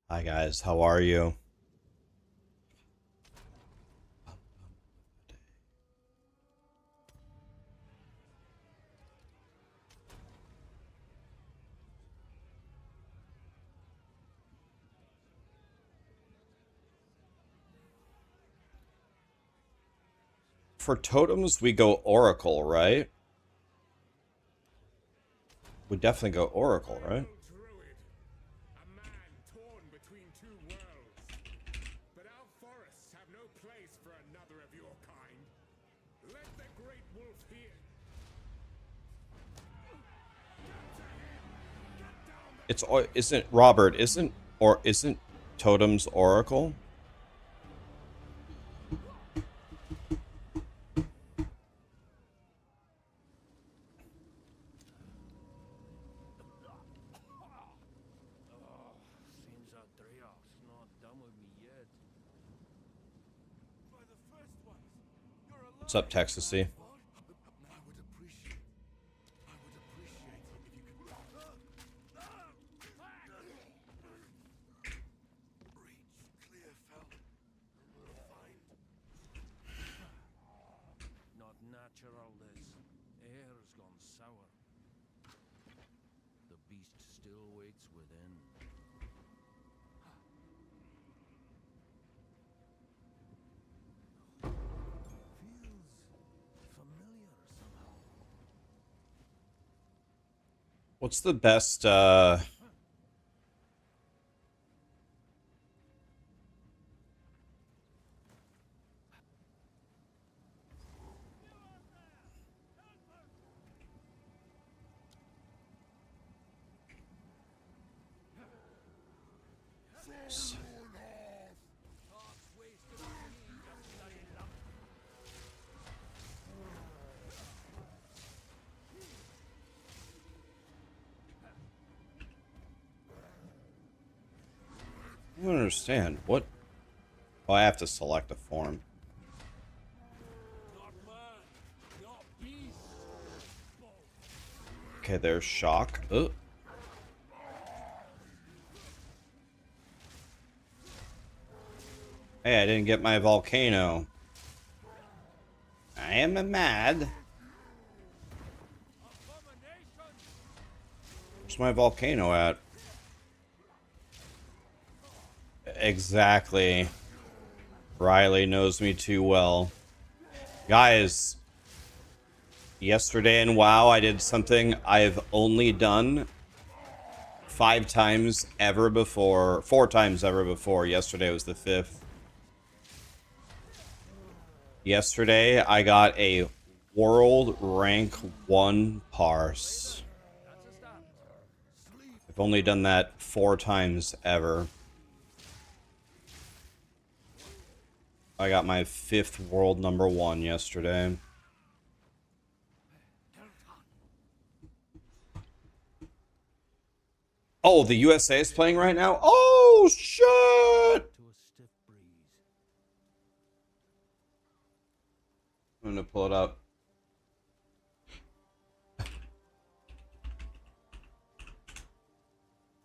Hi guys, how are you? For totems, we go Oracle, right? We definitely go Oracle, right? Druid, a man torn between two worlds. But our forests have no place for another of your kind. Let the great wolf hear. Isn't Robert, isn't totems Oracle? Seems that Dreo's not done with me yet. By the first ones, you're alive. What's up, Texasy? I would appreciate if you could reach clear fell. Find Not natural, this. Air's gone sour. The beast still waits within. feels familiar somehow. What's the best, I don't understand. What? Oh, I have to select a form. Not man, not beast. Okay, there's shock. Oh. Hey, I didn't get my volcano. I am mad. Where's my volcano at? Exactly. Riley knows me too well. Guys, yesterday in WoW, I did something I've only done 5 times ever before. 4 times ever before. Yesterday was the 5th. Yesterday, I got a world rank 1 parse. I've only done that 4 times ever. I got my 5th world number 1 yesterday. Oh, the USA is playing right now? Oh, shit! To a stiff breeze. I'm gonna pull it up.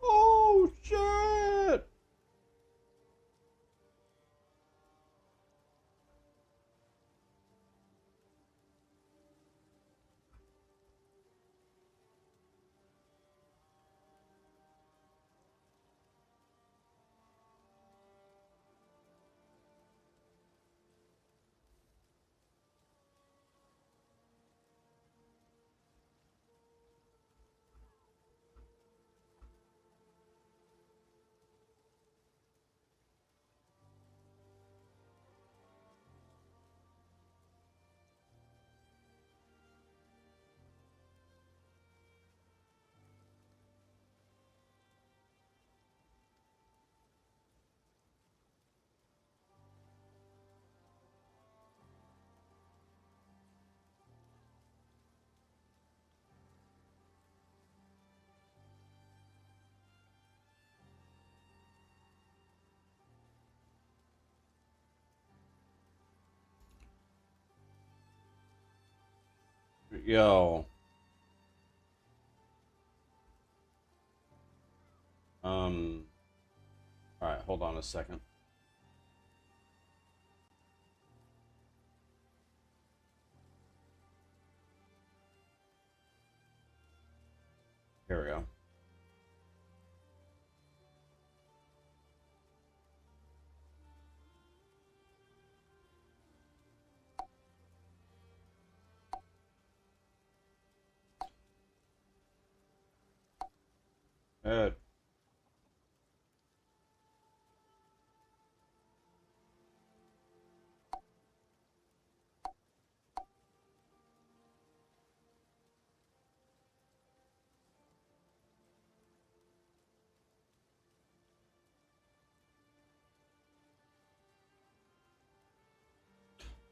Oh, shit! Yo. Hold on a second. Here we go. Good.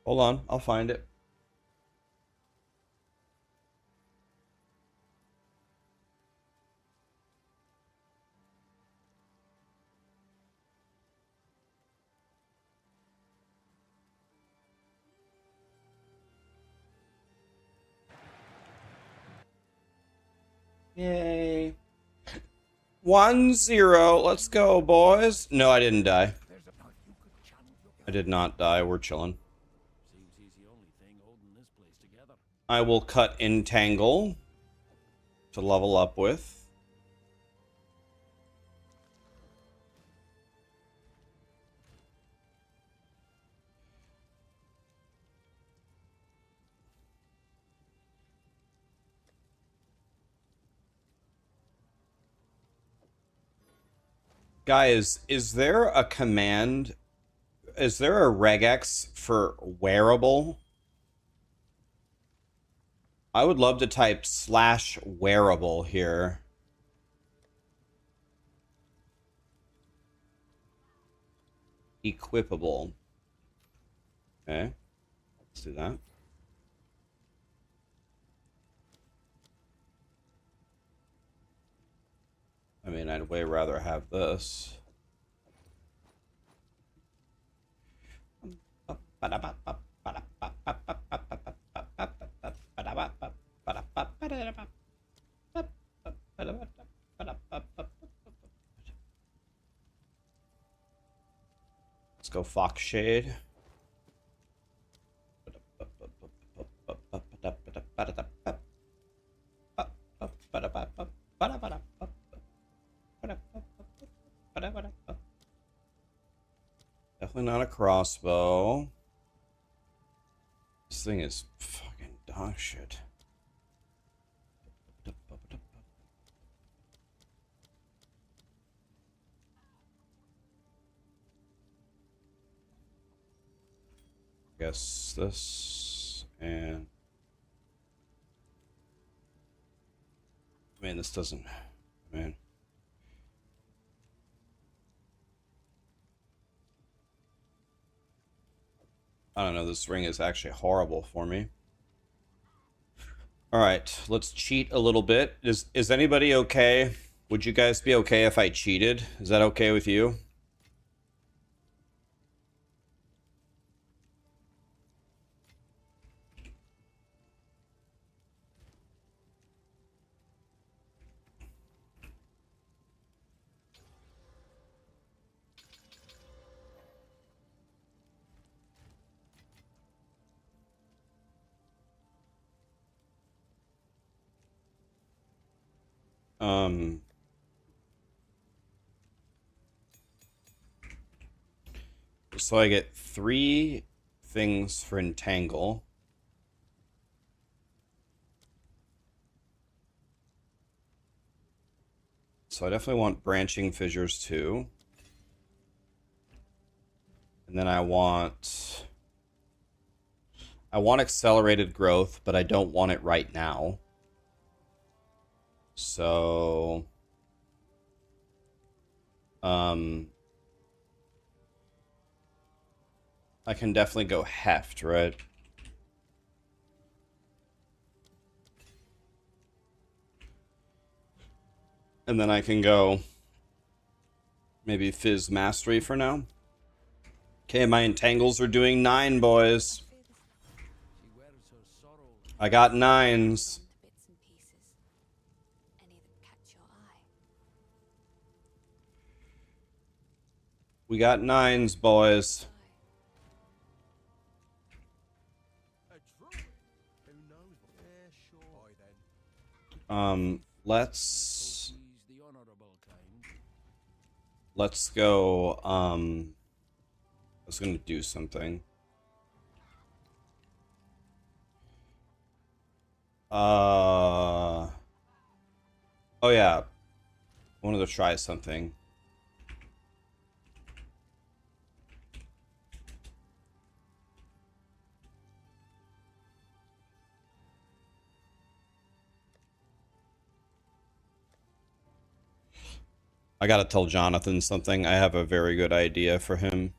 Hold on, I'll find it. Yay. 1-0. Let's go, boys. No, I didn't die. I did not die. We're chilling. Seems he's the only thing holding this place together. I will cut Entangle to level up with. Guys, is there a command? Is there a regex for wearable? I would love to type /wearable here. Equipable. Okay. Let's do that. I mean, I'd way rather have this. Let's go Fox Shade. Definitely not a crossbow. This thing is fucking dog shit. Guess this and man, this doesn't, man. I don't know, this ring is actually horrible for me. Alright, let's cheat a little bit. Is anybody okay? Would you guys be okay if I cheated? Is that okay with you? So I get 3 things for Entangle. So I definitely want Branching Fissures too. And then I want Accelerated Growth, but I don't want it right now. So I can definitely go Heft, right? And then I can go maybe Fizz Mastery for now. Okay, my Entangles are doing 9, boys. She wears her sorrow. I got 9s. Bits and pieces. Any that catch your eye. We got 9s, boys. Let's go. I was gonna do something. Oh yeah, I wanted to try something. I gotta tell Jonathan something. I have a very good idea for him.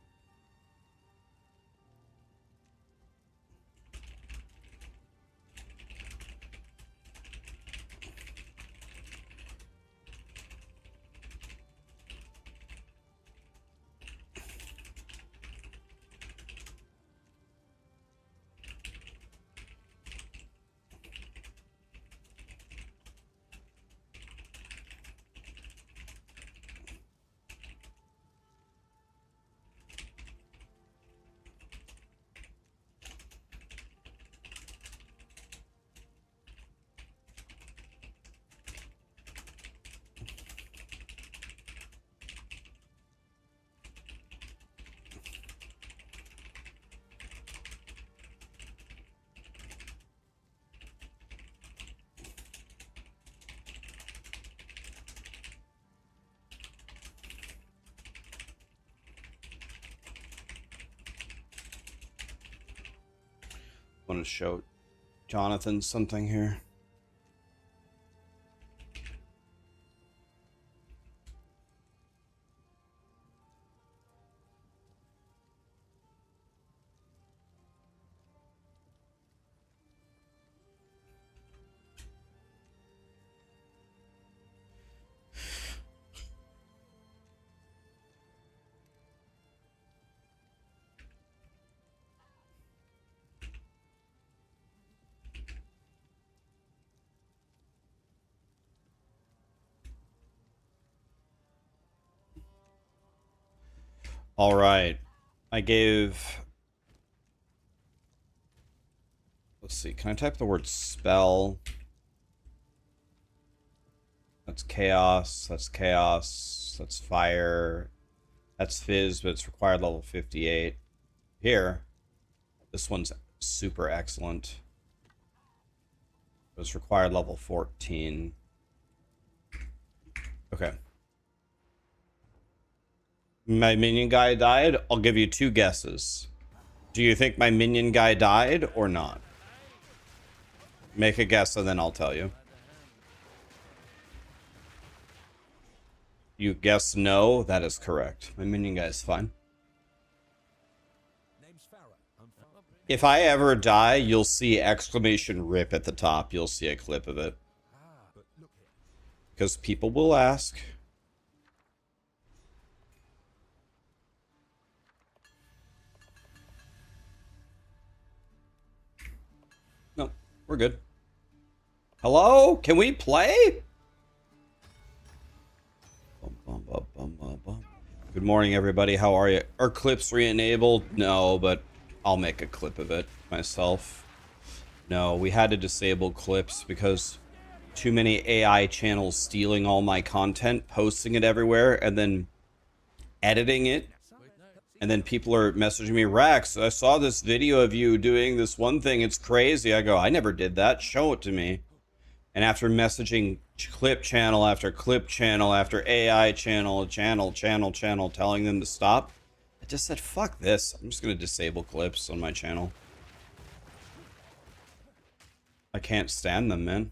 I want to show Jonathan something here. All right. I gave... Let's see. Can I type the word spell? That's chaos. That's chaos. That's fire. That's fizz, but it's required level 58. Here, this one's super excellent. It's required level 14. Okay. My minion guy died? I'll give you 2 guesses. Do you think my minion guy died or not? Make a guess and then I'll tell you. You guess no? That is correct. My minion guy is fine. If I ever die, you'll see exclamation RIP at the top. You'll see a clip of it. Because people will ask. No, we're good. Hello? Can we play? Good morning, everybody. How are you? Are clips re-enabled? No, but I'll make a clip of it myself. No, we had to disable clips because too many AI channels stealing all my content, posting it everywhere, and then editing it. And then people are messaging me, Rax, I saw this video of you doing this one thing. It's crazy. I go, I never did that. Show it to me. And after messaging clip channel after clip channel after AI channel, telling them to stop, I just said, fuck this. I'm just going to disable clips on my channel. I can't stand them, man.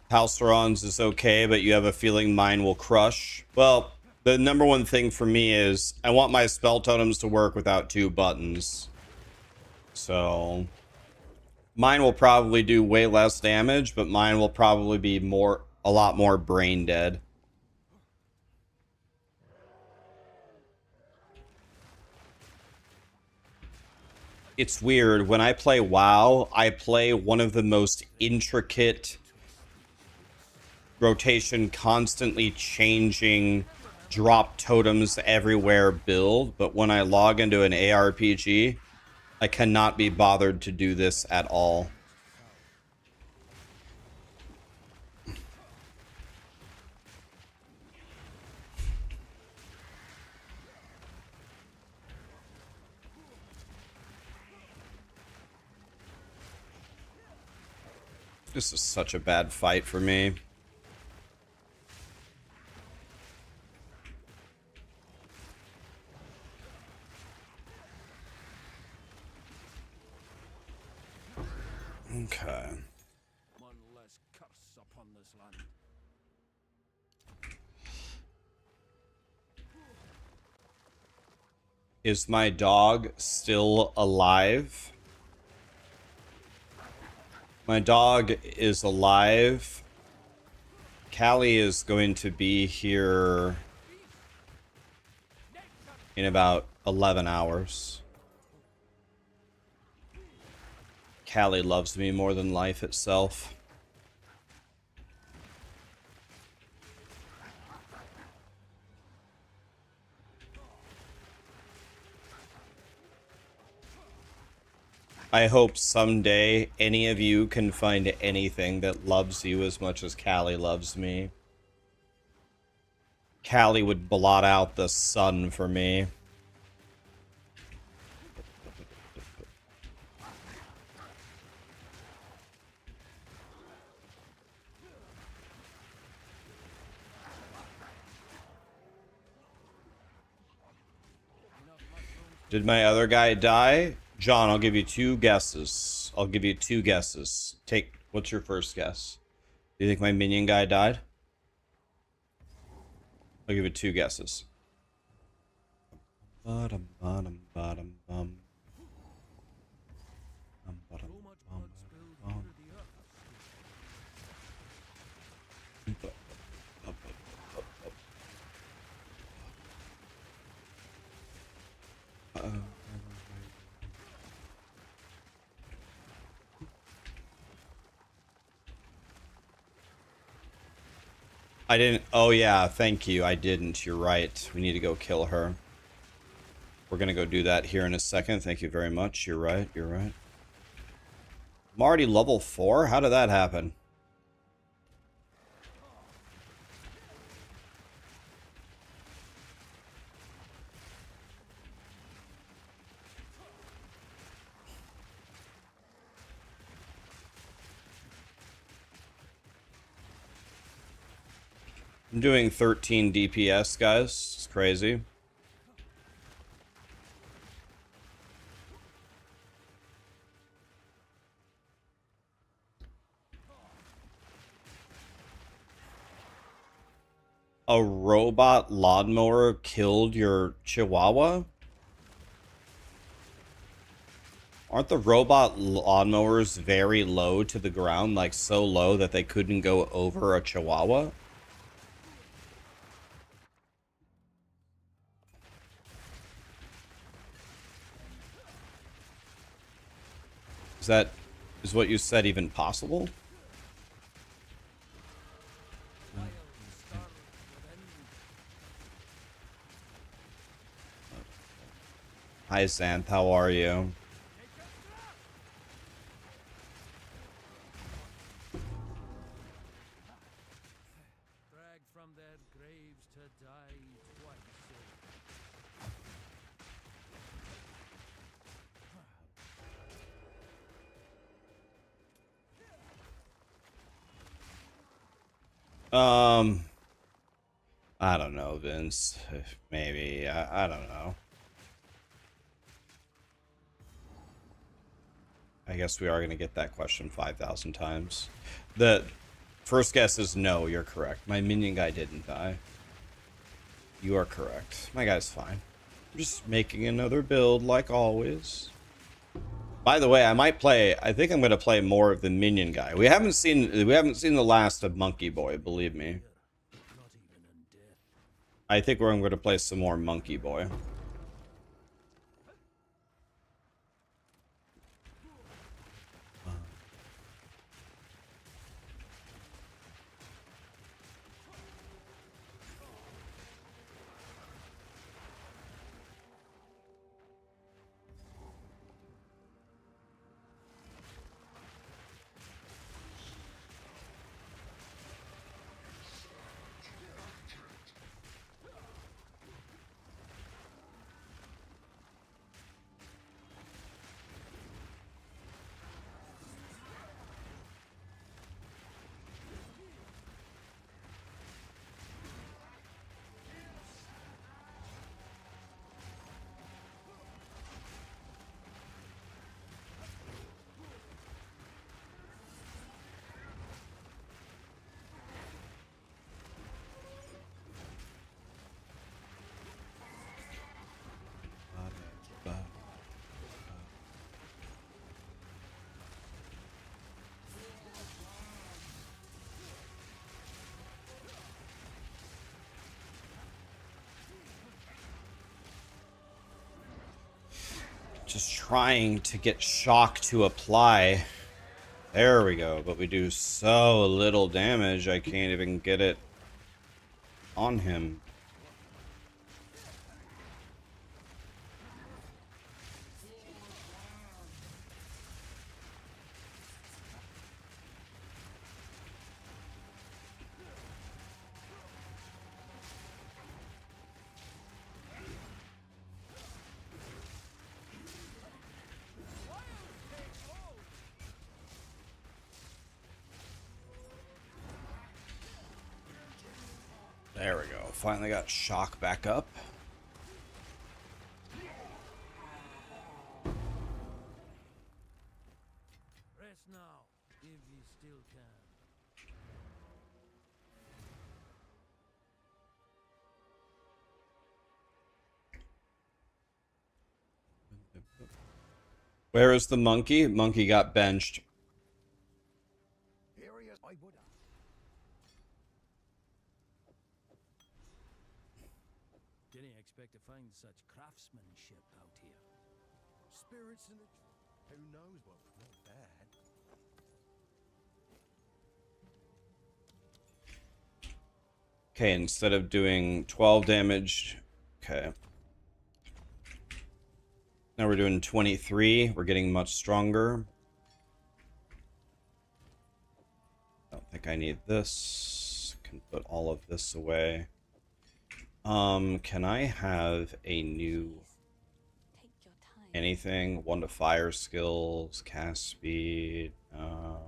Halceron's is okay, but you have a feeling mine will crush. Well, the number one thing for me is I want my spell totems to work without 2 buttons. So mine will probably do way less damage, but mine will probably be a lot more brain dead. It's weird. When I play WoW, I play one of the most intricate rotation, constantly changing drop totems everywhere build, but when I log into an ARPG, I cannot be bothered to do this at all. This is such a bad fight for me. Okay. One less curse upon this land. Is my dog still alive? My dog is alive. Callie is going to be here in about 11 hours. Callie loves me more than life itself. I hope someday any of you can find anything that loves you as much as Callie loves me. Callie would blot out the sun for me. Did my other guy die? John, I'll give you 2 guesses. I'll give you 2 guesses. What's your first guess? Do you think my minion guy died? I'll give you 2 guesses. Bottom, bottom, bottom, bum. Bottom, So much blood spilled under the earth. I didn't. Oh, yeah. Thank you. I didn't. You're right. We need to go kill her. We're going to go do that here in a second. Thank you very much. You're right. You're right. I'm already level 4? How did that happen? I'm doing 13 DPS, guys. It's crazy. A robot lawnmower killed your chihuahua? Aren't the robot lawnmowers very low to the ground? Like, so low that they couldn't go over a chihuahua? Is what you said even possible? Hi, Xanth. How are you? Dragged from their graves to die twice. I don't know, Vince. Maybe. I don't know. I guess we are going to get that question 5,000 times. First guess is no, you're correct. My minion guy didn't die. You are correct. My guy's fine. I'm just making another build like always. By the way, I think I'm gonna play more of the minion guy. We haven't seen the last of Monkey Boy, believe me. I think I'm gonna play some more Monkey Boy. Just trying to get shock to apply. There we go. But we do so little damage, I can't even get it on him. There we go. Finally got shock back up. Rest now, if ye still can. Where is the monkey? Monkey got benched. Didn't expect to find such craftsmanship out here. Spirits in the... Who knows what? Not bad. Okay, instead of doing 12 damage, okay. Now we're doing 23. We're getting much stronger. I don't think I need this. Can put all of this away. Can I have a new anything? 1 to fire skills, cast speed. No,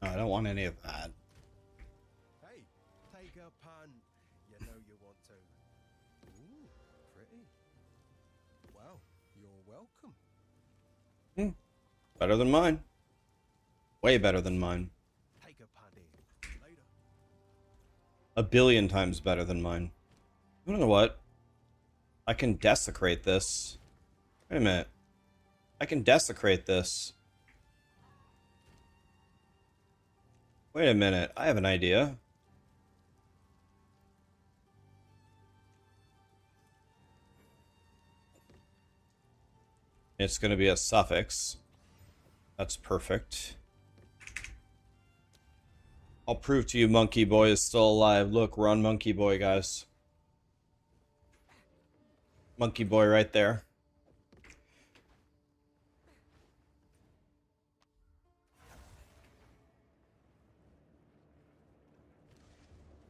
I don't want any of that. Hey, take a pun. You know you want to. Ooh, pretty. Well, you're welcome. Better than mine. Way better than mine. Take a pun in. Later. A billion times better than mine. You know what? I can desecrate this. Wait a minute. I can desecrate this. Wait a minute. I have an idea. It's going to be a suffix. That's perfect. I'll prove to you Monkey Boy is still alive. Look, we're on Monkey Boy, guys. Monkey Boy right there.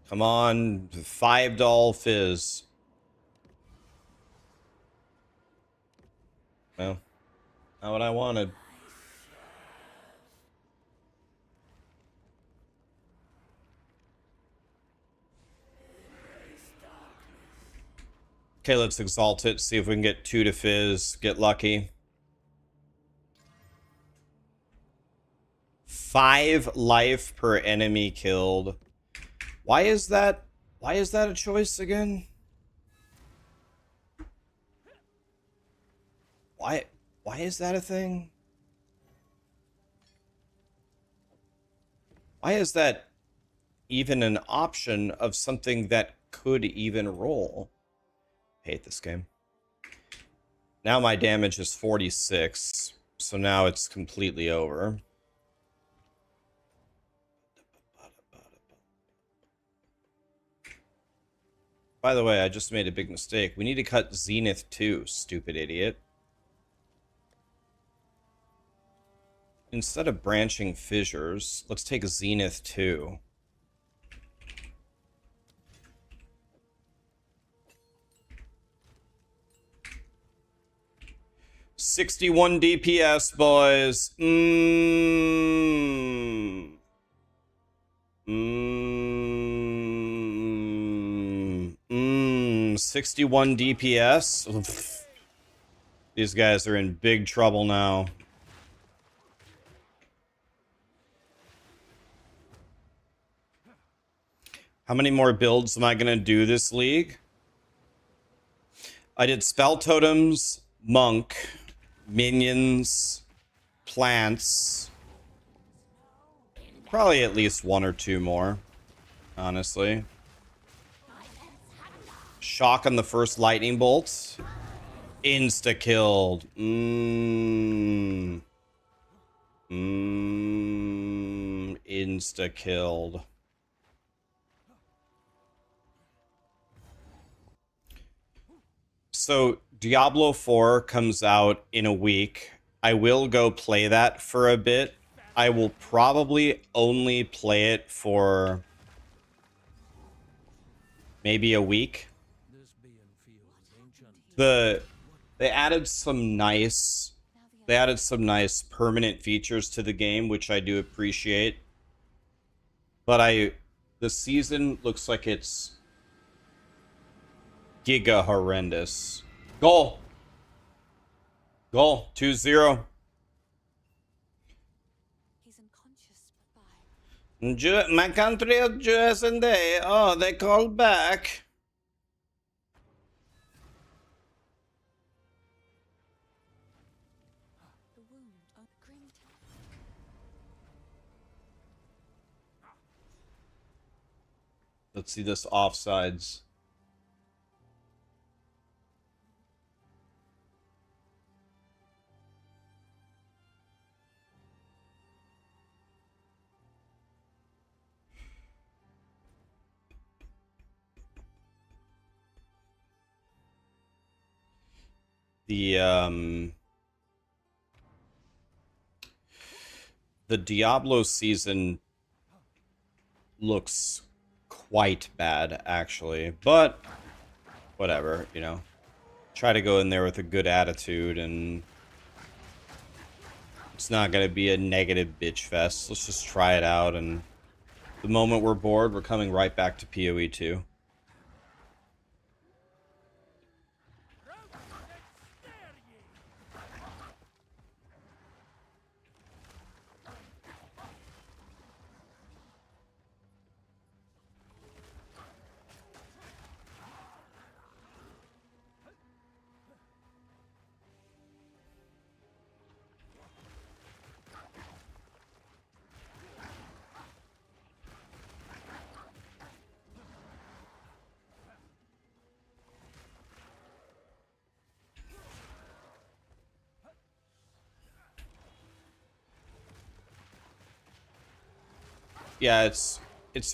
Come on, $5 fizz. Well, not what I wanted. Okay, let's exalt it. See if we can get 2 to fizz. Get lucky. 5 life per enemy killed. Why is that? Why is that a choice again? Why is that a thing? Why is that even an option of something that could even roll? I hate this game. Now my damage is 46, so now it's completely over. By the way, I just made a big mistake. We need to cut Zenith too, stupid idiot. Instead of branching fissures, let's take Zenith too. $61 DPS, boys. 61 DPS. Oof. These guys are in big trouble now. How many more builds am I going to do this league? I did Spell Totems, Monk, Minions, Plants. Probably at least 1 or 2 more, honestly. Shock on the first lightning bolt. Insta-killed. Insta-killed. So, Diablo 4 comes out in a week. I will go play that for a bit. I will probably only play it for maybe a week. They added some nice permanent features to the game, which I do appreciate. But the season looks like it's giga horrendous. Goal. 2-0. He's unconscious, but My country of USA. Oh, they called back. the wound on grim. Let's see this offsides. The Diablo season looks quite bad, actually, but whatever, you know. Try to go in there with a good attitude, and it's not gonna be a negative bitch fest. Let's just try it out, and the moment we're bored, we're coming right back to PoE 2. Yeah, it's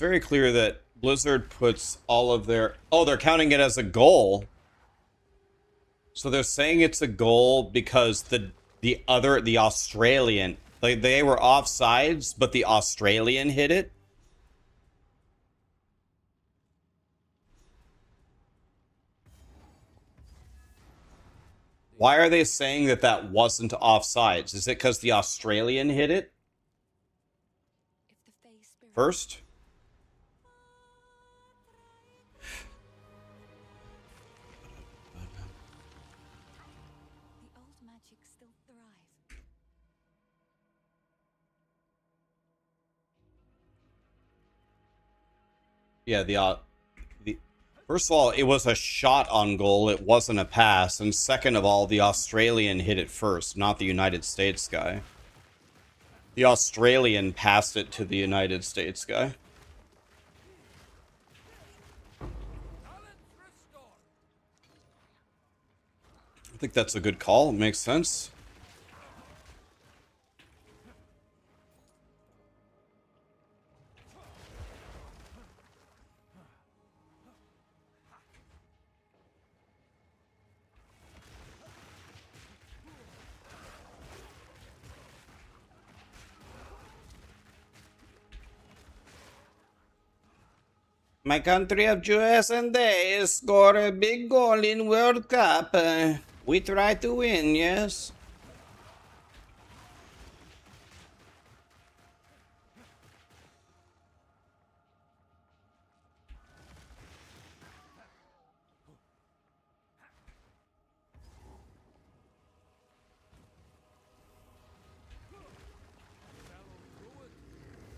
very clear that Blizzard puts all of their... Oh, they're counting it as a goal. So they're saying it's a goal because the Australian... Like, they were offsides, but the Australian hit it? Why are they saying that that wasn't offsides? Is it because the Australian hit it If the Fae spirit, first? the old magic still thrive. Yeah, the first of all, it was a shot on goal. It wasn't a pass. And second of all, the Australian hit it first, not the United States guy. The Australian passed it to the United States guy. I think that's a good call. It makes sense. My country of US and they score a big goal in World Cup. We try to win, yes.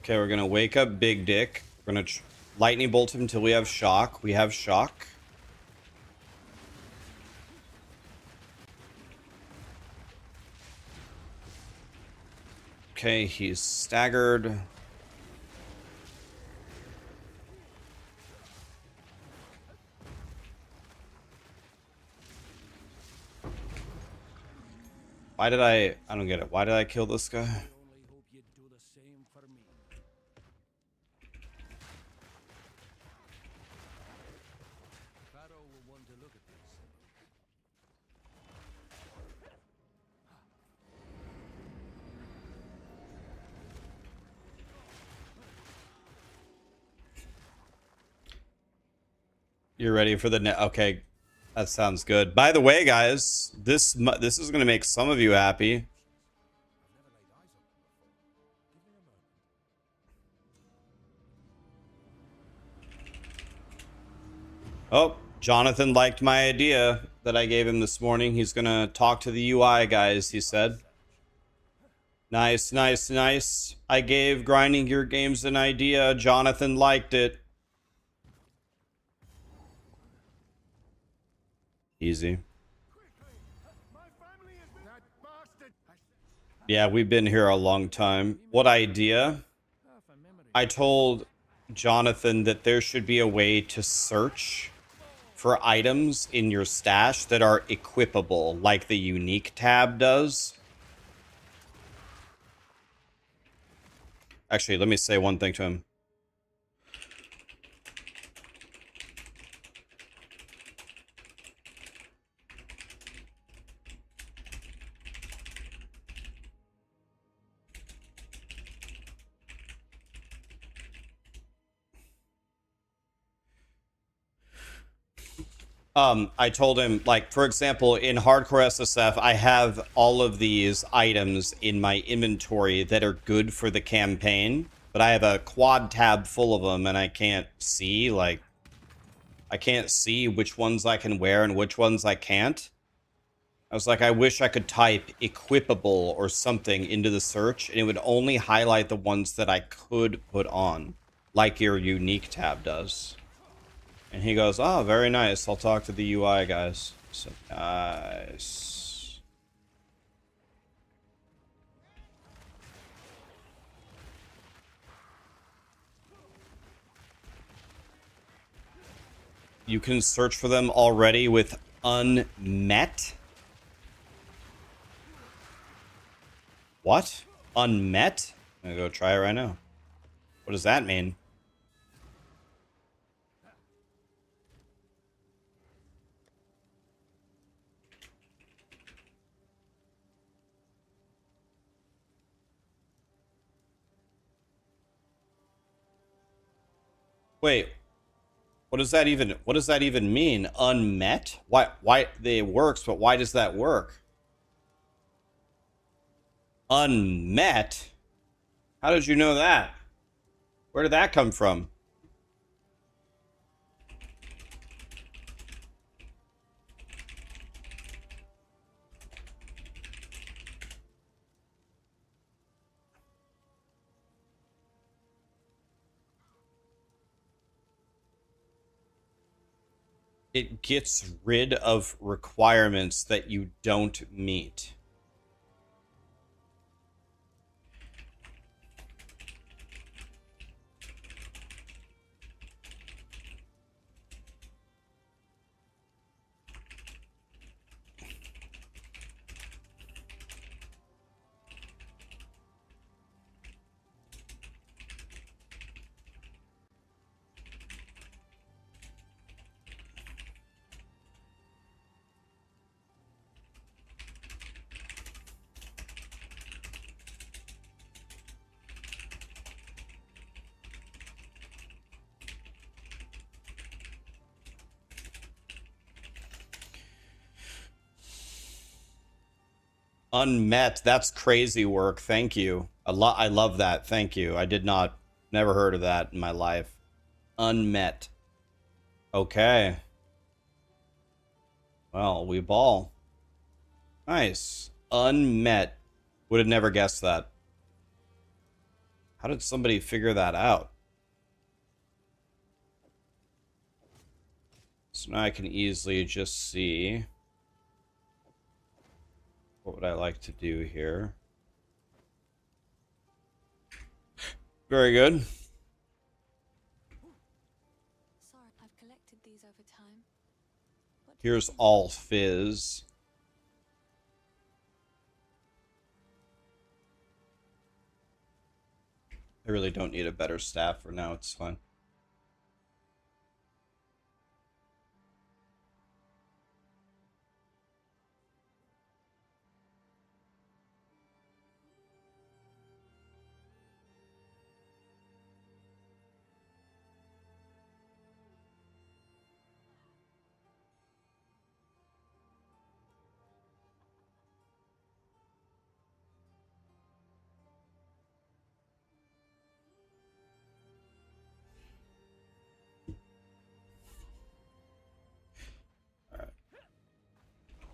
Okay, we're gonna wake up Big Dick. We're gonna lightning bolt him until we have shock. We have shock. Okay, he's staggered. Why did I don't get it. Why did I kill this guy? I only hope you'd do the same for me. Pharaoh will want to look at this. You're ready for the net. Okay, that sounds good. By the way, guys, this is gonna make some of you happy. Oh, Jonathan liked my idea that I gave him this morning. He's gonna talk to the UI guys, he said. Nice, nice, nice. I gave Grinding Gear Games an idea. Jonathan liked it. Easy. Yeah, we've been here a long time. What idea? I told Jonathan that there should be a way to search for items in your stash that are equipable, like the unique tab does. Actually, let me say one thing to him. I told him, like, for example, in Hardcore SSF, I have all of these items in my inventory that are good for the campaign, but I have a quad tab full of them, and I can't see, like, I can't see which ones I can wear and which ones I can't. I was like, I wish I could type equipable or something into the search, and it would only highlight the ones that I could put on, like your unique tab does. And he goes, oh, very nice. I'll talk to the UI guys. So nice. You can search for them already with unmet. What? Unmet? I'm gonna go try it right now. What does that mean? Wait, what does that even mean? Unmet? Why it works, but why does that work? Unmet? How did you know that? Where did that come from? It gets rid of requirements that you don't meet. Unmet. That's crazy work. Thank you. I love that. Thank you. I did not, never heard of that in my life. Unmet. Okay. Well, we ball. Nice. Unmet. Would have never guessed that. How did somebody figure that out? So now I can easily just see. What would I like to do here? Very good. Sorry, I've collected these over time. What do you Here's think? all fizz. I really don't need a better staff for now. It's fine.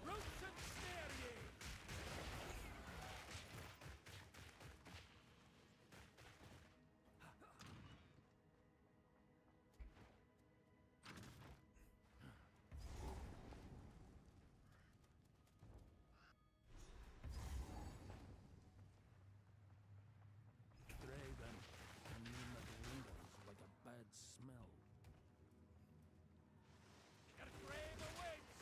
Roots and snare ye! Dragon, a name that lingers like a bad smell. Your grave awaits!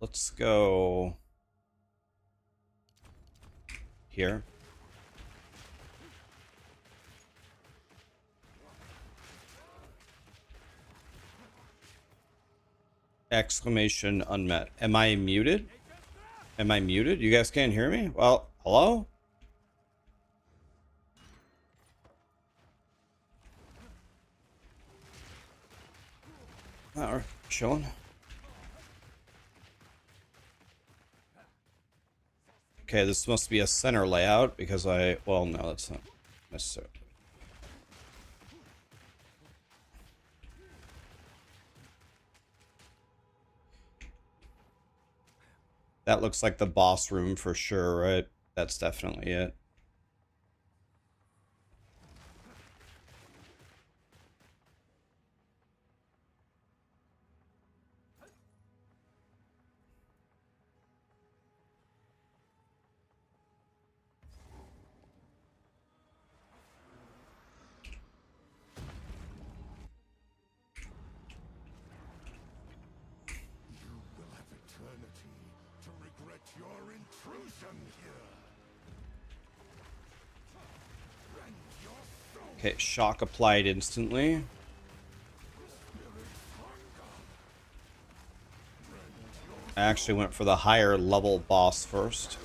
Let's go here. Exclamation unmet. Am I muted? Am I muted? You guys can't hear me? Well, hello? We're chilling. Okay, this must be a center layout because well, no, that's not necessarily. That looks like the boss room for sure, right? That's definitely it. You will have eternity to regret. Okay, shock applied instantly. I actually went for the higher level boss first.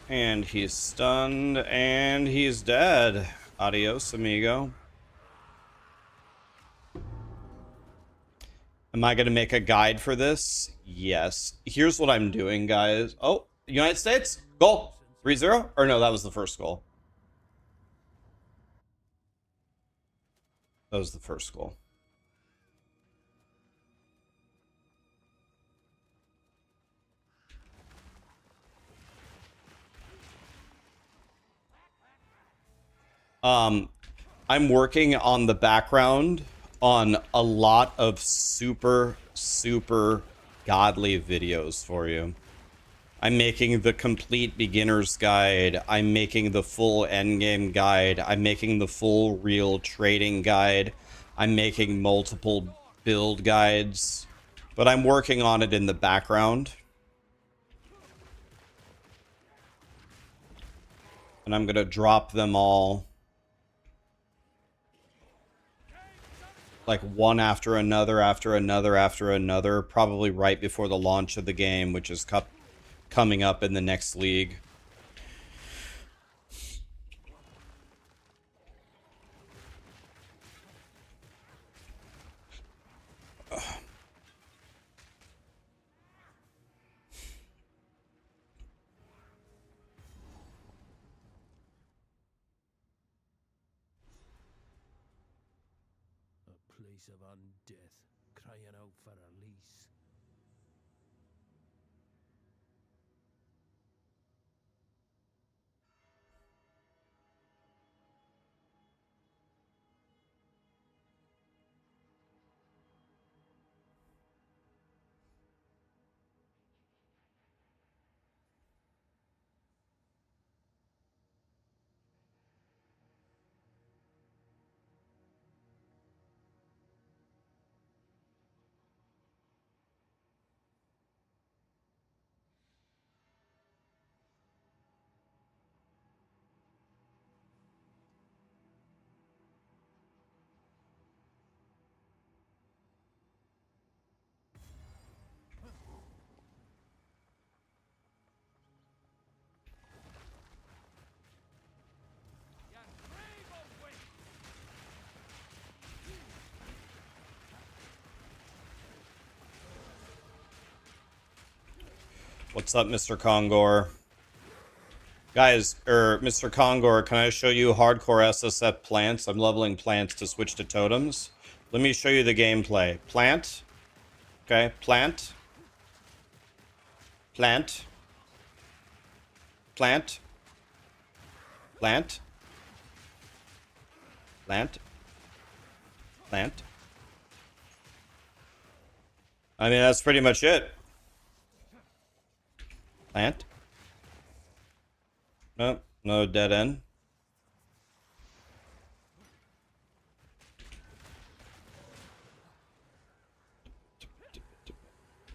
And he's stunned, and he's dead. Adios, amigo. Am I going to make a guide for this? Yes. Here's what I'm doing, guys. Oh, United States? Goal. 3-0? Or no, that was the first goal. That was the first goal. I'm working on the background on a lot of super godly videos for you. I'm making the complete beginner's guide. I'm making the full endgame guide. I'm making the full real trading guide. I'm making multiple build guides. But I'm working on it in the background. And I'm going to drop them all. Like one after another, probably right before the launch of the game, which is coming up in the next league. A place of undeath, crying out for release. What's up, Mr. Kongor? Guys, Mr. Kongor, can I show you hardcore SSF plants? I'm leveling plants to switch to totems. Let me show you the gameplay. Plant. Okay, plant. Plant. Plant. Plant. Plant. Plant. I mean, that's pretty much it. Plant. Nope, no dead end.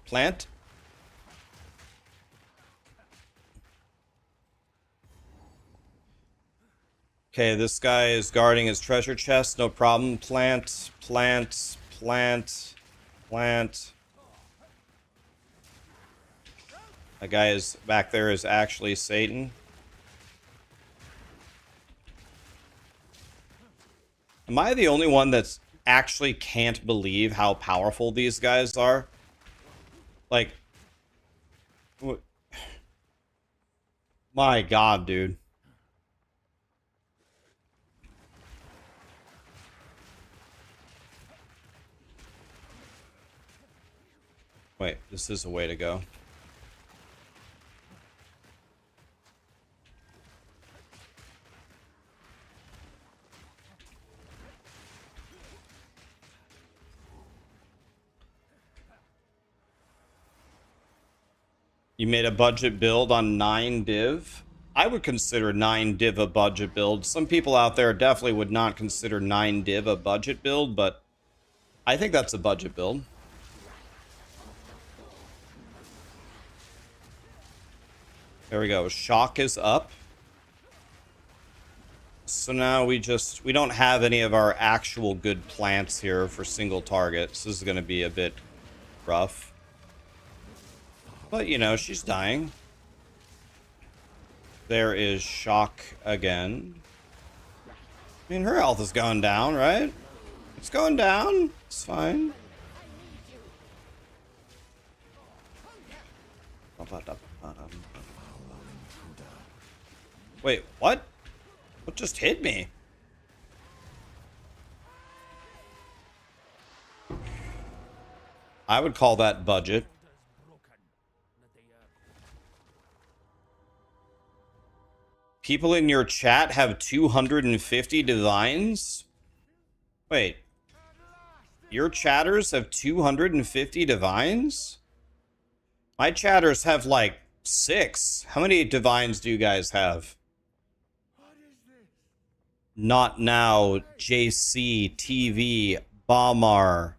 Plant. Okay, this guy is guarding his treasure chest, no problem. Plant, plant, plant, plant. That guy is back there is actually Satan. Am I the only one that's actually can't believe how powerful these guys are? Like, my God, dude. Wait, this is a way to go. You made a budget build on 9 div? I would consider 9 div a budget build. Some people out there definitely would not consider 9 div a budget build, but I think that's a budget build. There we go. Shock is up. So now we don't have any of our actual good plants here for single targets. This is going to be a bit rough. But, you know, she's dying. There is Shock again. I mean, her health is going down, right? It's going down. It's fine. Wait, what? What just hit me? I would call that budget. People in your chat have 250 divines? Wait. Your chatters have 250 divines? My chatters have like 6. How many divines do you guys have? Not Now, JC, TV, Bomar,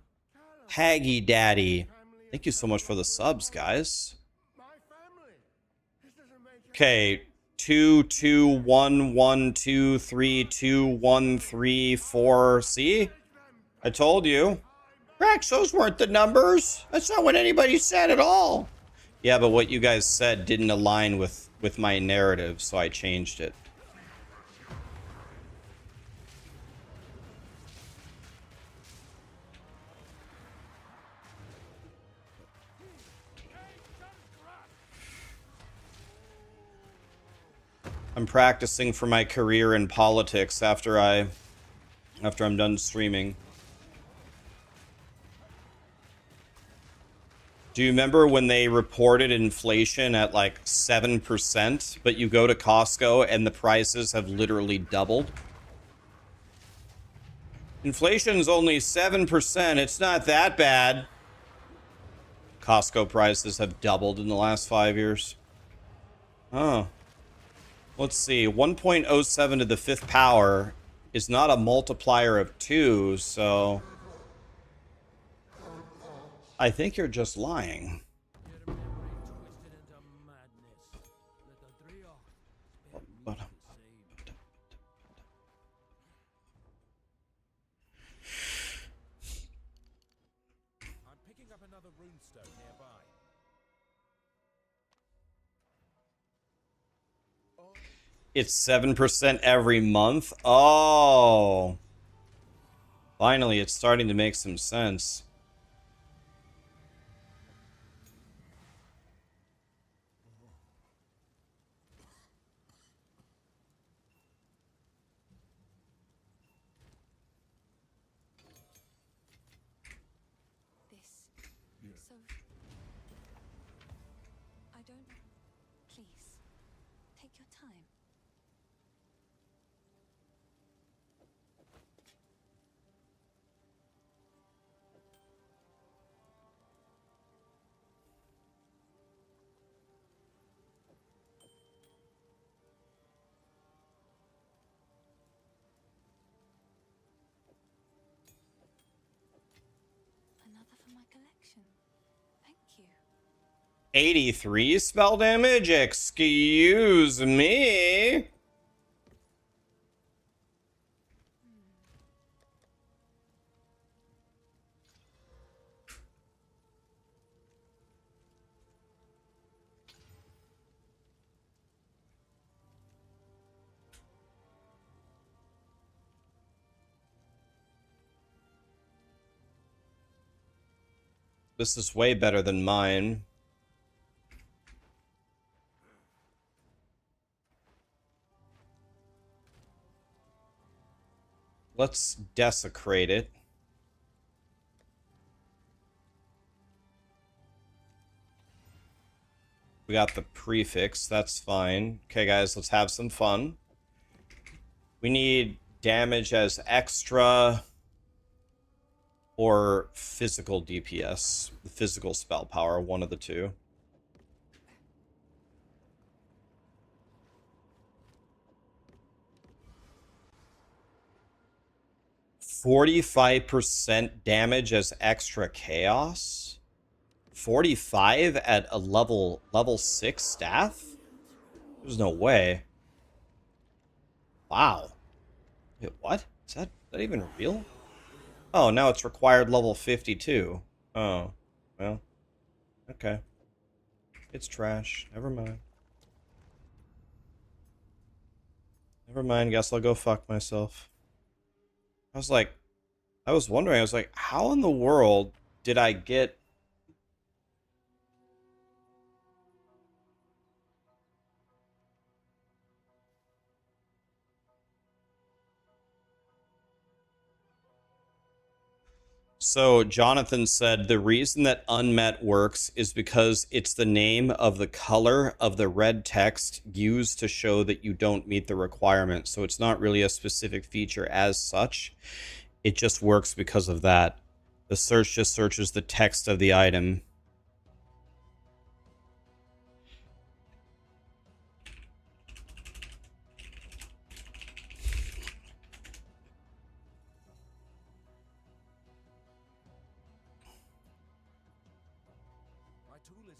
Haggy Daddy. Thank you so much for the subs, guys. Okay, 2, 2, 1, 1, 2, 3, 2, 1, 3, 4. See? I told you. Rax, those weren't the numbers. That's not what anybody said at all. Yeah, but what you guys said didn't align with my narrative, so I changed it. I'm practicing for my career in politics after I'm done streaming. Do you remember when they reported inflation at like 7%, but you go to Costco and the prices have literally doubled? Inflation's only 7%. It's not that bad. Costco prices have doubled in the last 5 years. Oh. Let's see, 1.07 to the 5th power is not a multiplier of 2, so I think you're just lying. I'm picking up another runestone nearby. It's 7% every month? Oh. Finally, it's starting to make some sense. So, I don't... Please, take your time. Another for my collection. Thank you. 83 spell damage? Excuse me? This is way better than mine. Let's desecrate it. We got the prefix, that's fine. Okay, guys, let's have some fun. We need damage as extra or physical DPS. The physical spell power, one of the two. 45% damage as extra chaos? 45 at a level 6 staff? There's no way. Wow. Wait, what? Is that even real? Oh, now it's required level 52. Oh, well, okay. It's trash. Never mind. Never mind. Guess I'll go fuck myself. I was wondering, I was like, how in the world did I get... So Jonathan said the reason that unmet works is because it's the name of the color of the red text used to show that you don't meet the requirement. So it's not really a specific feature as such. It just works because of that. The search just searches the text of the item. My tool is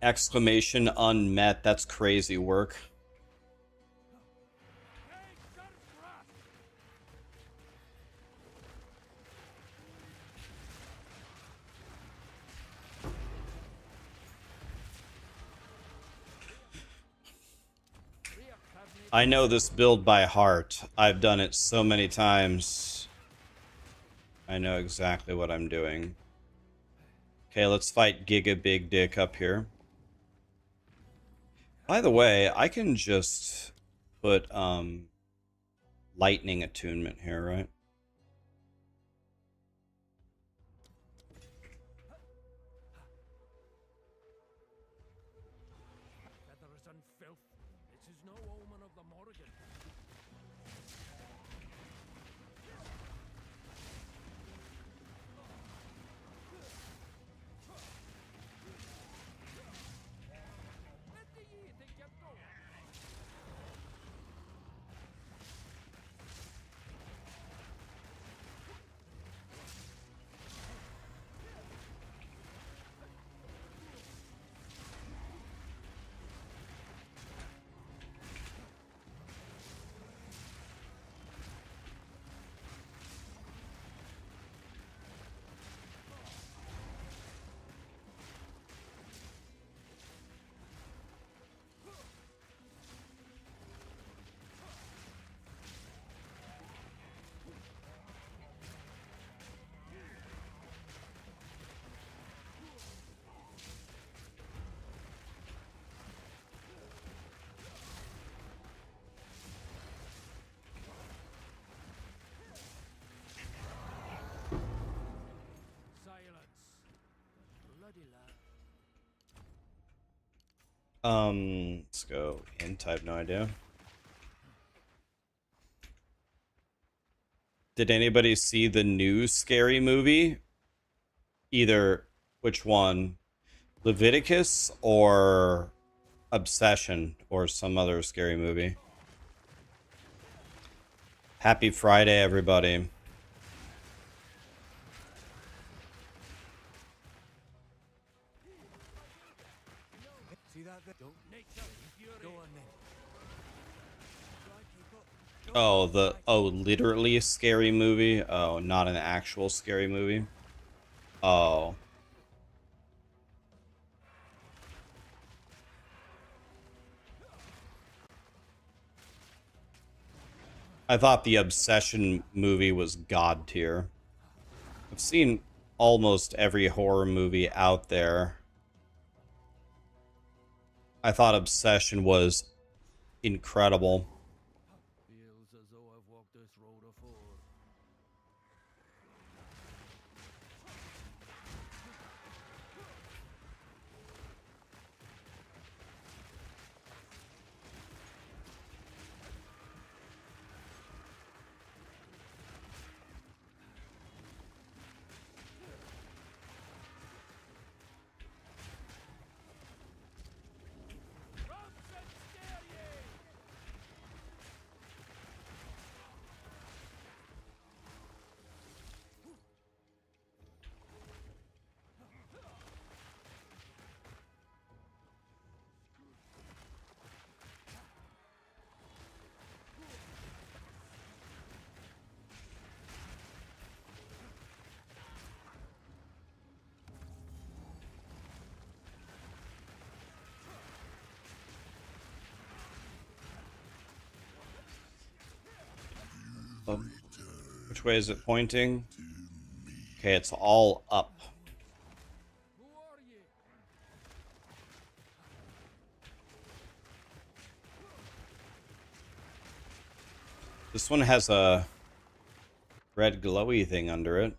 Exclamation unmet. That's crazy work. I know this build by heart. I've done it so many times. I know exactly what I'm doing. Okay, let's fight Giga Big Dick up here. By the way, I can just put lightning attunement here, right? feathers and filth. This is no omen of the Morrigan. Where do ye think you're going? Silence. Bloody lad. Let's go int. I have no idea. Did anybody see the new scary movie? Either which one? Leviticus or Obsession or some other scary movie? Happy Friday, everybody. See that there? Don't Nature, fury. go on then. Try keep up. Literally scary movie? Oh, not an actual scary movie? Oh. I thought the Obsession movie was god tier. I've seen almost every horror movie out there. I thought Obsession was incredible. Feels as though I've walked this road afore. Which way is it pointing? Okay, it's all up. Who are ye? This one has a red glowy thing under it.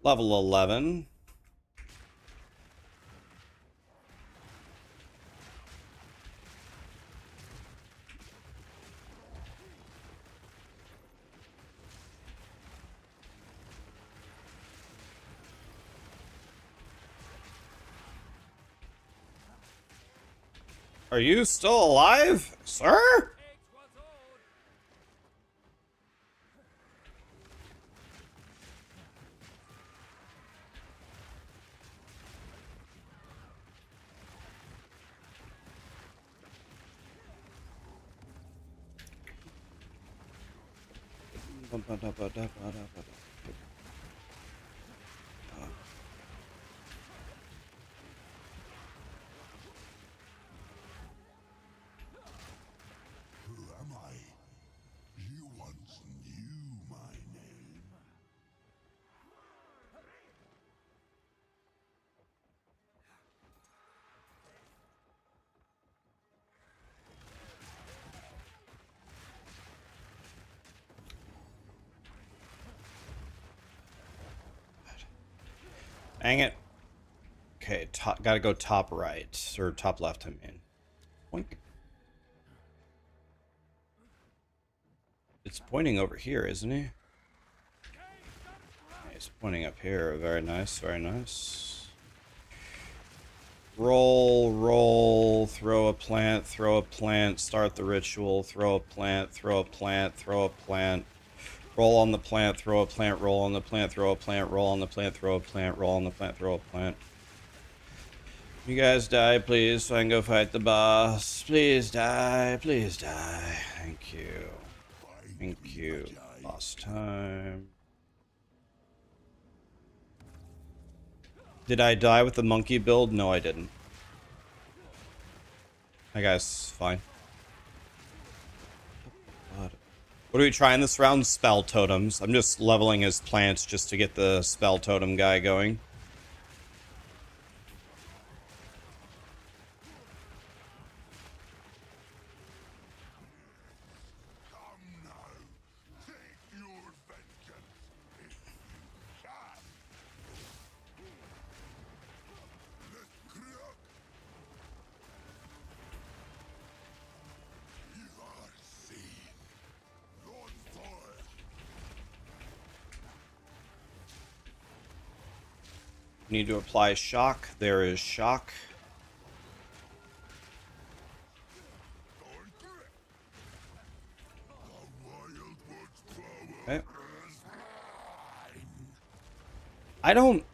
Level 11. Are you still alive, sir? Takes what's owed. Who am I? You once knew my name. Dang it. Okay, gotta go top right, or top left, I mean. Boink. It's pointing over here, isn't he? He's pointing up here. Very nice, very nice. Roll, roll, throw a plant, start the ritual, throw a plant, throw a plant, throw a plant. Roll on the plant, throw a plant, roll on the plant, throw a plant, roll on the plant, throw a plant, roll on the plant, throw a plant. You guys die, please, so I can go fight the boss. Please die, please die. Thank you. Thank you. Lost time. Did I die with the monkey build? No, I didn't. That guy's fine. What are we trying this round? Spell totems. I'm just leveling his plants just to get the spell totem guy going. Come now, take your vengeance if you can. Let's crack. You are seen. On fire. Need to apply shock. There is shock. Okay. I don't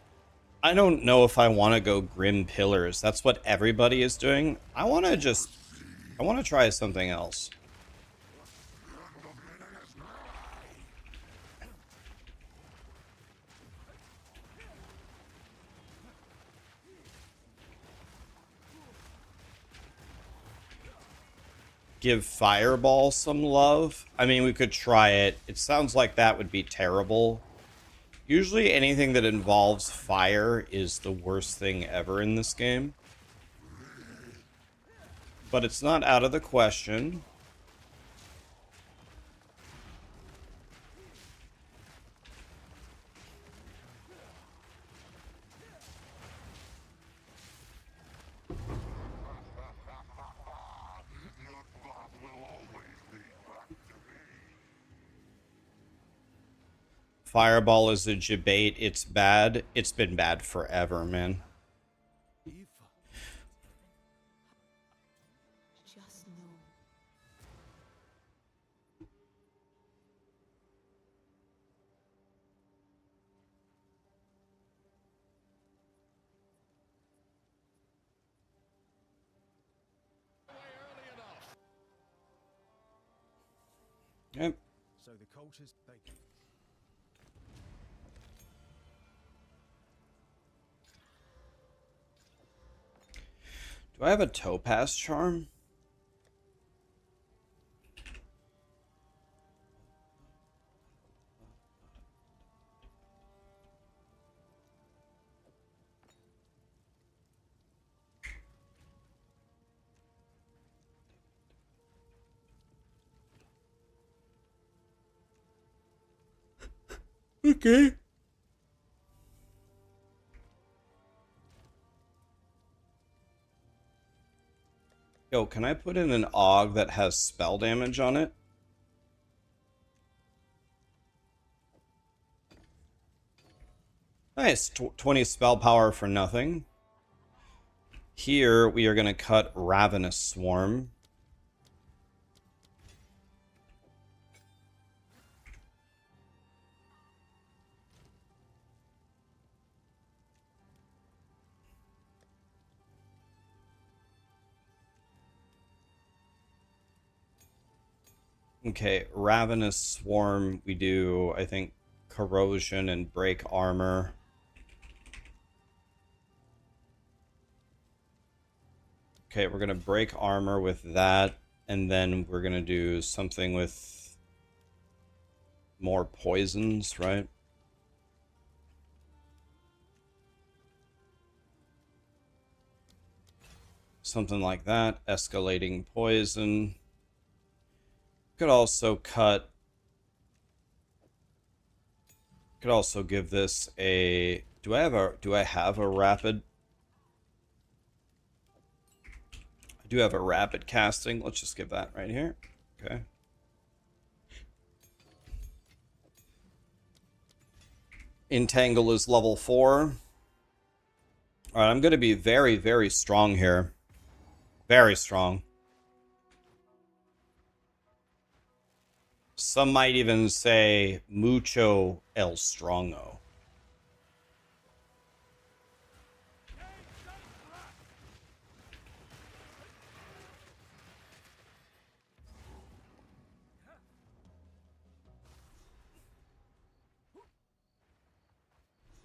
know if I want to go Grim Pillars. That's what everybody is doing. I want to try something else. Give Fireball some love. I mean, we could try it. It sounds like that would be terrible. Usually anything that involves fire is the worst thing ever in this game. But it's not out of the question. Fireball is a debate. It's bad. It's been bad forever, man. Just know. Yep. So the cultures, they can. Do I have a topaz charm? Okay. Yo, can I put in an AUG that has spell damage on it? Nice, 20 spell power for nothing. Here, we are going to cut Ravenous Swarm. Okay, Ravenous Swarm, we do, I think, Corrosion and Break Armor. Okay, we're going to break armor with that, and then we're going to do something with more poisons, right? Something like that. Escalating poison. Could also cut... Could also give this a... Do I have a rapid... I do have a rapid casting. Let's just give that right here. Okay. Entangle is level 4. Alright, I'm going to be very, very strong here. Very strong. Some might even say mucho el strongo.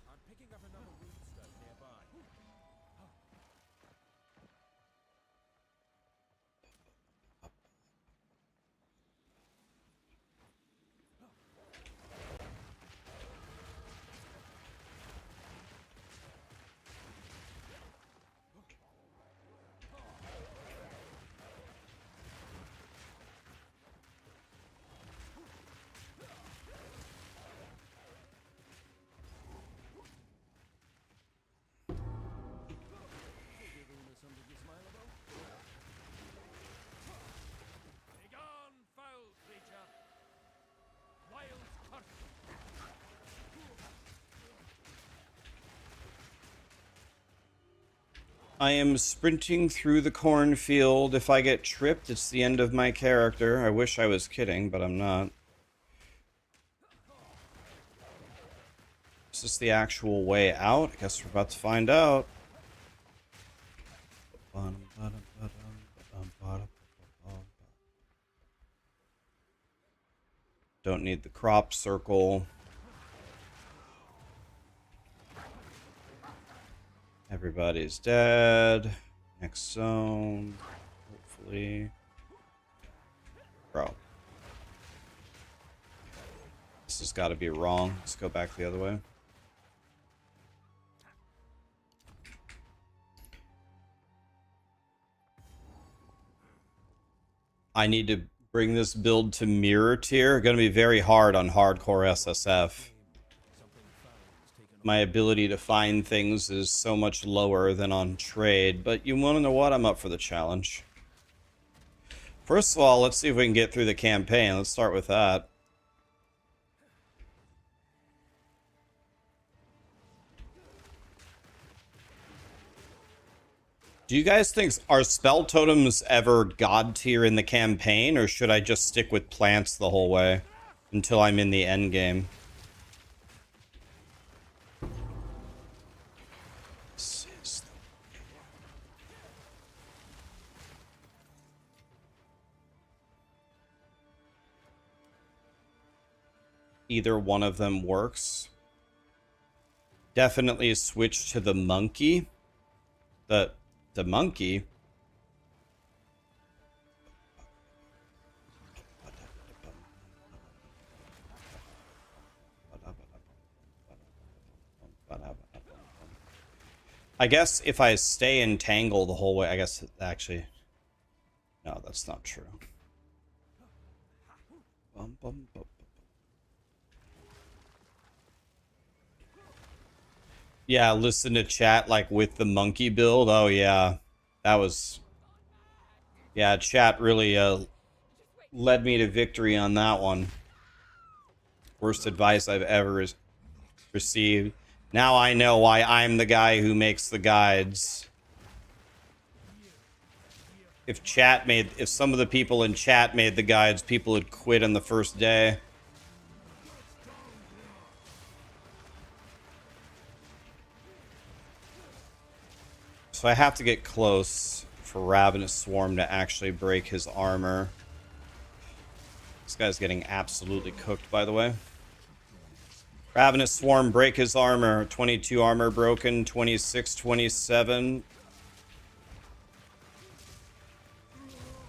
I'm picking up another runestone nearby. Begone, foul creature! Wild curse! I am sprinting through the cornfield. If I get tripped, it's the end of my character. I wish I was kidding, but I'm not. Is this the actual way out? I guess we're about to find out. Don't need the crop circle. Everybody's dead. Next zone. Hopefully. Bro. This has got to be wrong. Let's go back the other way. I need to bring this build to mirror tier. Going to be very hard on hardcore SSF. My ability to find things is so much lower than on trade, but you want to know what? I'm up for the challenge. First of all, let's see if we can get through the campaign. Let's start with that. Do you guys think, are spell totems ever god tier in the campaign, or should I just stick with plants the whole way until I'm in the end game? either one of them works. Definitely switch to the monkey. The monkey. I guess if I stay in Tangle the whole way, I guess actually, no, that's not true. Yeah, listen to chat like with the monkey build. Oh yeah, that was, yeah, chat really led me to victory on that one. Worst advice I've ever received. Now I know why I'm the guy who makes the guides. If some of the people in chat made the guides, people would quit on the first day. So I have to get close for Ravenous Swarm to actually break his armor. This guy's getting absolutely cooked, by the way. Ravenous Swarm, break his armor. 22 armor broken, 26, 27.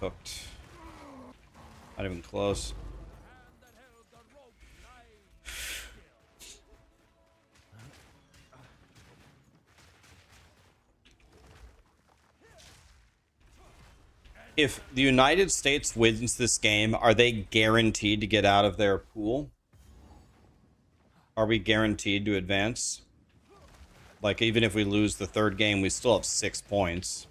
Cooked. Not even close. If the United States wins this game, are they guaranteed to get out of their pool? Are we guaranteed to advance? Like, even if we lose the third game, we still have 6 points.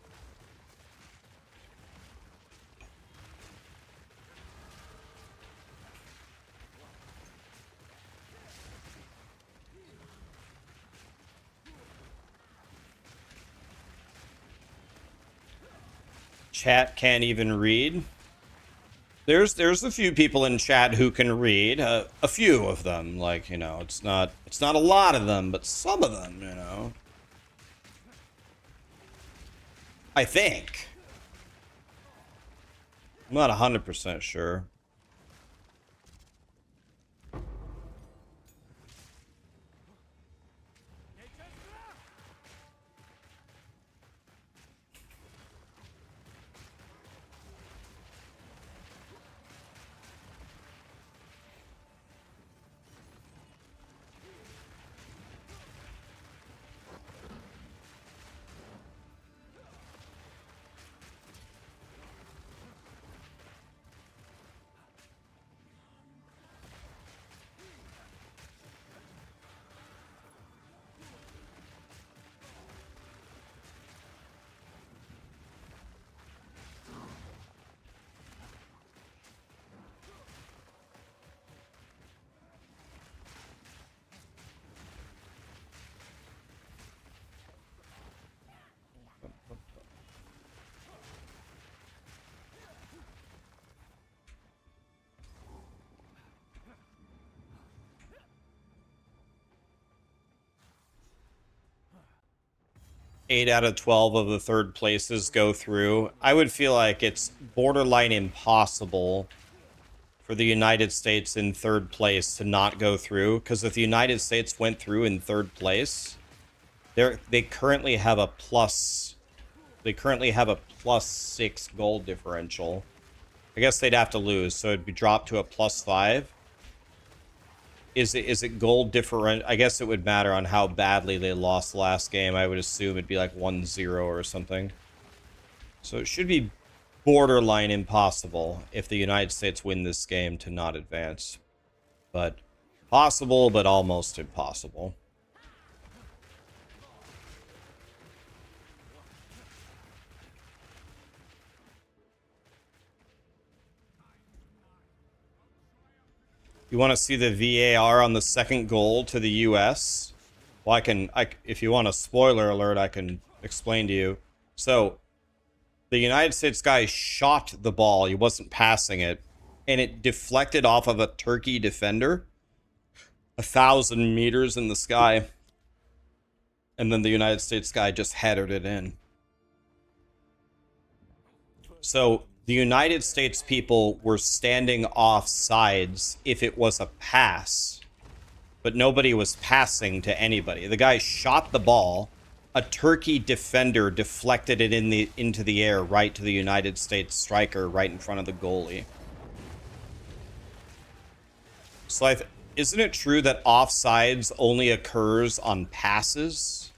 Chat can't even read. There's a few people in chat who can read, a few of them. Like, you know, it's not a lot of them, but some of them, you know. I think. I'm not 100% sure. Eight out of 12 of the third places go through. I would feel like it's borderline impossible for the United States in third place to not go through, because if the United States went through in third place, they currently have a plus 6 goal differential. I guess they'd have to lose, so it'd be dropped to a +5. Is it goal different? I guess it would matter on how badly they lost the last game. I would assume it'd be like 1-0 or something. So it should be borderline impossible if the United States win this game to not advance. But possible, but almost impossible. You want to see the VAR on the second goal to the US? Well, if you want a spoiler alert, I can explain to you. So, the United States guy shot the ball. He wasn't passing it. And it deflected off of a Turkey defender 1,000 meters in the sky. And then the United States guy just headed it in. So, the United States people were standing off sides if it was a pass. but nobody was passing to anybody. The guy shot the ball. A Turkey defender deflected it into the air right to the United States striker right in front of the goalie. So isn't it true that offsides only occurs on passes?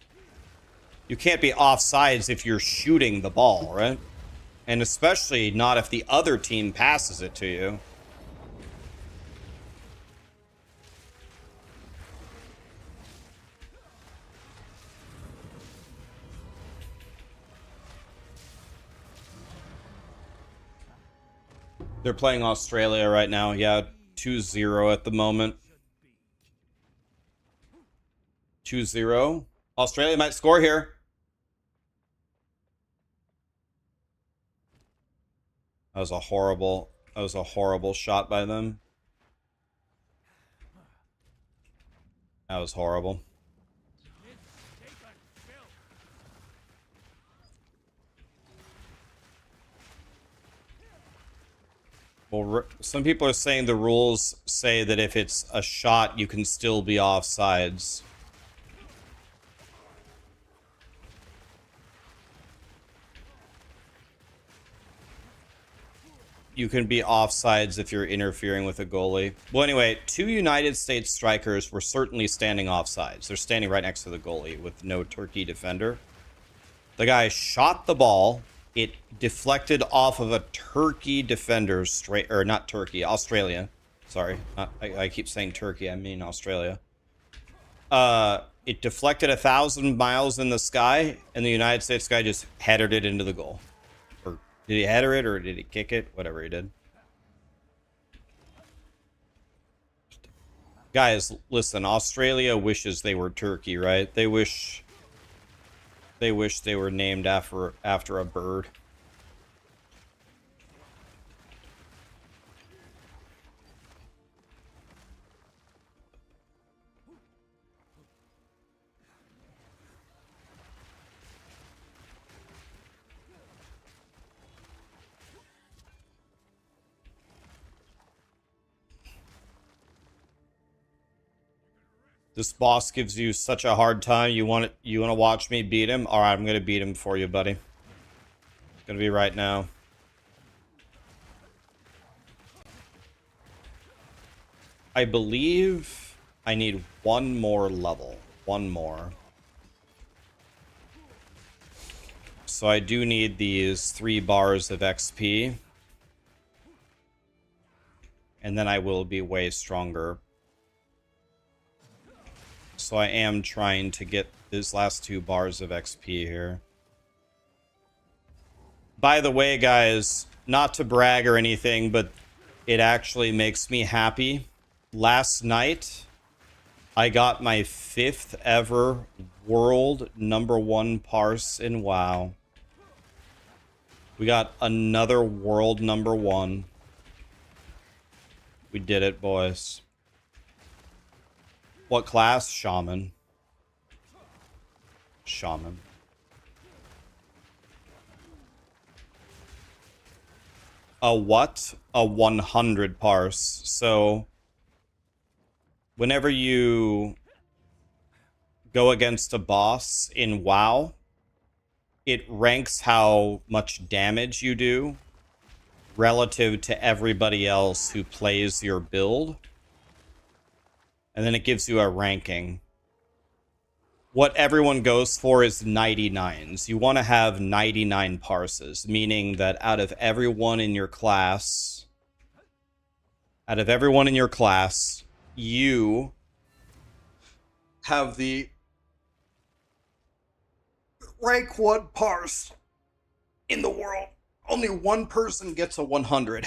You can't be offsides if you're shooting the ball, right? And especially not if the other team passes it to you. They're playing Australia right now. Yeah, 2-0 at the moment. 2-0. Australia might score here. That was a horrible shot by them. That was horrible. Well, some people are saying the rules say that if it's a shot, you can still be offsides. You can be offsides if you're interfering with a goalie. Well, anyway, 2 United States strikers were certainly standing offsides. They're standing right next to the goalie with no Turkey defender. The guy shot the ball. It deflected off of a Turkey defender straight, or not Turkey, Australia. Sorry, I keep saying Turkey. I mean Australia. It deflected 1,000 miles in the sky, and the United States guy just headed it into the goal. Did he header it or did he kick it? Whatever he did. Guys, listen, Australia wishes they were Turkey, right? They wish they were named after a bird. This boss gives you such a hard time. You want to watch me beat him? All right, I'm going to beat him for you, buddy. It's going to be right now. I believe I need one more level. One more. So I do need these 3 bars of XP. And then I will be way stronger. So I am trying to get these last 2 bars of XP here. By the way, guys, not to brag or anything, but it actually makes me happy. Last night, I got my 5th ever world #1 parse in WoW. We got another world #1. We did it, boys. What class? Shaman. Shaman. A what? A 100 parse. So, whenever you go against a boss in WoW, it ranks how much damage you do relative to everybody else who plays your build. And then it gives you a ranking. What everyone goes for is 99s. You want to have 99 parses, meaning that out of everyone in your class, you have the rank 1 parse in the world. Only one person gets a 100.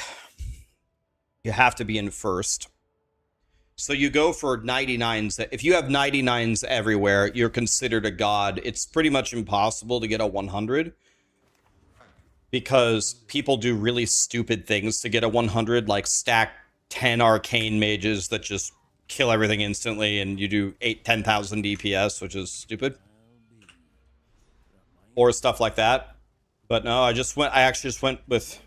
You have to be in first. So you go for 99s. If you have 99s everywhere, you're considered a god. It's pretty much impossible to get a 100 because people do really stupid things to get a 100, like stack 10 arcane mages that just kill everything instantly, and you do 10,000 DPS, which is stupid. Or stuff like that. But no, I actually just went with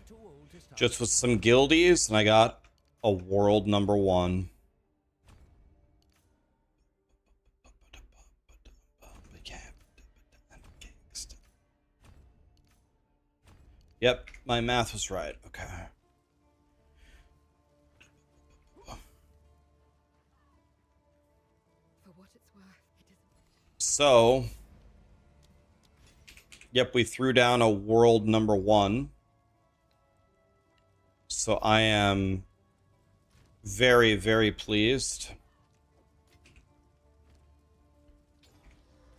some guildies, and I got a world #1. Yep, my math was right. Okay. For what it's worth, it isn't. So, yep, we threw down a world number 1. So I am very, very pleased.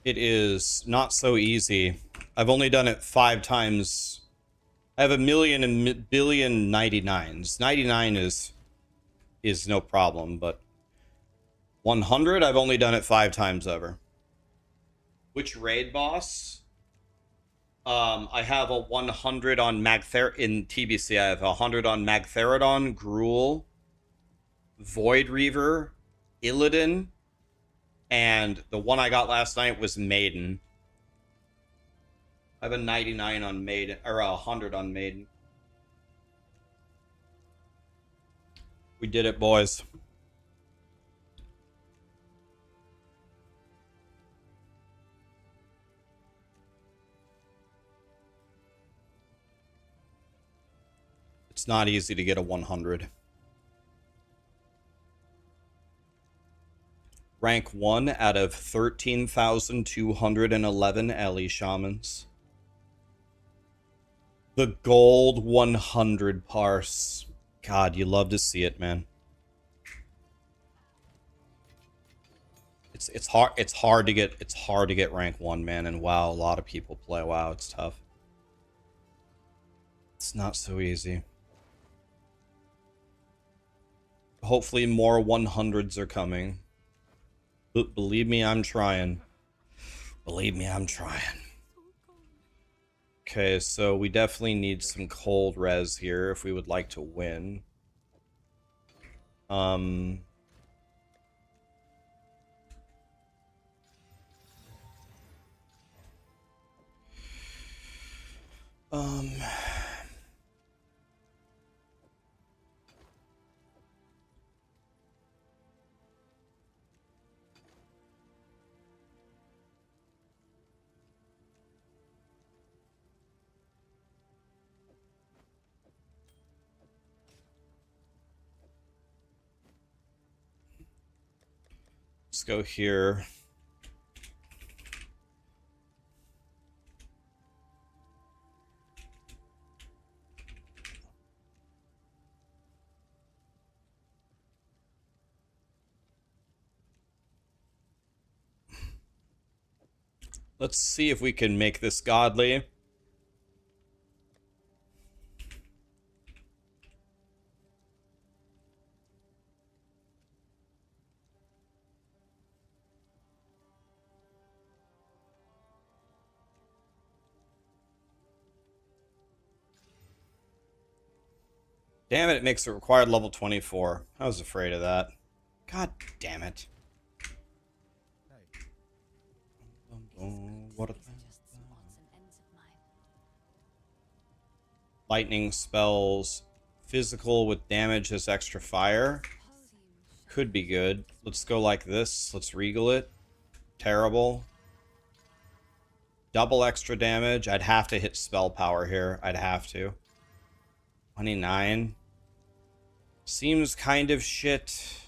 It is not so easy. I've only done it 5 times. I have a million and billion 99s. 99 is no problem, but 100, I've only done it 5 times ever. Which raid boss? I have a 100 on in TBC. I have a 100 on Magtheridon, Gruul, Void Reaver, Illidan, and the one I got last night was Maiden. I have a 99 on Maiden, or a 100 on Maiden. We did it, boys. It's not easy to get a 100. Rank 1 out of 13,211 Ellie Shamans. The gold 100 parse. God, you love to see it, man. It's hard to get rank 1, man, and WoW, a lot of people play WoW. It's tough. It's not so easy. Hopefully more 100s are coming. But believe me, I'm trying. Believe me, I'm trying. Okay, so we definitely need some cold res here if we would like to win. Let's go here. Let's see if we can make this godly. Damn it, it makes it required level 24. I was afraid of that. God damn it. What a... Lightning spells. Physical with damage as extra fire. Could be good. Let's go like this. Let's regal it. Terrible. Double extra damage. I'd have to hit spell power here. I'd have to. 29. Seems kind of shit.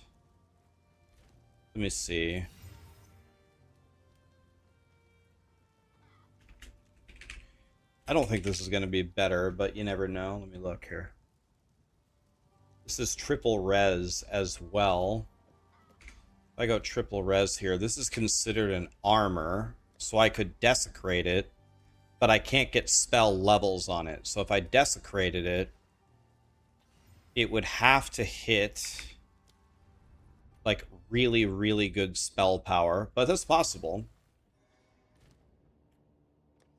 Let me see. I don't think this is going to be better, but you never know. Let me look here. This is triple res as well. If I go triple res here, this is considered an armor, so I could desecrate it, but I can't get spell levels on it. So if I desecrated it, it would have to hit like really, really good spell power, but that's possible.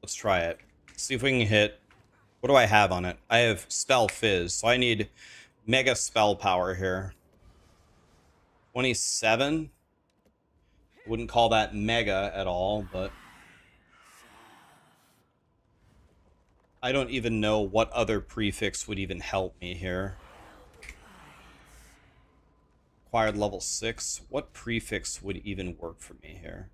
Let's try it. See if we can hit. What do I have on it? I have spell fizz, so I need mega spell power here. 27. Wouldn't call that mega at all, but I don't even know what other prefix would even help me here. Acquired level 6. What prefix would even work for me here?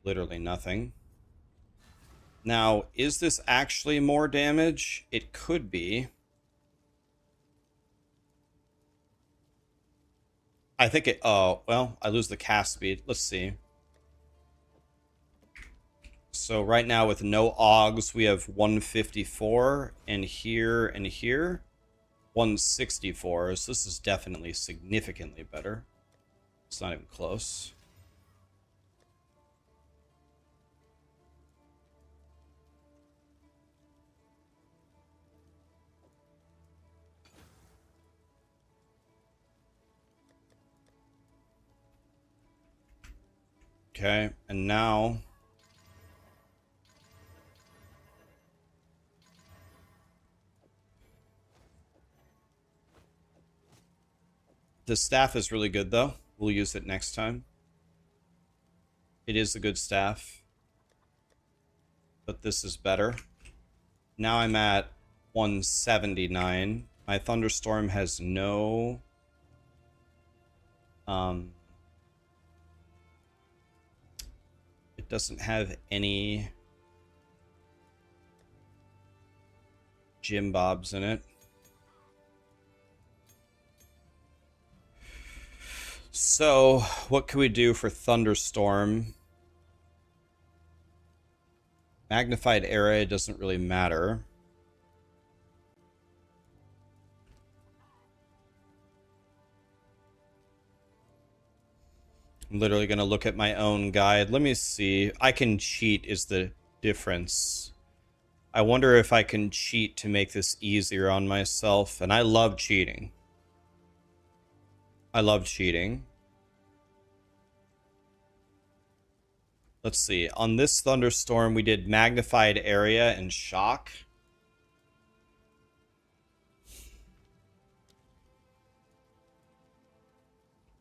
Literally nothing. Now, is this actually more damage? It could be. I think it... Oh, well, I lose the cast speed. Let's see. So right now with no Augs, we have 154. And here 164. So this is definitely significantly better. It's not even close. Okay, and now the staff is really good though. We'll use it next time. It is a good staff, but this is better. Now I'm at 179. My thunderstorm has no it doesn't have any Jim Bobs in it. So, what can we do for thunderstorm? Magnified area doesn't really matter. I'm literally going to look at my own guide. Let me see. I can cheat is the difference. I wonder if I can cheat to make this easier on myself. And I love cheating. I love cheating. Let's see. On this thunderstorm, we did magnified area and shock.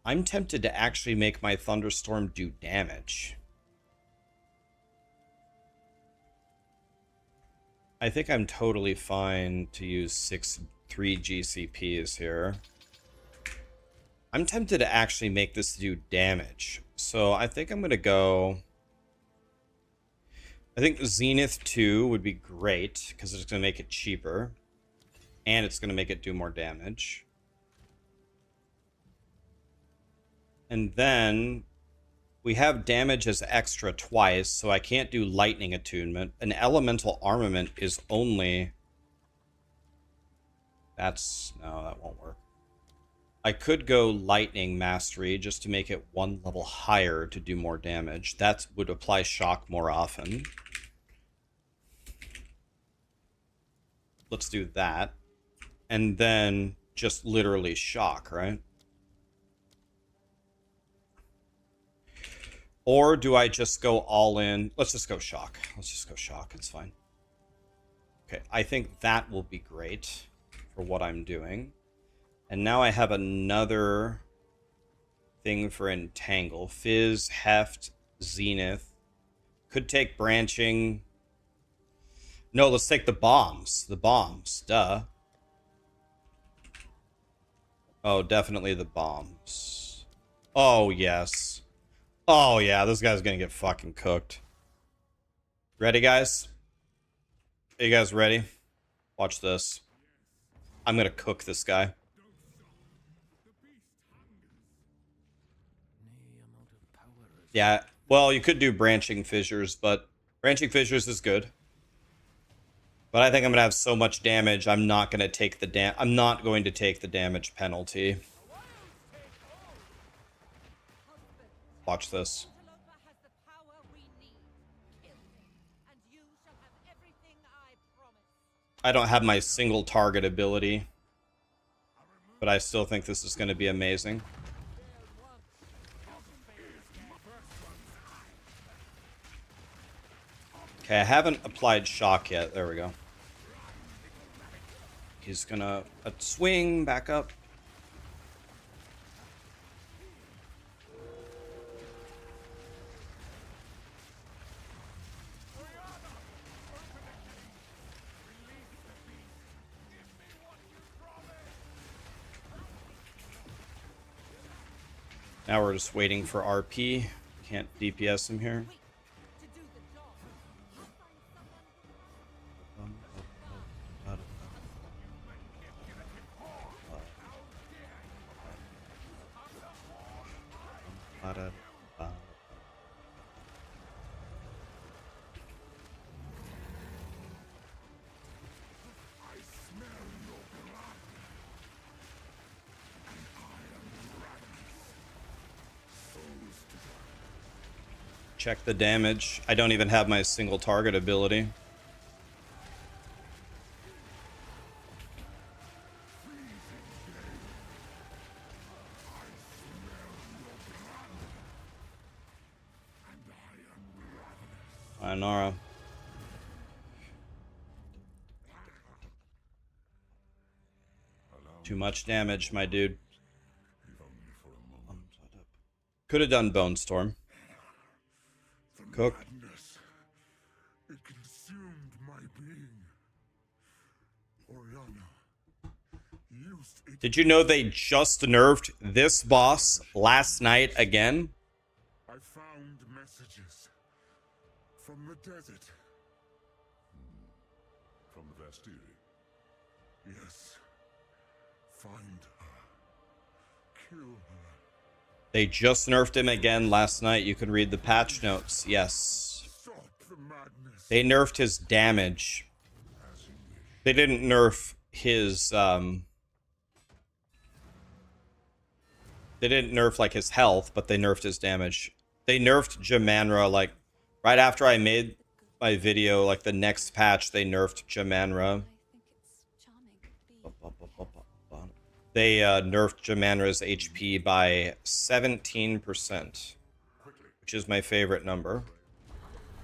I'm tempted to actually make my thunderstorm do damage. I think I'm totally fine to use 3 GCPs here. I'm tempted to actually make this do damage. So I think I'm going to go... I think Zenith 2 would be great, because it's going to make it cheaper. And it's going to make it do more damage. And then we have damage as extra twice, so I can't do lightning attunement. An elemental armament is only... That's... No, that won't work. I could go lightning mastery just to make it 1 level higher to do more damage. That would apply shock more often. Let's do that. And then just literally shock, right? Or do I just go all in? Let's just go shock. Let's just go shock. It's fine. Okay, I think that will be great for what I'm doing. And now I have another thing for entangle. Fizz, heft, zenith. Could take branching. No, let's take the bombs. The bombs. Duh. Oh, definitely the bombs. Oh, yes. Oh, yeah, this guy's gonna get fucking cooked. Ready, guys? Are you guys ready? Watch this. I'm gonna cook this guy. Yeah, well, you could do branching fissures, but branching fissures is good. But I think I'm gonna have so much damage, I'm not gonna take the I'm not going to take the damage penalty. Watch this. I don't have my single target ability, but I still think this is going to be amazing. Okay, I haven't applied shock yet. There we go. He's gonna swing back up. Now we're just waiting for RP. Can't DPS him here. Ba-da-ba. Check the damage. I don't even have my single target ability. Nara. Too much damage, my dude. Could have done Bone Storm. Cook. Madness. It consumed my being. Oriana used it. Did you know they just nerfed this boss last night again? I found messages from the desert. From the Vastiri? Yes. Find her. Kill her. They just nerfed him again last night. You can read the patch notes. Yes. Stop the madness. They nerfed his damage. They didn't nerf his, They didn't nerf, like, his health, but they nerfed his damage. They nerfed Jamanra, like, right after I made my video, like, the next patch, they nerfed Jamanra. I think it's charming. They nerfed Jamanra's HP by 17%, which is my favorite number.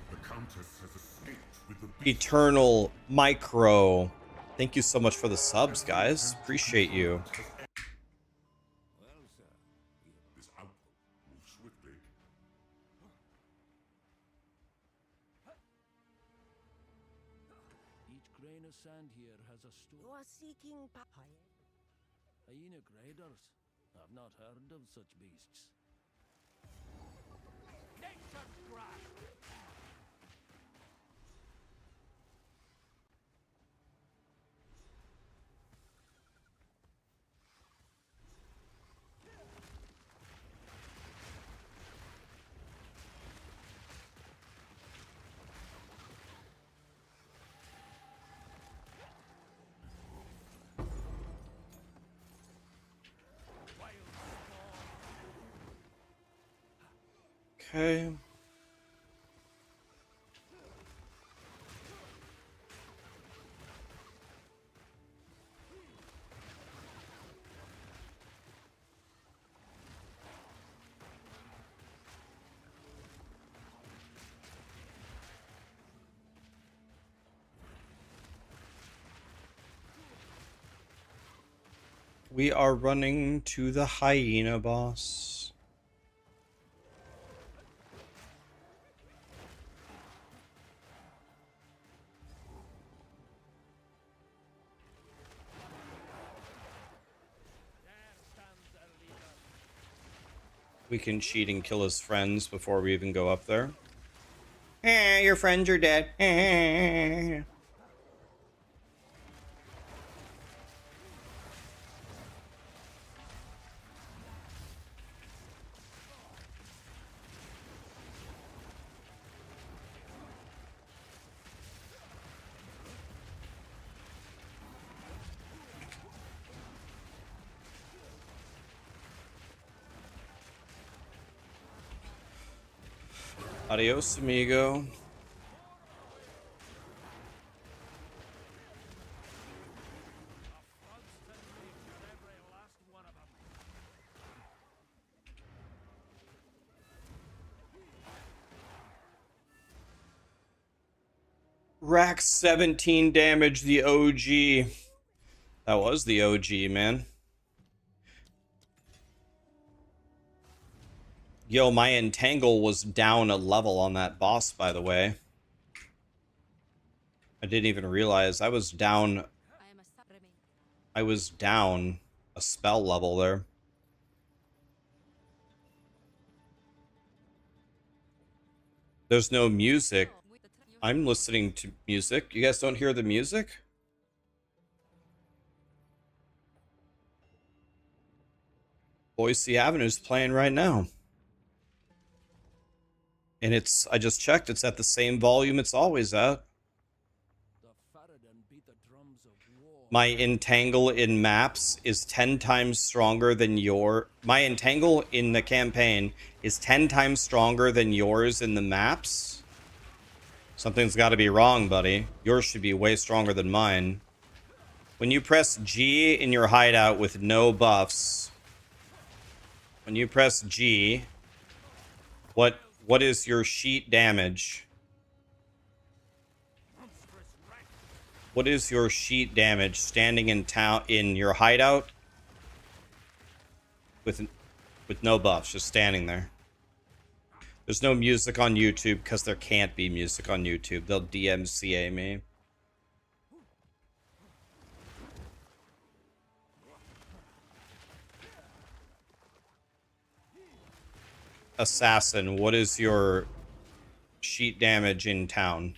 The Countess has escaped with the Eternal Micro. Thank you so much for the subs, guys. Appreciate you. Well, sir, this outpost moves swiftly. Each grain of sand here has a story. You are seeking Hyena graders. I've not heard of such beasts. Nature's grasp! Okay. We are running to the hyena boss. We can cheat and kill his friends before we even go up there. Your friends are dead. Adios, amigo. Rax 17 damage, the OG. That was the OG, man. Yo, my entangle was down a level on that boss, by the way. I didn't even realize I was down. I was down a spell level there. There's no music. I'm listening to music. You guys don't hear the music? Boise Avenue's playing right now. And I just checked, it's at the same volume it's always at. The Faradin beat the drums of war. My entangle in maps is 10 times stronger than my entangle in the campaign is 10 times stronger than yours in the maps. Something's got to be wrong, buddy. Yours should be way stronger than mine. When you press G in your hideout with no buffs, when you press G, what is your sheet damage? What is your sheet damage standing in your hideout with no buffs, just standing there? There's no music on YouTube because there can't be music on YouTube. They'll DMCA me. Assassin, what is your sheet damage in town?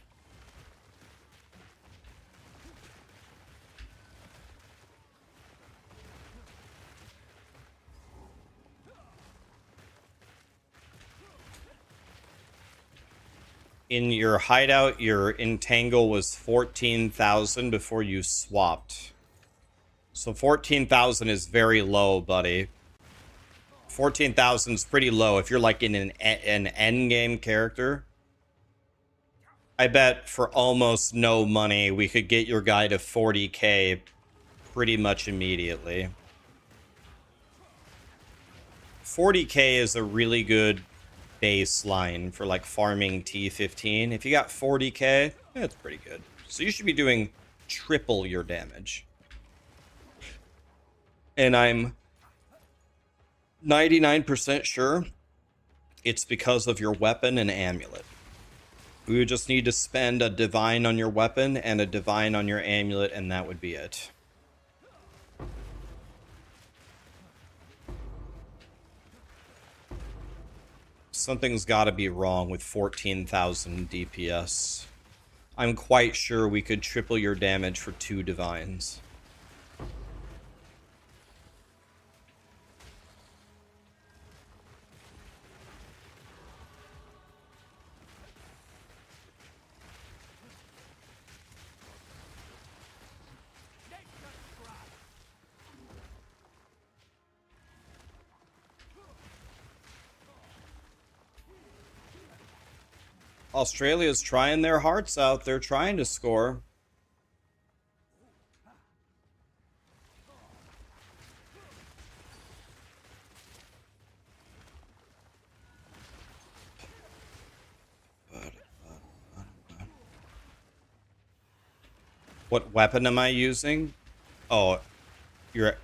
In your hideout, your entangle was 14,000 before you swapped. So 14,000 is very low, buddy. 14,000 is pretty low if you're like in an endgame character. I bet for almost no money we could get your guy to 40k pretty much immediately. 40k is a really good baseline for like farming T15. If you got 40k, that's pretty good. So you should be doing triple your damage. And I'm 99% sure it's because of your weapon and amulet. We would just need to spend a divine on your weapon and a divine on your amulet, and that would be it. Something's got to be wrong with 14,000 DPS. I'm quite sure we could triple your damage for 2 divines. Australia's trying their hearts out. They're trying to score. What weapon am I using? Oh, you're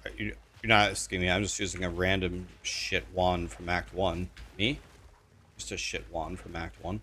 not asking me. I'm just using a random shit wand from Act 1. Me? Just a shit wand from Act 1.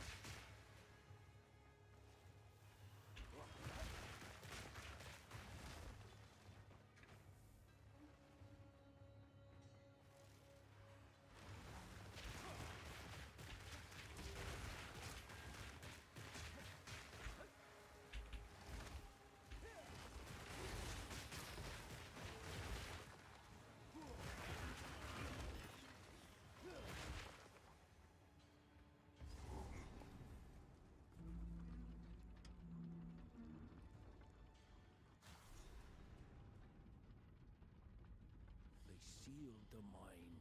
Sealed the mine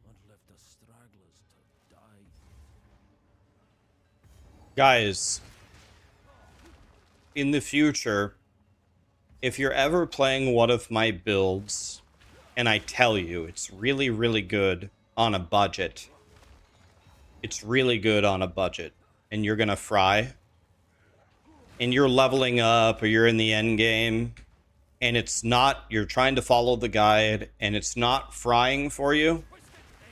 and left the stragglers to die. Guys, in the future, if you're ever playing one of my builds, and I tell you it's really, really good on a budget, it's really good on a budget, and you're gonna fry, and you're leveling up, or you're in the end game, and it's not, you're trying to follow the guide, and it's not frying for you,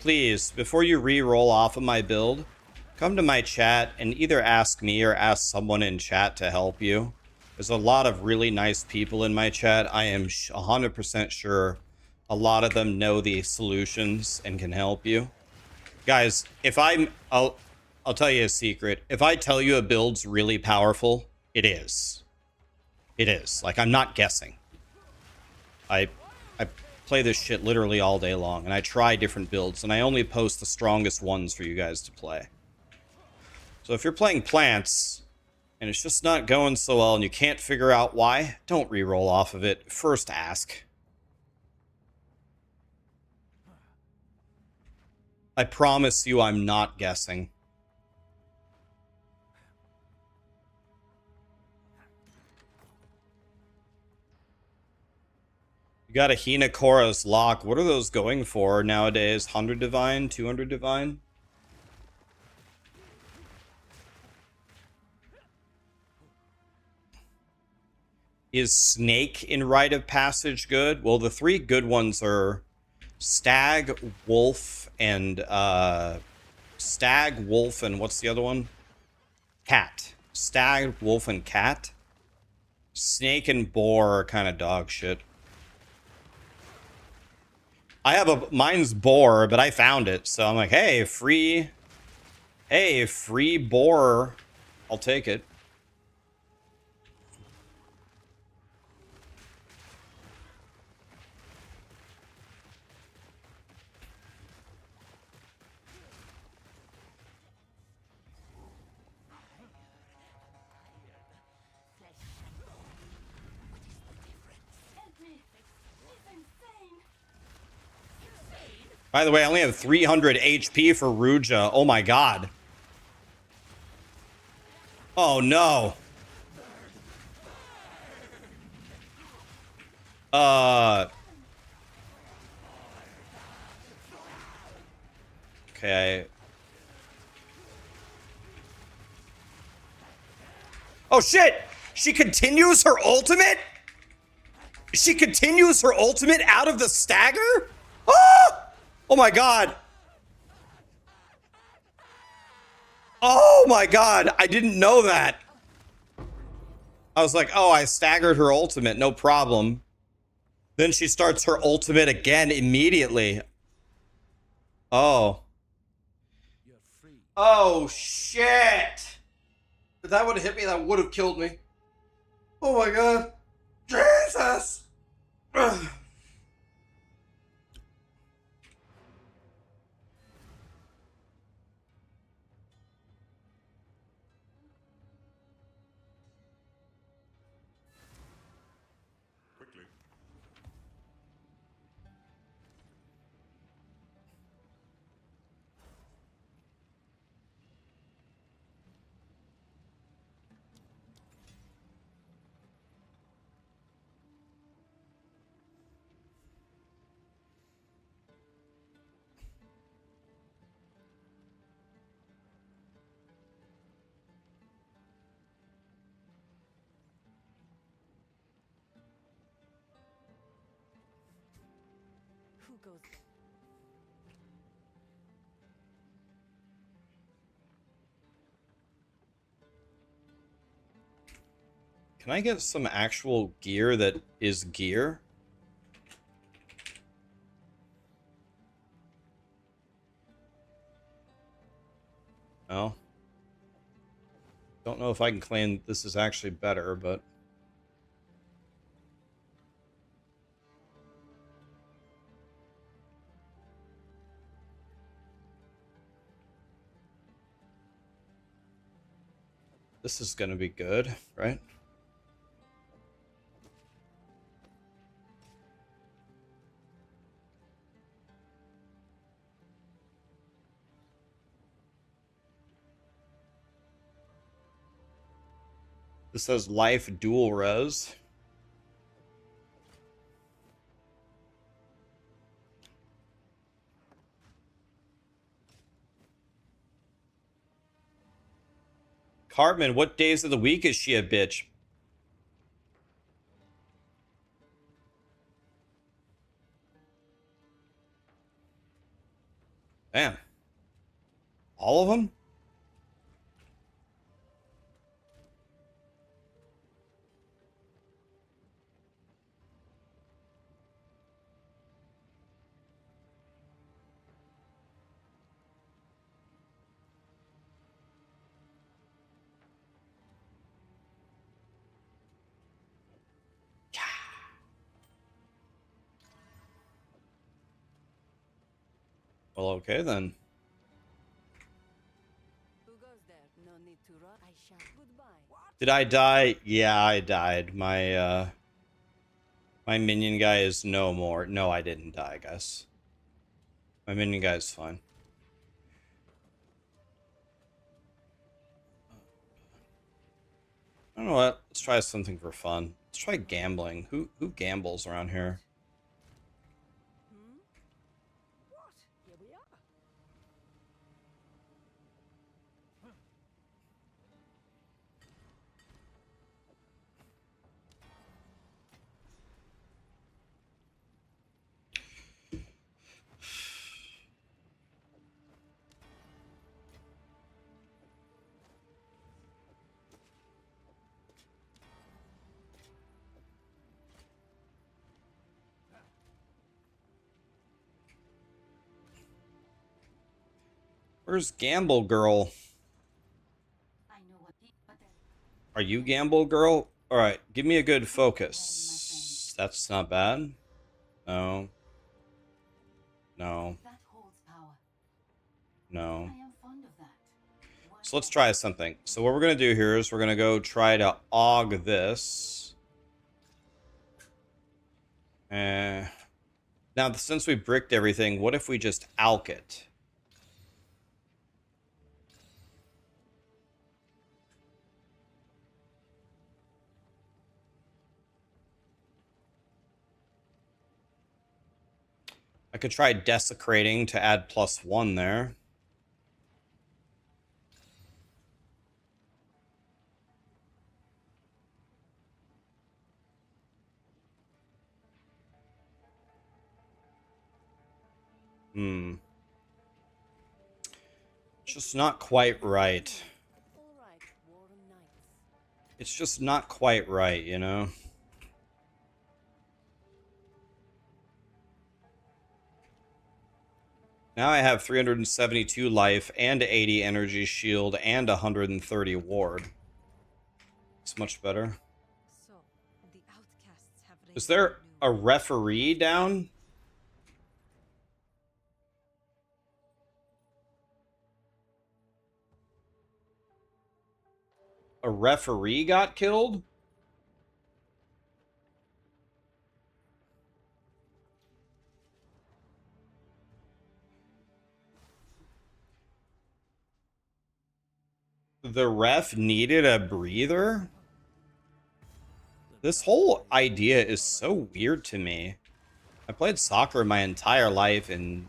please, before you re-roll off of my build, come to my chat and either ask me or ask someone in chat to help you. There's a lot of really nice people in my chat. I am 100% sure a lot of them know the solutions and can help you. Guys, I'll tell you a secret. If I tell you a build's really powerful, it is. It is. Like, I'm not guessing. I play this shit literally all day long, and I try different builds, and I only post the strongest ones for you guys to play. So if you're playing plants and it's just not going so well and you can't figure out why, don't re-roll off of it. First ask. I promise you I'm not guessing. You got a Hinakora's Lock. What are those going for nowadays? 100 Divine? 200 Divine? Is Snake in Rite of Passage good? Well, the three good ones are Stag, Wolf, and Stag, Wolf, and what's the other one? Cat. Stag, Wolf, and Cat. Snake and Boar are kind of dog shit. I have a mine's Boar, but I found it, so I'm like, hey, free Boar. I'll take it. By the way, I only have 300 HP for Ruja. Oh my god. Oh no. Okay. Oh shit! She continues her ultimate? She continues her ultimate out of the stagger? Oh! Oh my god. Oh my god, I didn't know that. I was like, oh, I staggered her ultimate, no problem. Then she starts her ultimate again immediately. Oh. You're free. Oh, shit. If that would have hit me, that would have killed me. Oh my god. Jesus. Ugh. Quickly. Who goes? Can I get some actual gear that is gear? No. Don't know if I can claim this is actually better, but... This is gonna be good, right? This says life dual res. Cartman, what days of the week is she a bitch? Damn. All of them? Well, okay then. Who goes there? None. Did I die? Yeah, I died. My minion guy is no more. No, I didn't die, guys. My minion guy is fine. I don't know what. Let's try something for fun. Let's try gambling. Who gambles around here? What? Here we are. Where's Gamble Girl? Are you Gamble Girl? Alright, give me a good focus. That's not bad. No. No. No. So let's try something. So what we're going to do here is we're going to go try to aug this. Now, since we bricked everything, what if we just alk it? I could try desecrating to add +1 there. Just not quite right. It's just not quite right, you know? Now I have 372 life and 80 energy shield and 130 ward. It's much better. So, the outcasts have Is raised there new- a referee down? A referee got killed? The ref needed a breather? This whole idea is so weird to me. I played soccer my entire life in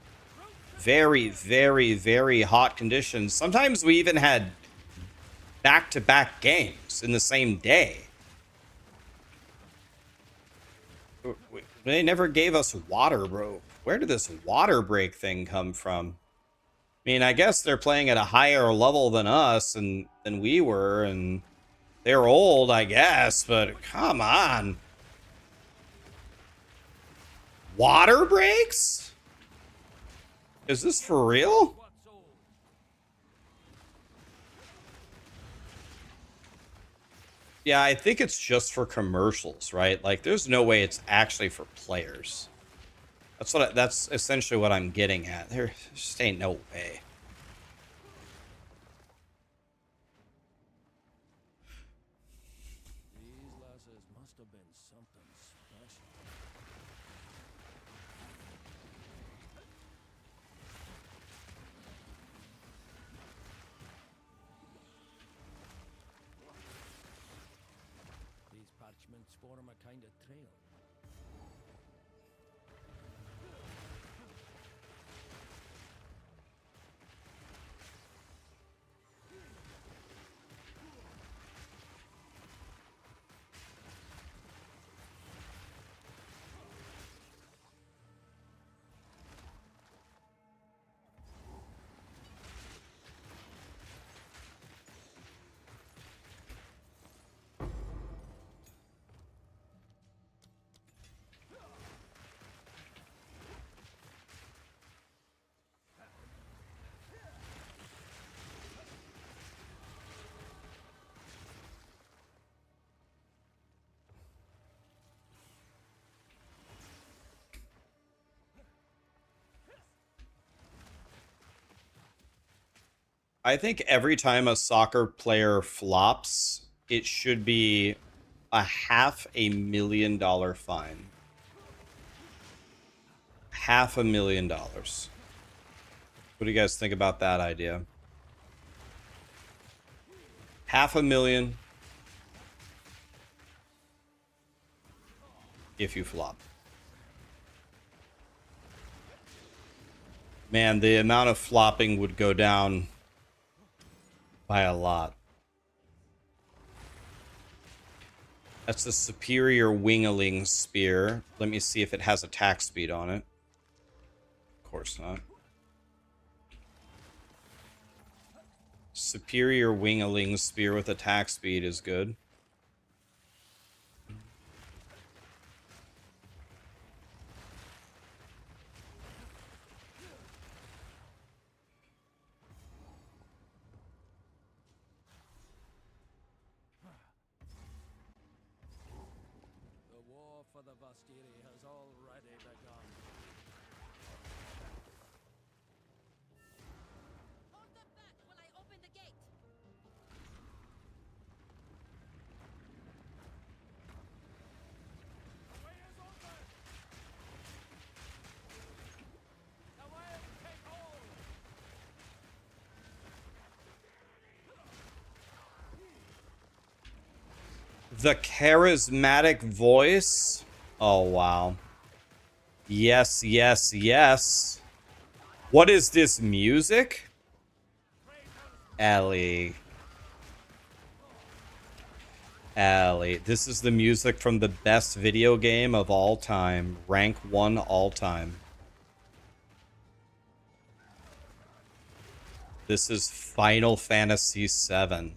very, very, very hot conditions. Sometimes we even had back-to-back games in the same day. They never gave us water, bro. Where did this water break thing come from? I mean, I guess they're playing at a higher level than us and than we were, and they're old, I guess, but come on. Water breaks? Is this for real? Yeah, I think it's just for commercials, right? Like, there's no way it's actually for players. That's essentially what I'm getting at. There just ain't no way. These lasses must have been something special. These parchments form a kind of trail. I think every time a soccer player flops, it should be a $500,000 fine. $500,000. What do you guys think about that idea? $500,000 if you flop. Man, the amount of flopping would go down by a lot. That's a superior wingaling spear. Let me see if it has attack speed on it. Of course not. Superior wingaling spear with attack speed is good. The war for the Vastiri has already begun. Hold them back while I open the gate. The way is open! The way take hold! The charismatic voice. Oh, wow. Yes, yes, yes. What is this music? Ellie. Ellie. This is the music from the best video game of all time. Rank 1 all time. This is Final Fantasy VII.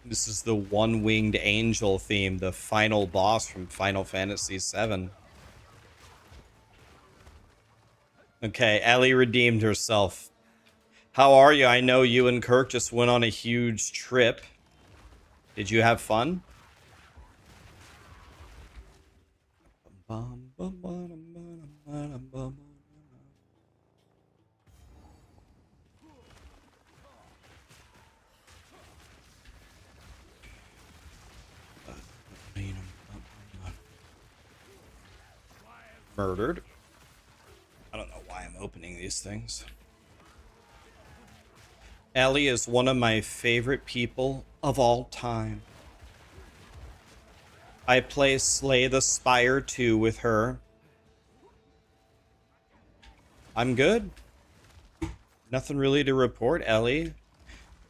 This is the one-winged angel theme, the final boss from Final Fantasy VII. Okay, Ellie redeemed herself. How are you? I know you and Kirk just went on a huge trip. Did you have fun? Murdered. I don't know why I'm opening these things. Ellie is one of my favorite people of all time. I play Slay the Spire 2 with her. I'm good. Nothing really to report, Ellie.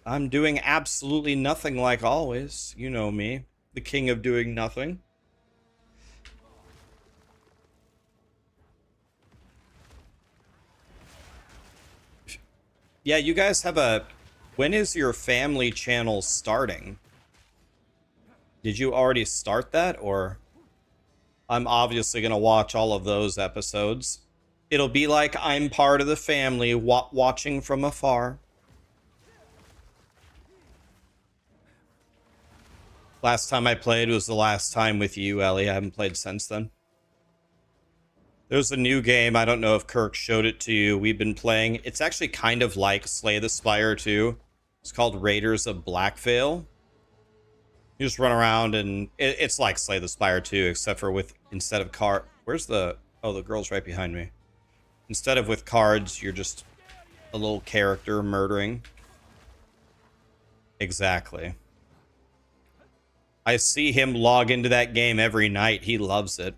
I'm doing absolutely nothing like always. You know me, the king of doing nothing. Yeah, you guys have a... When is your family channel starting? Did you already start that, or... I'm obviously going to watch all of those episodes. It'll be like I'm part of the family, watching from afar. Last time I played was the last time with you, Ellie. I haven't played since then. There's a new game. I don't know if Kirk showed it to you. We've been playing. It's actually kind of like Slay the Spire 2. It's called Raiders of Blackvale. You just run around and it's like Slay the Spire 2, except for with instead of card. Where's the... Oh, the girl's right behind me. Instead of with cards, you're just a little character murdering. Exactly. I see him log into that game every night. He loves it.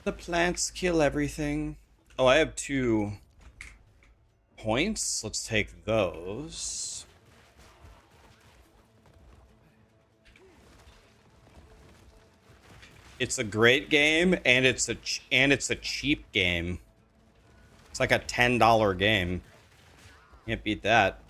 The plants kill everything. Oh, I have 2 points. Let's take those. It's a great game, and it's a cheap game. It's like a $10 game. Can't beat that.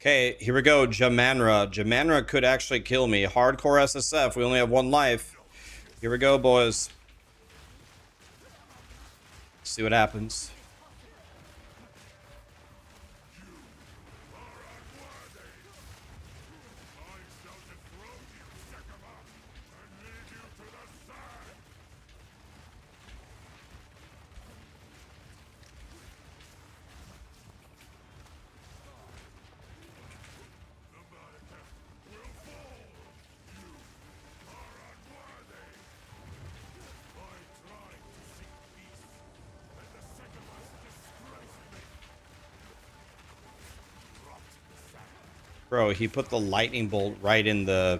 Okay, here we go. Jamanra. Jamanra could actually kill me. Hardcore SSF. We only have one life. Here we go, boys. See what happens. Bro, he put the lightning bolt right in the...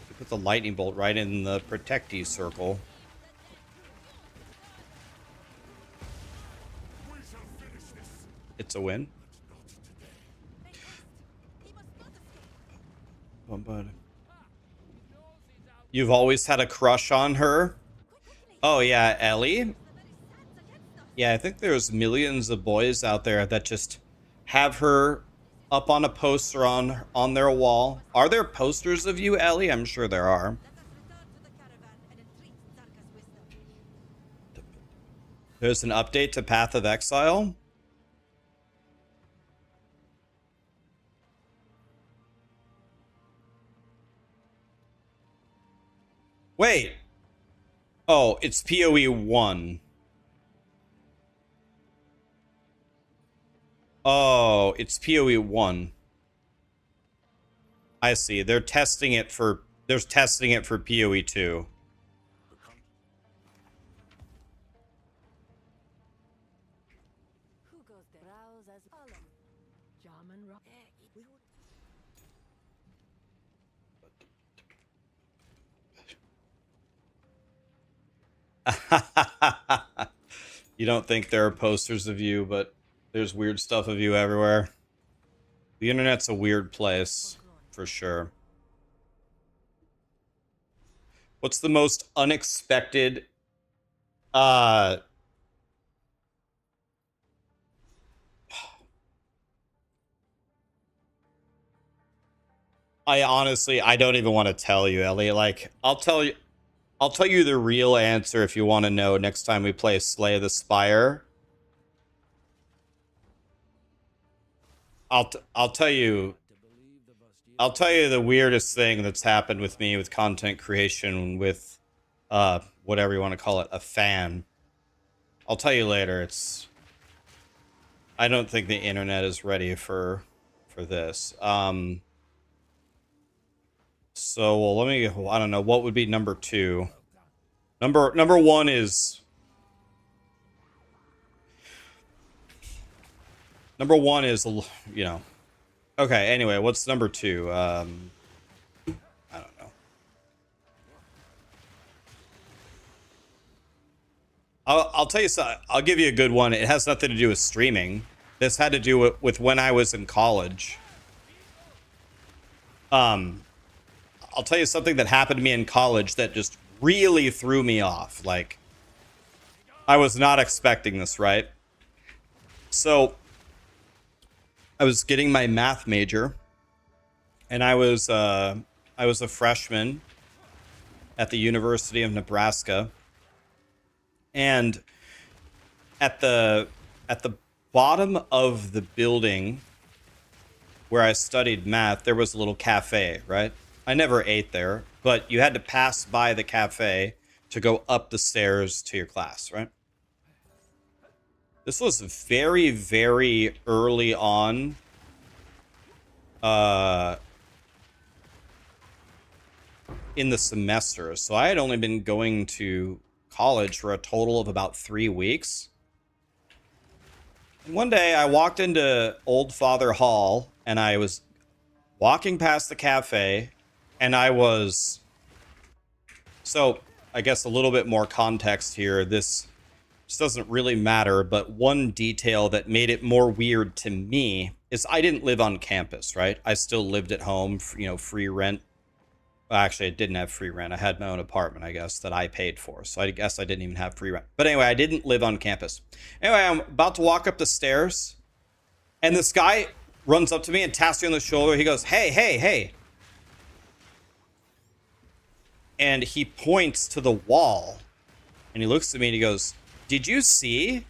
He put the lightning bolt right in the protectee circle. It's a win. You've always had a crush on her? Oh yeah, Ellie? Yeah, I think there's millions of boys out there that just have her up on a poster on their wall. Are there posters of you, Ellie? I'm sure there are. There's an update to Path of Exile. Wait. Oh, it's PoE 1. Oh, it's PoE 1. I see. They're testing it for PoE 2. Who goes there? Rouse as Alam. Jaman Rock. You don't think there are posters of you, but there's weird stuff of you everywhere. The internet's a weird place, for sure. What's the most unexpected... I honestly, I don't even want to tell you, Ellie. Like, I'll tell you the real answer if you want to know next time we play Slay the Spire. I'll tell you the weirdest thing that's happened with me with content creation with whatever you want to call it, a fan. I'll tell you later. I don't think the internet is ready for this. So well, I don't know, what would be number 2? Number 1 is... Number 1 is, you know... Okay, anyway, what's number 2? I don't know. I'll tell you something. I'll give you a good one. It has nothing to do with streaming. This had to do with when I was in college. I'll tell you something that happened to me in college that just really threw me off. Like, I was not expecting this, right? So, I was getting my math major, and I was a freshman at the University of Nebraska, and at the bottom of the building where I studied math, there was a little cafe, right? I never ate there, but you had to pass by the cafe to go up the stairs to your class, right? This was very, very early on. In the semester. So I had only been going to college for a total of about 3 weeks. And one day I walked into Old Father Hall and I was walking past the cafe and I was... So I guess a little bit more context here. This doesn't really matter, but one detail that made it more weird to me is I didn't live on campus, right? I still lived at home, you know, free rent. Well, actually, I didn't have free rent. I had my own apartment, I guess, that I paid for. So I guess I didn't even have free rent. But anyway, I didn't live on campus. Anyway, I'm about to walk up the stairs, and this guy runs up to me and taps me on the shoulder. He goes, "Hey, hey, hey." And he points to the wall. And he looks at me and he goes, "Did you see?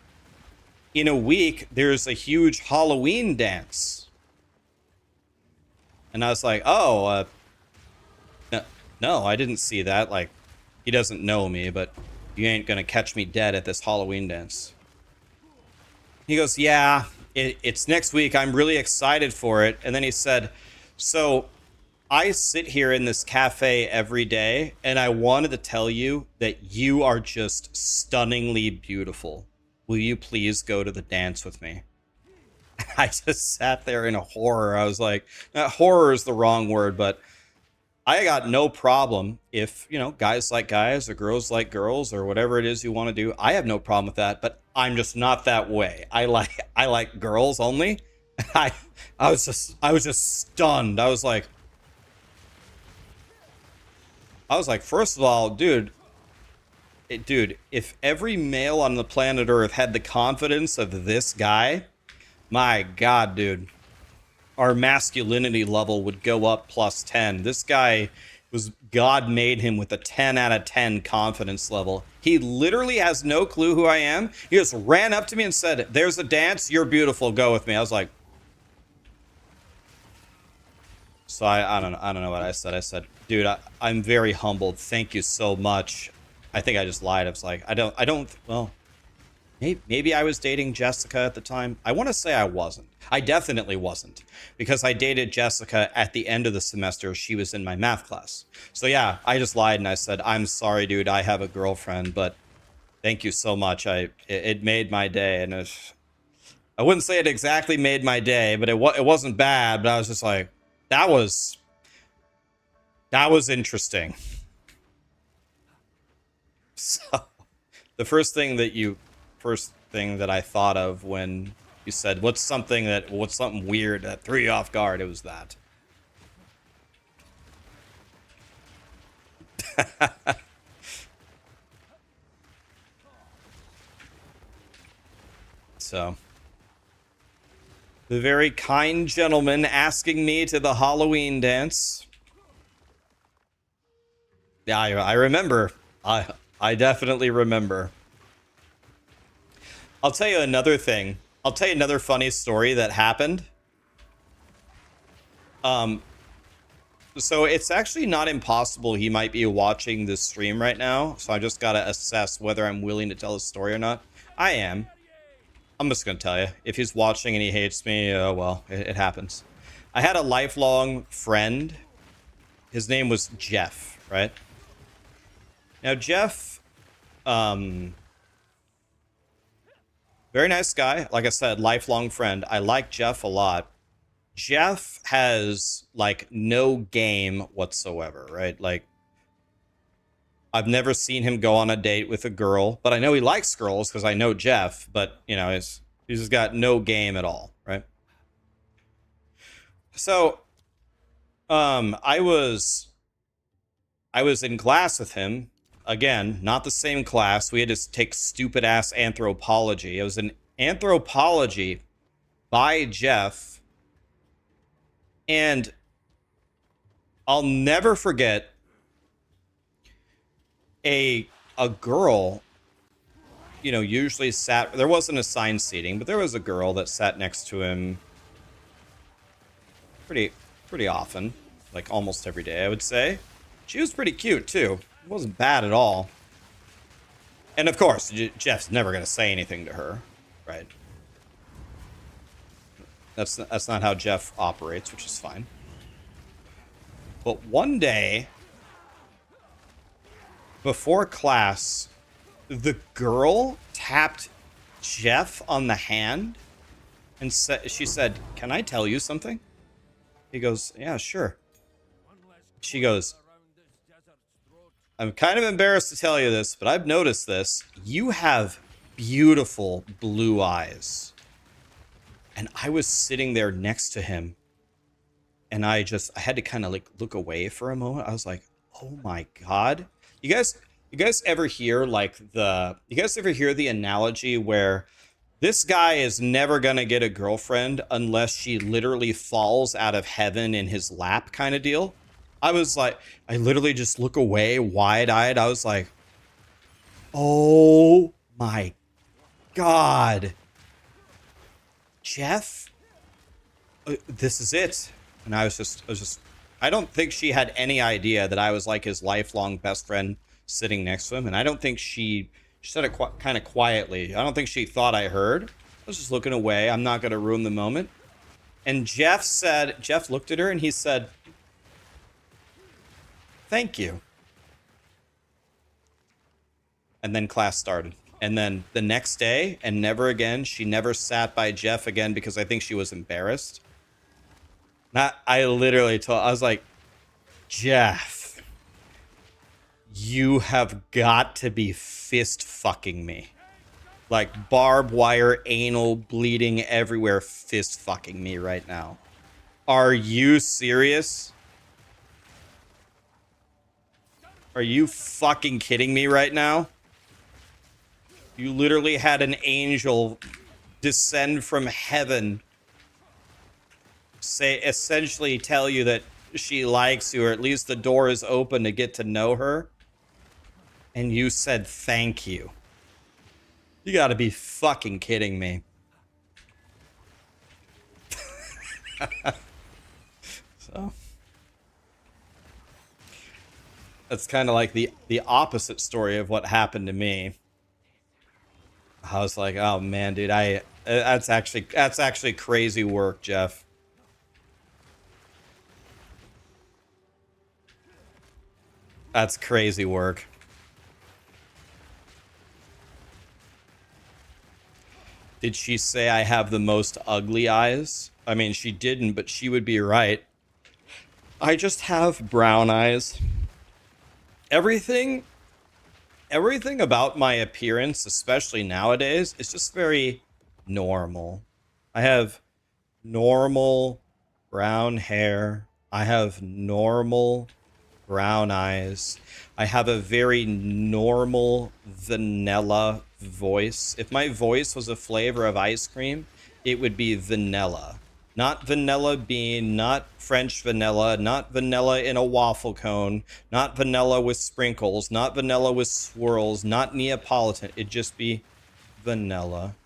In a week, there's a huge Halloween dance." And I was like, "Oh, no, I didn't see that. Like, he doesn't know me, but you ain't gonna catch me dead at this Halloween dance." He goes, "Yeah, it's next week. I'm really excited for it." And then he said, "So I sit here in this cafe every day, and I wanted to tell you that you are just stunningly beautiful. Will you please go to the dance with me?" I just sat there in a horror. I was like, horror is the wrong word, but I got no problem if, guys like guys or girls like girls or whatever it is you want to do. I have no problem with that, but I'm just not that way. I like girls only. I was just stunned. I was like, first of all, dude, if every male on the planet Earth had the confidence of this guy, my God, dude, our masculinity level would go up +10. This guy God made him with a 10 out of 10 confidence level. He literally has no clue who I am. He just ran up to me and said, "There's a dance. You're beautiful. Go with me." I was like, so I don't know what I said. I said, "Dude, I'm very humbled. Thank you so much." I think I just lied. I was like, well, maybe I was dating Jessica at the time. I want to say I wasn't. I definitely wasn't, because I dated Jessica at the end of the semester. She was in my math class. So yeah, I just lied and I said, "I'm sorry, dude. I have a girlfriend, but thank you so much. It made my day." And I wouldn't say it exactly made my day, but it wasn't bad. But I was just like, that was interesting. So the first thing that I thought of when you said, what's something weird that threw you off guard, it was that. So, the very kind gentleman asking me to the Halloween dance. Yeah, I remember. I definitely remember. I'll tell you another thing. I'll tell you another funny story that happened. So it's actually not impossible he might be watching this stream right now. So I just gotta assess whether I'm willing to tell a story or not. I am. I'm just gonna tell you. If he's watching and he hates me, well, it happens. I had a lifelong friend. His name was Jeff, right? Now, Jeff, very nice guy. Like I said, lifelong friend. I like Jeff a lot. Jeff has, like, no game whatsoever, right? Like, I've never seen him go on a date with a girl, but I know he likes girls because I know Jeff, but, he's just got no game at all, right? So, I was in class with him. Again, not the same class. We had to take stupid-ass anthropology. It was an anthropology by Jeff. And I'll never forget a girl, usually sat... There wasn't assigned seating, but there was a girl that sat next to him pretty often. Like, almost every day, I would say. She was pretty cute, too. It wasn't bad at all. And of course, Jeff's never going to say anything to her, right? That's not how Jeff operates, which is fine. But one day, before class, the girl tapped Jeff on the hand and she said, "Can I tell you something?" He goes, "Yeah, sure." She goes, "I'm kind of embarrassed to tell you this, but I've noticed this. You have beautiful blue eyes." And I was sitting there next to him, and I had to kind of like look away for a moment. I was like, "Oh my God." You guys ever hear the analogy where This guy is never gonna get a girlfriend unless she literally falls out of heaven in his lap kind of deal. I was like, I literally just look away wide-eyed. I was like, oh my God. Jeff? This is it. And I was just, I don't think she had any idea that I was like his lifelong best friend sitting next to him. And I don't think she said it kind of quietly. I don't think she thought I heard. I was just looking away. I'm not going to ruin the moment. And Jeff looked at her and he said, thank you. And then class started. And then the next day, and never again, she never sat by Jeff again because I think she was embarrassed. I literally I was like, Jeff, you have got to be fist fucking me. Like barbed wire, anal, bleeding everywhere, fist fucking me right now. Are you serious? Are you fucking kidding me right now? You literally had an angel descend from heaven, essentially tell you that she likes you, or at least the door is open to get to know her, and you said thank you. You gotta be fucking kidding me. So that's kind of like the opposite story of what happened to me. I was like, oh man, dude, that's actually crazy work, Jeff. That's crazy work. Did she say I have the most ugly eyes? I mean, she didn't, but she would be right. I just have brown eyes. Everything about my appearance, especially nowadays, is just very normal. I have normal brown hair. I have normal brown eyes. I have a very normal vanilla voice. If my voice was a flavor of ice cream, it would be vanilla. Not vanilla bean, not French vanilla, not vanilla in a waffle cone, not vanilla with sprinkles, not vanilla with swirls, not Neapolitan. It'd just be vanilla.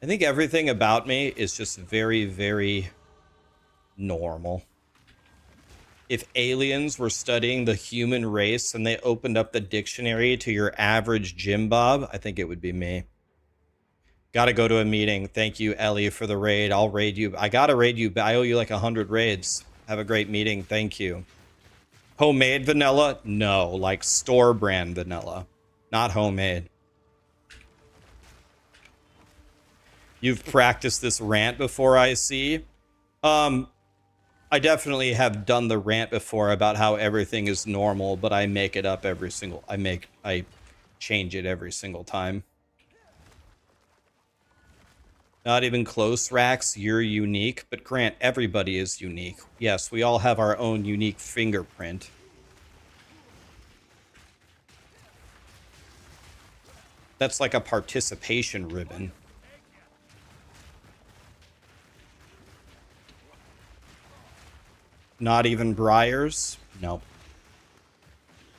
I think everything about me is just very, very normal. If aliens were studying the human race and they opened up the dictionary to your average Jim Bob, I think it would be me. Gotta go to a meeting. Thank you, Ellie, for the raid. I'll raid you. I gotta raid you. I owe you like 100 raids. Have a great meeting. Thank you. Homemade vanilla? No, like store brand vanilla. Not homemade. You've practiced this rant before, I see. I definitely have done the rant before about how everything is normal, but I make it up every single... I change it every single time. Not even close, Rax. You're unique. But Grant, everybody is unique. Yes, we all have our own unique fingerprint. That's like a participation ribbon. Not even Briars? Nope.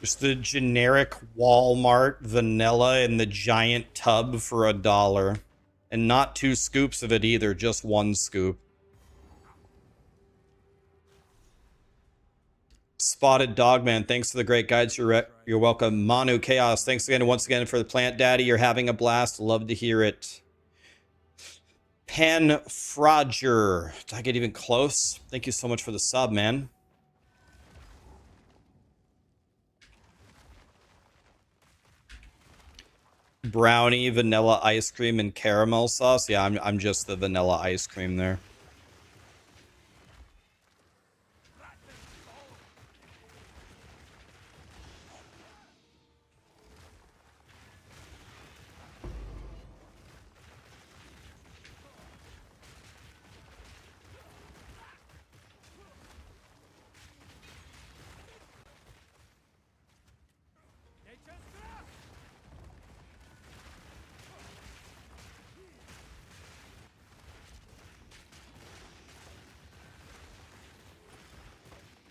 Just the generic Walmart vanilla in the giant tub for $1. And not 2 scoops of it either, just 1 scoop. Spotted Dogman, thanks for the great guides. You're welcome. Manu Chaos, thanks again once again for the plant daddy. You're having a blast. Love to hear it. Pan Frodger. Did I get even close? Thank you so much for the sub, man. Brownie, vanilla ice cream, and caramel sauce. Yeah, I'm just the vanilla ice cream there.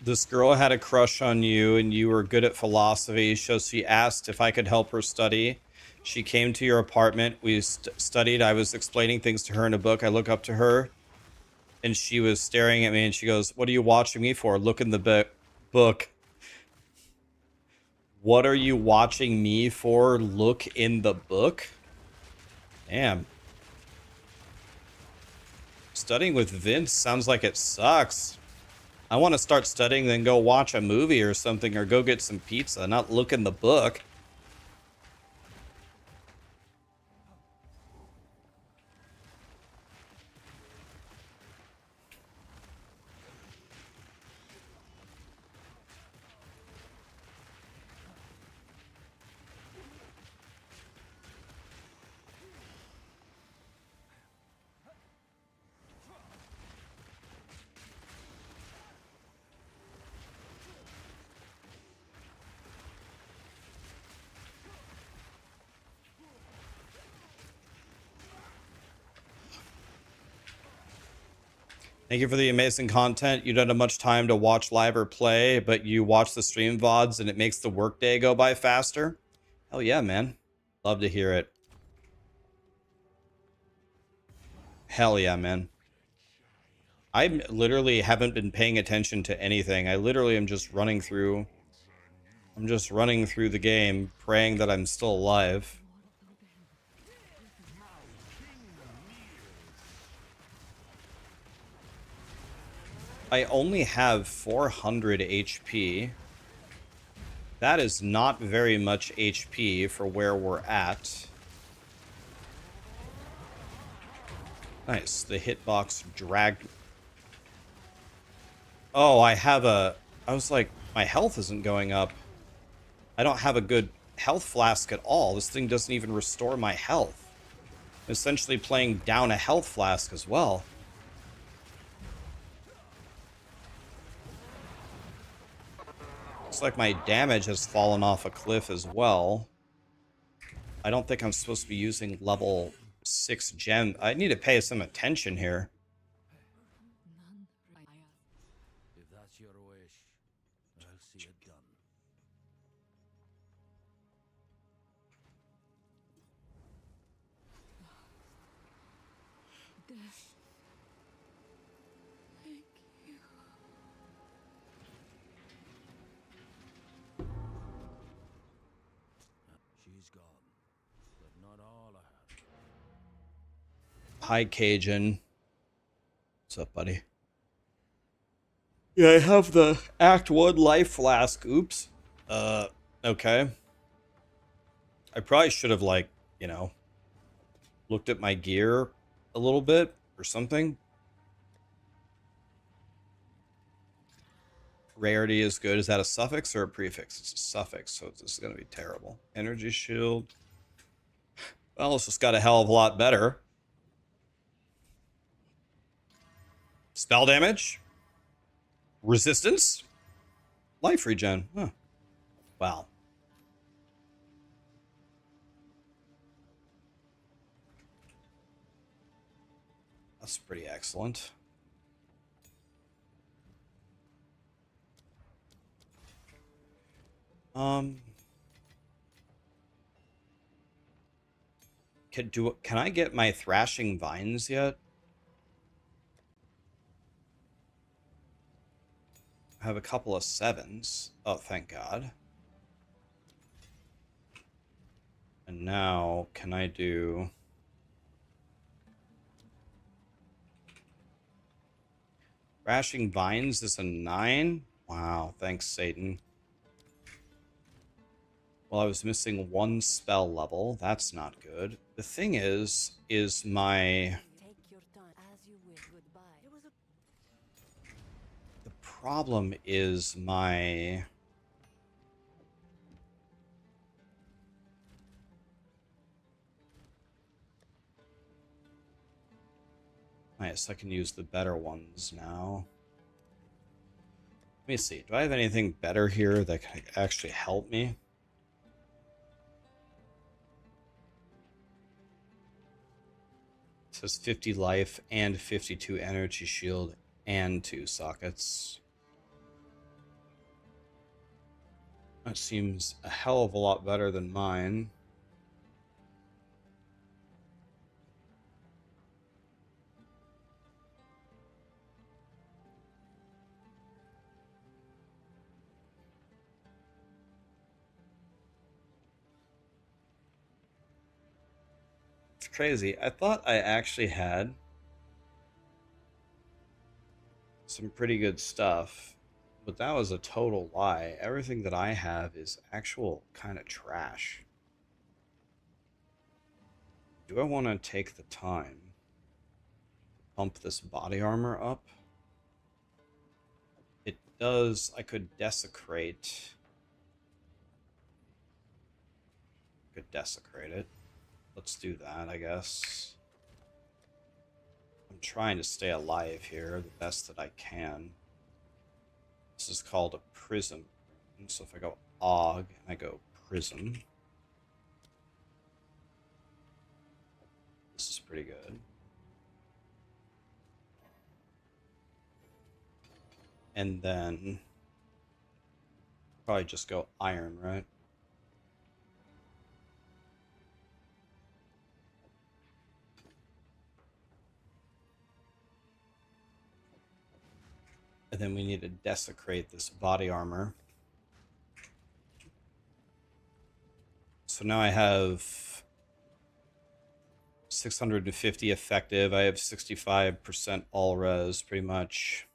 This girl had a crush on you and you were good at philosophy, so she asked if I could help her study. She came to your apartment. We studied. I was explaining things to her in a book. I look up to her and she was staring at me and she goes, "What are you watching me for? Look in the book." What are you watching me for? Look in the book? Damn. Studying with Vince sounds like it sucks. I want to start studying, then go watch a movie or something, or go get some pizza, not look in the book. Thank you for the amazing content. You don't have much time to watch live or play, but you watch the stream VODs and it makes the workday go by faster. Hell yeah, man. Love to hear it. Hell yeah, man. I literally haven't been paying attention to anything. I literally am just running through. I'm just running through the game, praying that I'm still alive. I only have 400 HP. That is not very much HP for where we're at. Nice. The hitbox dragged. Oh, I was like, my health isn't going up. I don't have a good health flask at all. This thing doesn't even restore my health. I'm essentially playing down a health flask as well. Looks like my damage has fallen off a cliff as well. I don't think I'm supposed to be using level 6 gem. I need to pay some attention here. If that's your wish, I'll see it done. She's gone, but not all of her. Hi, Cajun. What's up, buddy? Yeah, I have the Act 1 life flask. Oops. Okay. I probably should have, like, you know, looked at my gear a little bit or something. Rarity is good. Is that a suffix or a prefix? It's a suffix, so this is going to be terrible. Energy shield. Well, it's just got a hell of a lot better. Spell damage. Resistance. Life regen. Huh. Wow. That's pretty excellent. Can I get my thrashing vines yet? I have a couple of 7s. Oh, thank God. And now, can I do... Thrashing vines is a 9? Wow, thanks, Satan. Well, I was missing 1 spell level. That's not good. The thing is my... Take your time as you wish. Goodbye. It was a The problem is my... Nice, I can use the better ones now. Let me see. Do I have anything better here that can actually help me? It says 50 life and 52 energy shield and 2 sockets. That seems a hell of a lot better than mine. It's crazy. I thought I actually had some pretty good stuff, but that was a total lie. Everything that I have is actual kind of trash. Do I want to take the time to pump this body armor up? It does. I could desecrate. Could desecrate it. Let's do that, I guess. I'm trying to stay alive here the best that I can. This is called a prism. And so if I go AUG and I go prism, this is pretty good. And then probably just go iron, right? And then we need to desecrate this body armor. So now I have 650 effective. I have 65% all res, pretty much.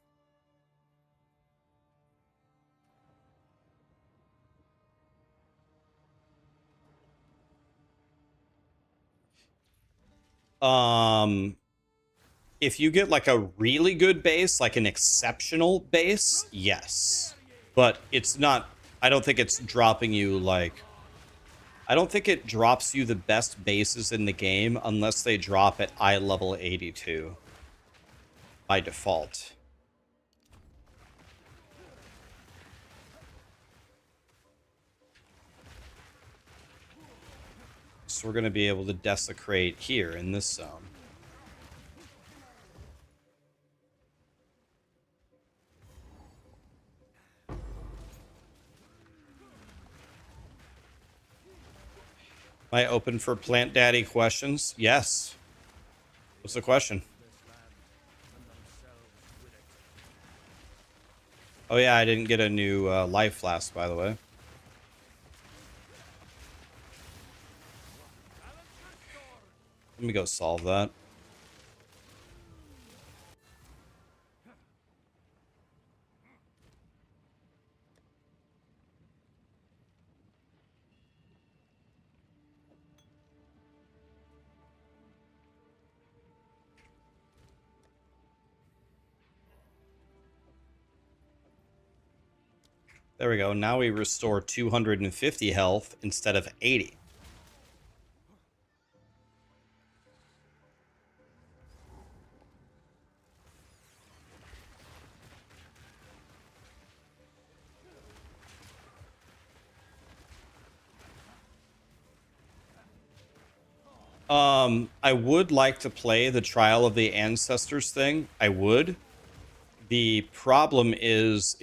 If you get like a really good base, like an exceptional base, yes. But it's not, I don't think it's dropping you like, I don't think it drops you the best bases in the game unless they drop at eye level 82 by default. So we're going to be able to desecrate here in this zone. Am I open for Plant Daddy questions? Yes. What's the question? Oh yeah, I didn't get a new life flask, by the way. Let me go solve that. There we go. Now we restore 250 health instead of 80. I would like to play the Trial of the Ancestors thing. I would. The problem is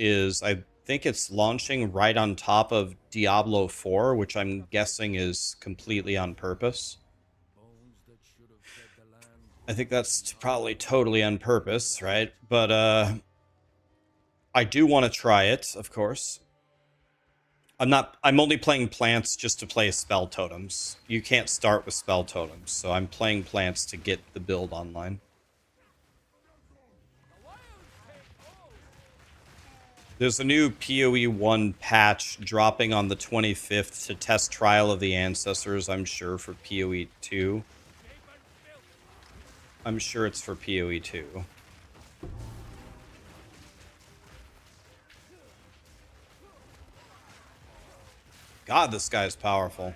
I think it's launching right on top of Diablo 4, which I'm guessing is completely on purpose. I think that's probably totally on purpose, right? But I do want to try it, of course. I'm only playing plants just to play spell totems. You can't start with spell totems, so I'm playing plants to get the build online. There's a new PoE 1 patch dropping on the 25th to test Trial of the Ancestors, I'm sure, for PoE 2. I'm sure it's for PoE 2. God, this guy's powerful.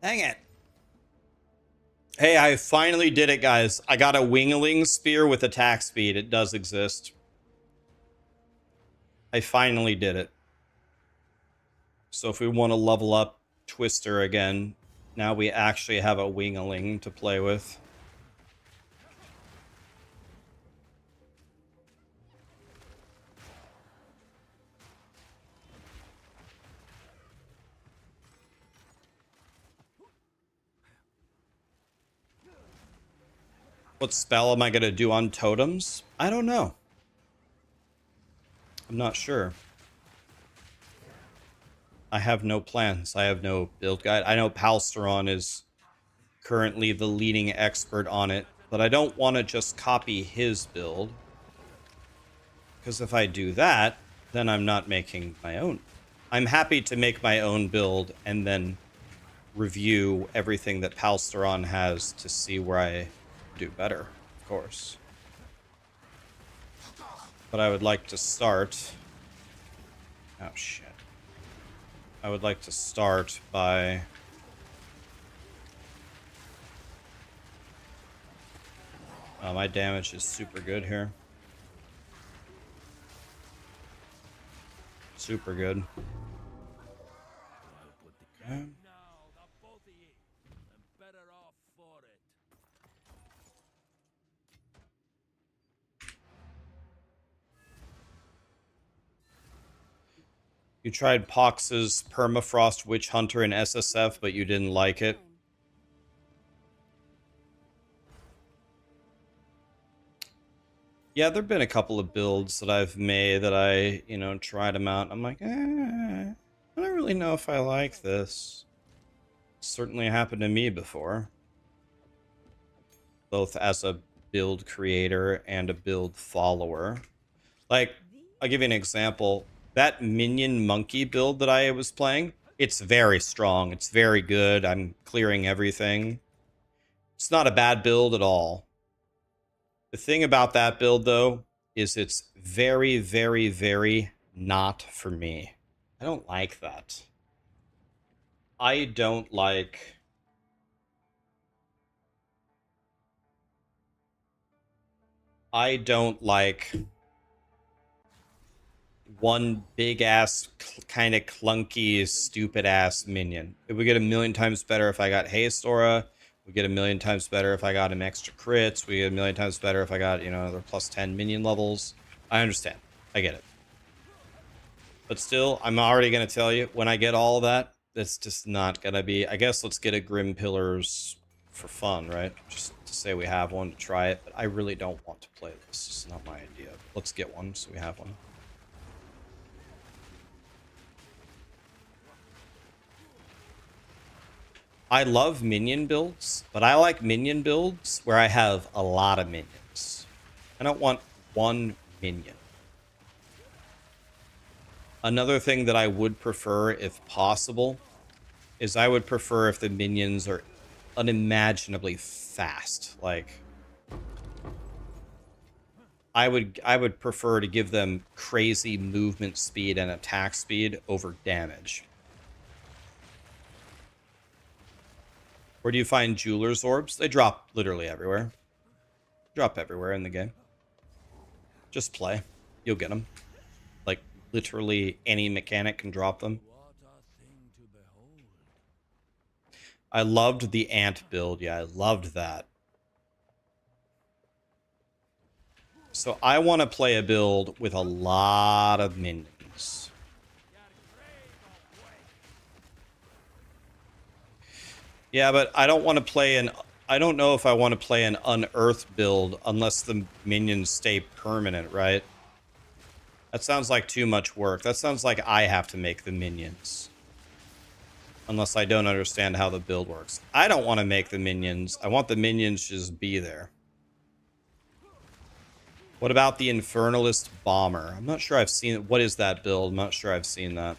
Dang it. Hey, I finally did it, guys. I got a wingling spear with attack speed. It does exist. I finally did it. So if we want to level up Twister again, now we actually have a wingling to play with. What spell am I going to do on totems? I don't know. I'm not sure. I have no plans. I have no build guide. I know Palsteron is currently the leading expert on it, but I don't want to just copy his build. Because if I do that, then I'm not making my own. I'm happy to make my own build and then review everything that Palsteron has to see where I do better, of course. But I would like to start... Oh, shit. I would like to start by... my damage is super good here. Super good. Okay. Now, the both of ye. I'm better off for it. You tried Pox's Permafrost Witch Hunter in SSF, but you didn't like it. Yeah, there have been a couple of builds that I've made that I, tried them out. I'm like, I don't really know if I like this. Certainly happened to me before. Both as a build creator and a build follower. Like, I'll give you an example. That Minion Monkey build that I was playing, it's very strong. It's very good. I'm clearing everything. It's not a bad build at all. The thing about that build, though, is it's very, very, very not for me. I don't like that. I don't like... one big-ass, kind of clunky, stupid-ass minion. It would get a million times better if I got Haste Aura. We get a million times better if I got him extra crits. We get a million times better if I got, another plus 10 minion levels. I understand. I get it. But still, I'm already going to tell you, when I get all of that, it's just not going to be... I guess let's get a Grim Pillars for fun, right? Just to say we have one to try it. But I really don't want to play this. It's not my idea. Let's get one so we have one. I love minion builds, but I like minion builds where I have a lot of minions. I don't want one minion. Another thing that I would prefer, if possible, is I would prefer if the minions are unimaginably fast. Like, I would prefer to give them crazy movement speed and attack speed over damage. Where do you find Jeweler's Orbs? They drop literally everywhere. Drop everywhere in the game. Just play. You'll get them. Like, literally any mechanic can drop them. What a thing to behold. I loved the ant build. Yeah, I loved that. So I want to play a build with a lot of minions. Yeah, but I don't want to play an... I don't know if I want to play an unearthed build unless the minions stay permanent, right? That sounds like too much work. That sounds like I have to make the minions. Unless I don't understand how the build works. I don't want to make the minions. I want the minions to just be there. What about the Infernalist Bomber? I'm not sure I've seen it. What is that build? I'm not sure I've seen that.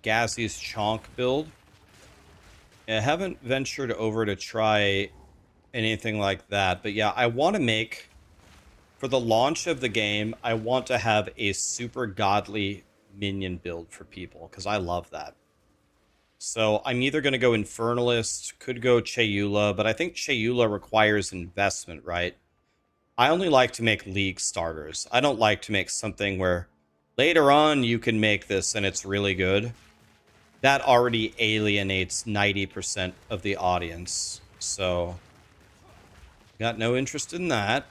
Gazzy's Chonk build. I haven't ventured over to try anything like that, but yeah, I want to make, for the launch of the game, I want to have a super godly minion build for people, because I love that. So I'm either going to go Infernalist, could go Chayula, but I think Chayula requires investment, right? I only like to make League starters. I don't like to make something where later on you can make this and it's really good. That already alienates 90% of the audience. So, got no interest in that.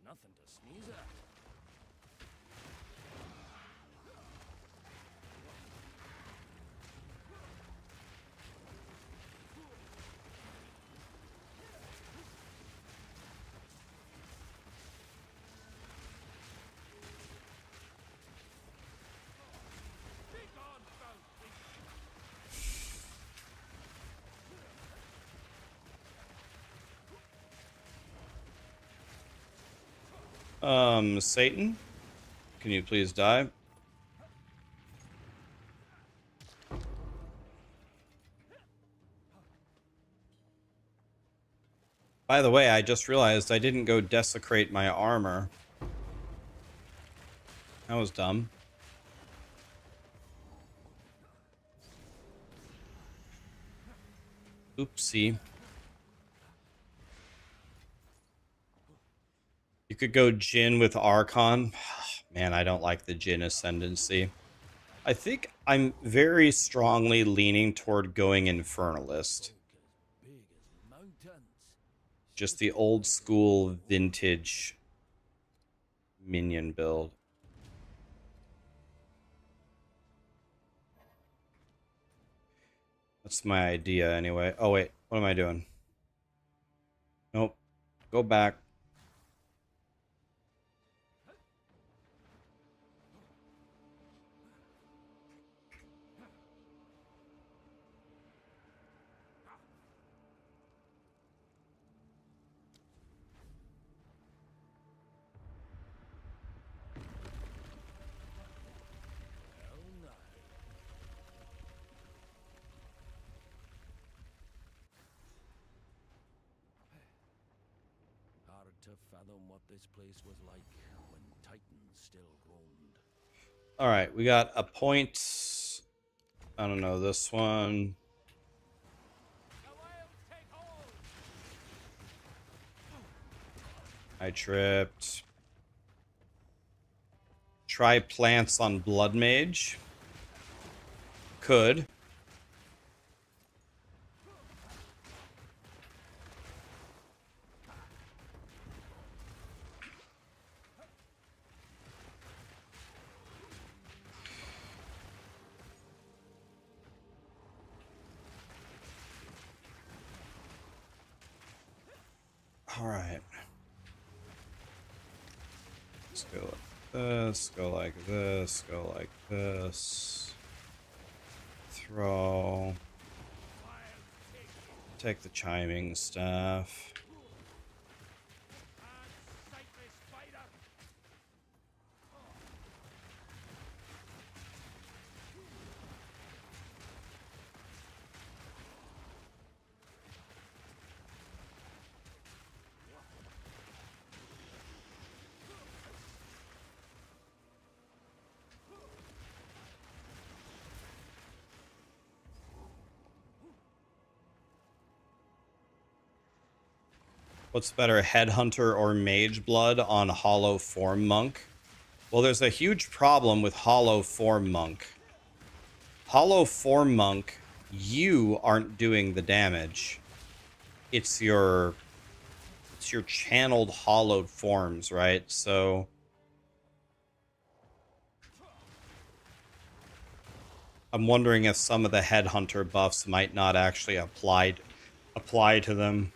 Nothing to sneeze at. Satan, can you please die? By the way, I just realized I didn't go desecrate my armor. That was dumb. Oopsie. You could go Jin with Archon. Man, I don't like the Jin ascendancy. I think I'm very strongly leaning toward going Infernalist. Big as mountains. Just the old school vintage minion build. That's my idea anyway. Oh wait, what am I doing? Nope. Go back. Hard to fathom what this place was like when Titans still roamed. All right, we got a point. I don't know, this one. I tripped. Try plants on Blood Mage. Could. All right. Let's go like this, go like this, go like this. Throw. Take the chiming staff. What's better, Headhunter or Mage Blood on Hollow Form Monk? Well, there's a huge problem with Hollow Form Monk. Hollow Form Monk, you aren't doing the damage. It's your channeled hollowed forms, right? So I'm wondering if some of the headhunter buffs might not actually apply to them.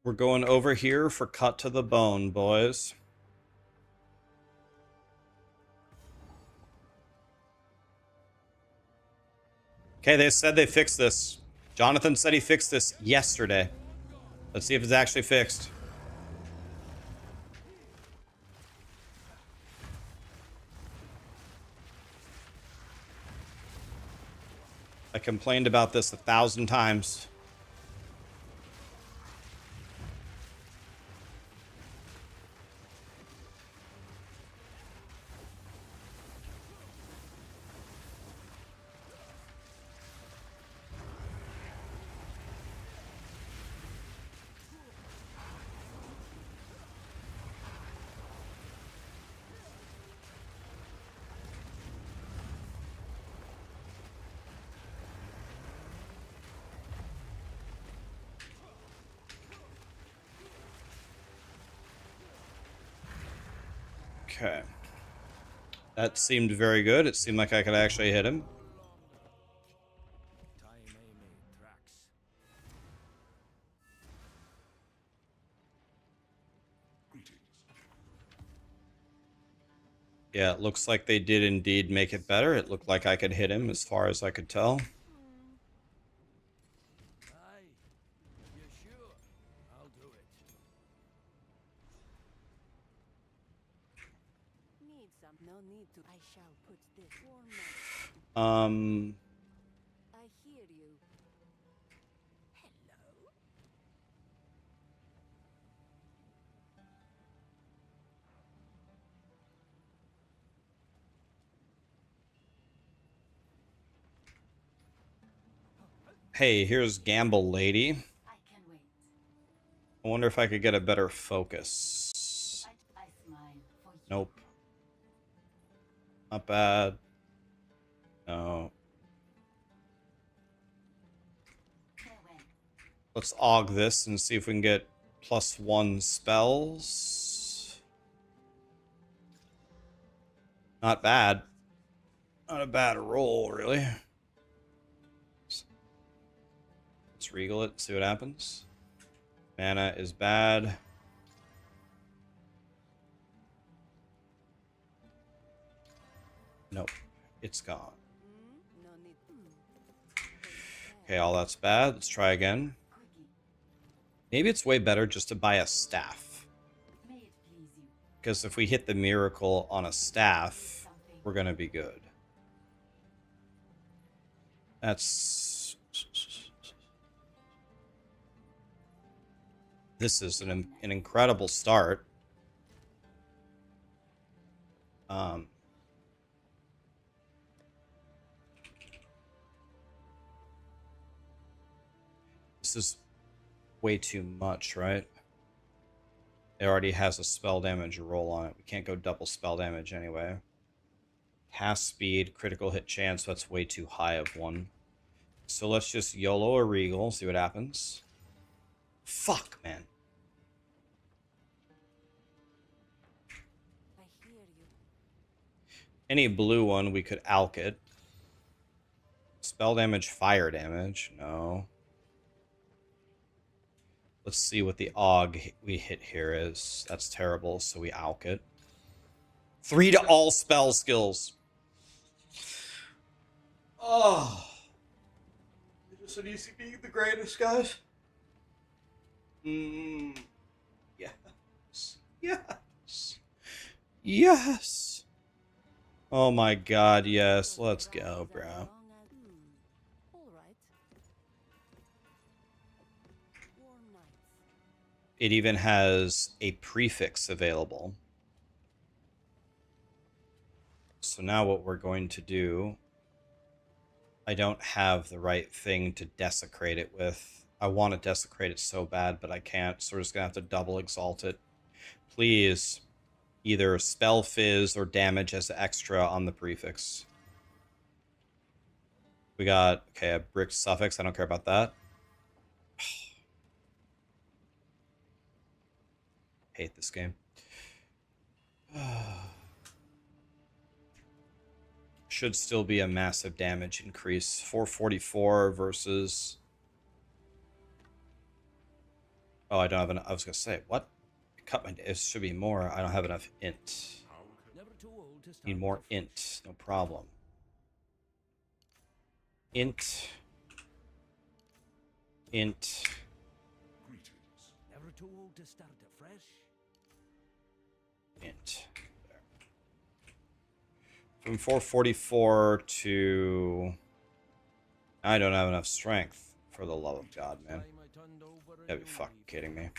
We're going over here for cut to the bone, boys. Okay, they said they fixed this. Jonathan said he fixed this yesterday. Let's see if it's actually fixed. I complained about this 1,000 times. Okay. That seemed very good. It seemed like I could actually hit him. Yeah, it looks like they did indeed make it better. It looked like I could hit him as far as I could tell. Aye. You sure? I'll do it. Need some. No need to. I shall put this warm. I hear you. Hello. Hey, here's Gamble Lady. I can wait. I wonder if I could get a better focus. I smile for you. Nope. Not bad. No. Farewell. Let's aug this and see if we can get +1 spells. Not bad. Not a bad roll, really. Let's regal it, see what happens. Mana is bad. Nope. It's gone. No need. Okay, all that's bad. Let's try again. Quickly. Maybe it's way better just to buy a staff. May it please you. Because if we hit the miracle on a staff, we're going to be good. That's... This is an incredible start. This is way too much, right? It already has a spell damage roll on it. We can't go double spell damage anyway. Cast speed, critical hit chance, that's way too high of one. So let's just YOLO a regal, see what happens. Fuck, man. I hear you. Any blue one, we could alk it. Spell damage, fire damage. No. Let's see what the AUG we hit here is. That's terrible, so we alk it. 3 to all spell skills. Oh. Is this an easy being the greatest, guys? Yes. Yes. Yes. Oh my god, yes. Let's go, bro. All right. Warm nights. It even has a prefix available. So now what we're going to do... I don't have the right thing to desecrate it with. I want to desecrate it so bad, but I can't, so we're just going to have to double exalt it. Please, either spell fizz or damage as extra on the prefix. We got, okay, a brick suffix. I don't care about that. Hate this game. Should still be a massive damage increase. 444 versus... Oh, I don't have enough. I was going to say, what? Cut my... It should be more. I don't have enough int. Never too old to start Need more afresh. int. No problem. Int. Int. Never too old to start afresh. Int. There. From 444 to... I don't have enough strength. For the love of God, man. Time I turned over a You gotta be new fucking leaf. kidding me.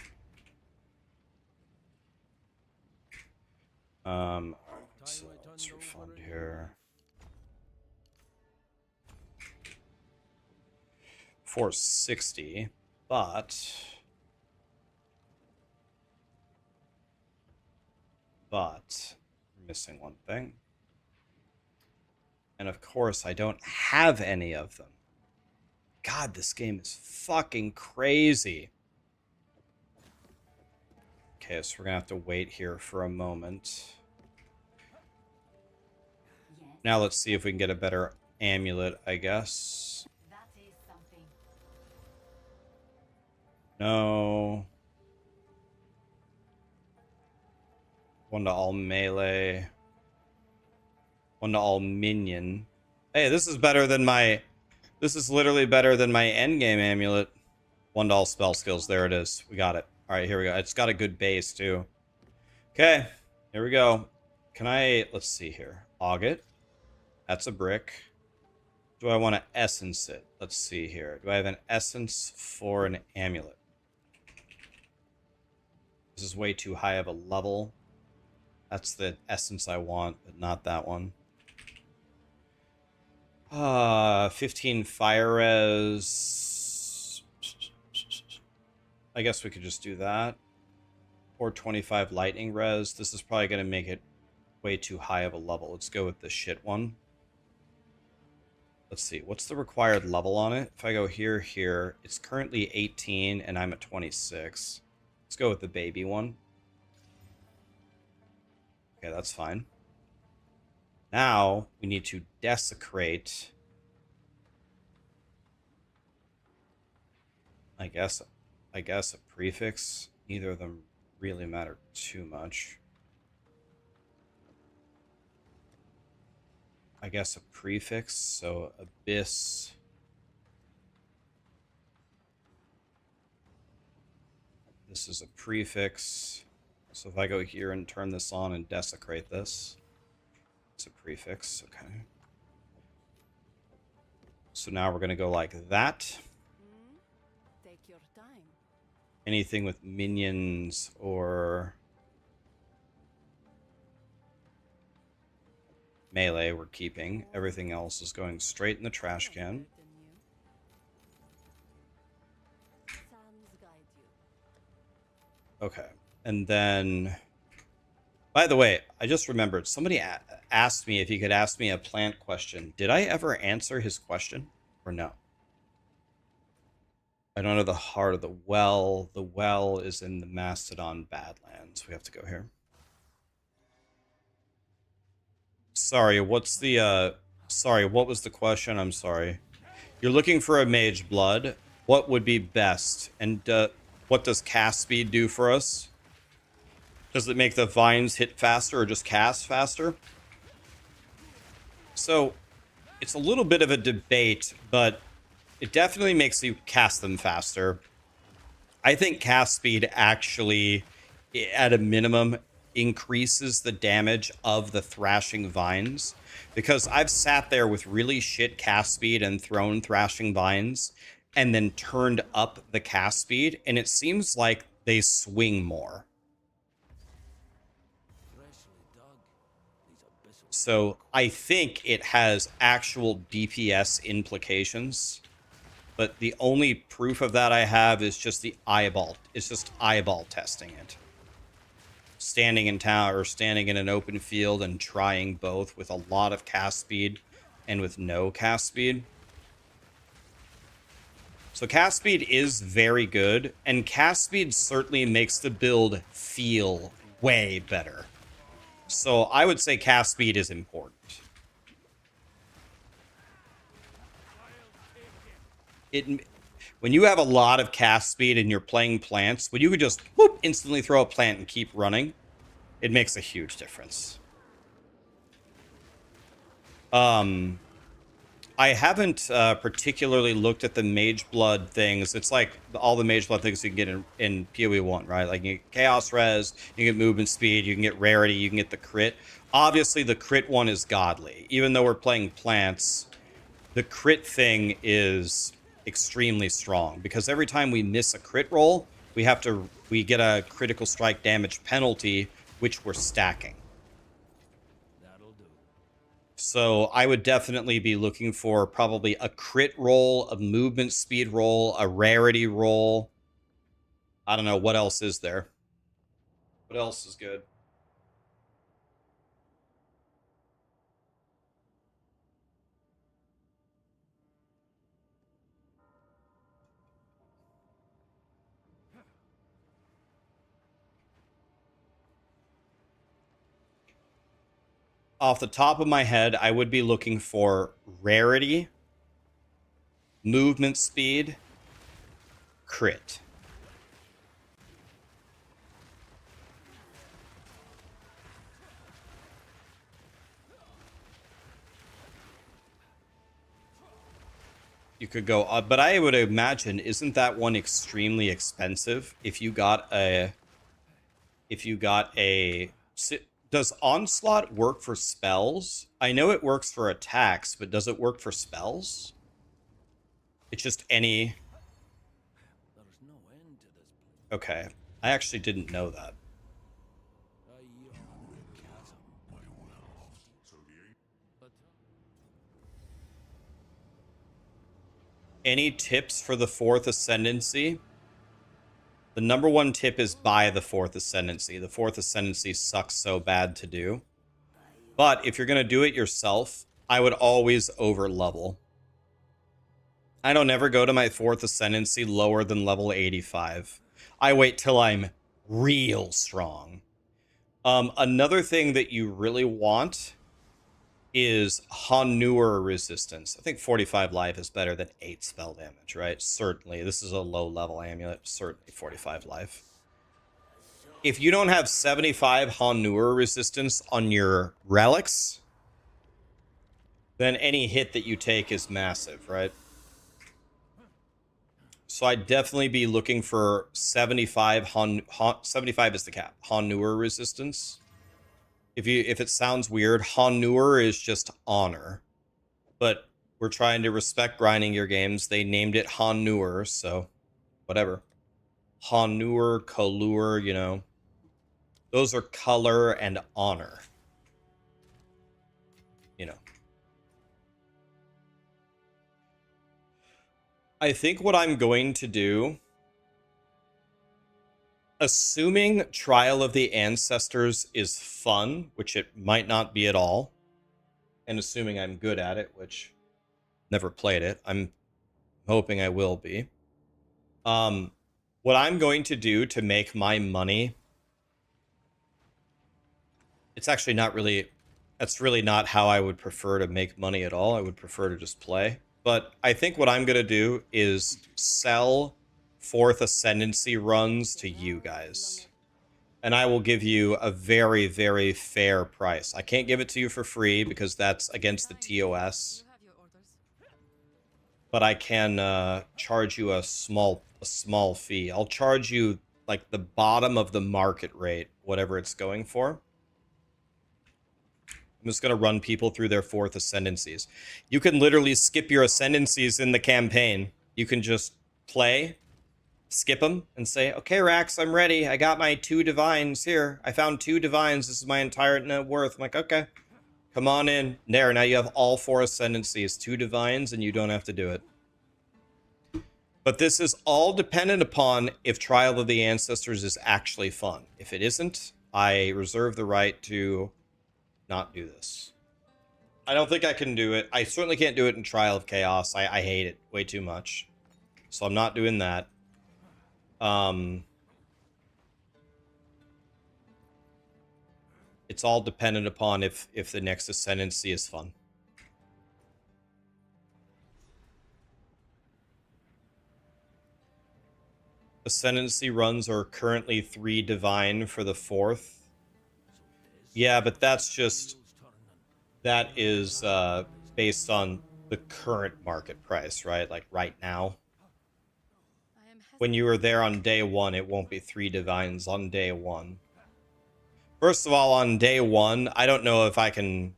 So let's refund here. 460, but we're missing one thing. And of course, I don't have any of them. God, this game is fucking crazy. Okay, so we're gonna have to wait here for a moment. Now let's see if we can get a better amulet, I guess. That is something. No. One to all melee. One to all minion. Hey, this is better than my... This is literally better than my endgame amulet. One to all spell skills. There it is. We got it. Alright, here we go. It's got a good base, too. Okay. Here we go. Can I... Let's see here. Auget. That's a brick. Do I want to essence it? Let's see here. Do I have an essence for an amulet? This is way too high of a level. That's the essence I want, but not that one. 15 fire res. I guess we could just do that. Or 25 lightning res. This is probably going to make it way too high of a level. Let's go with the shit one. Let's see. What's the required level on it? If I go here, here, it's currently 18 and I'm at 26. Let's go with the baby one. Okay, that's fine. Now we need to desecrate. I guess a prefix. Neither of them really matter too much. I guess a prefix, so abyss. This is a prefix. So if I go here and turn this on and desecrate this, it's a prefix, okay. So now we're going to go like that. Take your time. Anything with minions or melee we're keeping. Everything else is going straight in the trash can. Sands guide you. Okay. And then, by the way, I just remembered somebody asked me if he could ask me a plant question. Did I ever answer his question or no? I don't know the heart of the well. The well is in the Mastodon Badlands. We have to go here. Sorry, what's the, sorry, what was the question? I'm sorry. You're looking for a mage blood. What would be best? And what does cast speed do for us? Does it make the vines hit faster or just cast faster? So, it's a little bit of a debate, but it definitely makes you cast them faster. I think cast speed actually, at a minimum, increases the damage of the thrashing vines. Because I've sat there with really shit cast speed and thrown thrashing vines, and then turned up the cast speed, and it seems like they swing more. Freshly dug. These abyssal So I think it has actual DPS implications, but the only proof of that I have is just the eyeball. It's just eyeball testing it. Standing in town or standing in an open field and trying both with a lot of cast speed and with no cast speed. So cast speed is very good, and cast speed certainly makes the build feel way better. So I would say cast speed is important. When you have a lot of cast speed and you're playing plants, when you could just whoop, instantly throw a plant and keep running, it makes a huge difference. I haven't particularly looked at the Mage Blood things. It's like all the Mage Blood things you can get in PoE 1, right? Like you get Chaos Res, you get movement speed, you can get rarity, you can get the crit. Obviously, the crit one is godly. Even though we're playing plants, the crit thing is extremely strong because every time we miss a crit roll, we get a critical strike damage penalty, which we're stacking. So I would definitely be looking for probably a crit roll, a movement speed roll, a rarity roll. I don't know. What else is there? What else is good? Off the top of my head, I would be looking for rarity, movement speed, crit. You could go, but I would imagine, isn't that one extremely expensive? If you got a, does Onslaught work for spells? I know it works for attacks, but does it work for spells? It's just any. There's no end to this place. Okay, I actually didn't know that. I yawn at the chasm. But Any tips for the 4th Ascendancy? The number one tip is buy the 4th Ascendancy. The 4th Ascendancy sucks so bad to do. But if you're going to do it yourself, I would always over level. I don't ever go to my 4th Ascendancy lower than level 85. I wait till I'm real strong. Another thing that you really want is Hanur resistance. I think 45 life is better than 8 spell damage, right? Certainly. This is a low level amulet. Certainly 45 life. If you don't have 75 Hanur resistance on your relics, then any hit that you take is massive, right? So I'd definitely be looking for 75 75 is the cap. Hanur resistance. If it sounds weird, Hanur is just honor. But we're trying to respect grinding your games. They named it Hanur, so whatever. Hanur, Kolur, you know. Those are color and honor. You know. I think what I'm going to do, assuming Trial of the Ancestors is fun, which it might not be at all, and assuming I'm good at it, which never played it, I'm hoping I will be. What I'm going to do to make my money, it's actually not really, that's really not how I would prefer to make money at all. I would prefer to just play. But I think what I'm going to do is sell 4th Ascendancy runs to you guys. And I will give you a very, very fair price. I can't give it to you for free because that's against the TOS. But I can charge you a small fee. I'll charge you like the bottom of the market rate, whatever it's going for. I'm just going to run people through their 4th Ascendancies. You can literally skip your Ascendancies in the campaign. You can just play, skip them, and say, okay, Rax, I'm ready. I got my 2 divines here. I found 2 divines. This is my entire net worth. I'm like, okay, come on in. There, now you have all 4 Ascendancies, 2 divines, and you don't have to do it. But this is all dependent upon if Trial of the Ancestors is actually fun. If it isn't, I reserve the right to not do this. I don't think I can do it. I certainly can't do it in Trial of Chaos. I hate it way too much. So I'm not doing that. It's all dependent upon if the next ascendancy is fun. Ascendancy runs are currently 3 divine for the 4th. Yeah, but that's just... That is based on the current market price, right? Like right now. I am When you were there on day 1, it won't be 3 divines on day 1. First of all, on day 1, I don't know if I can...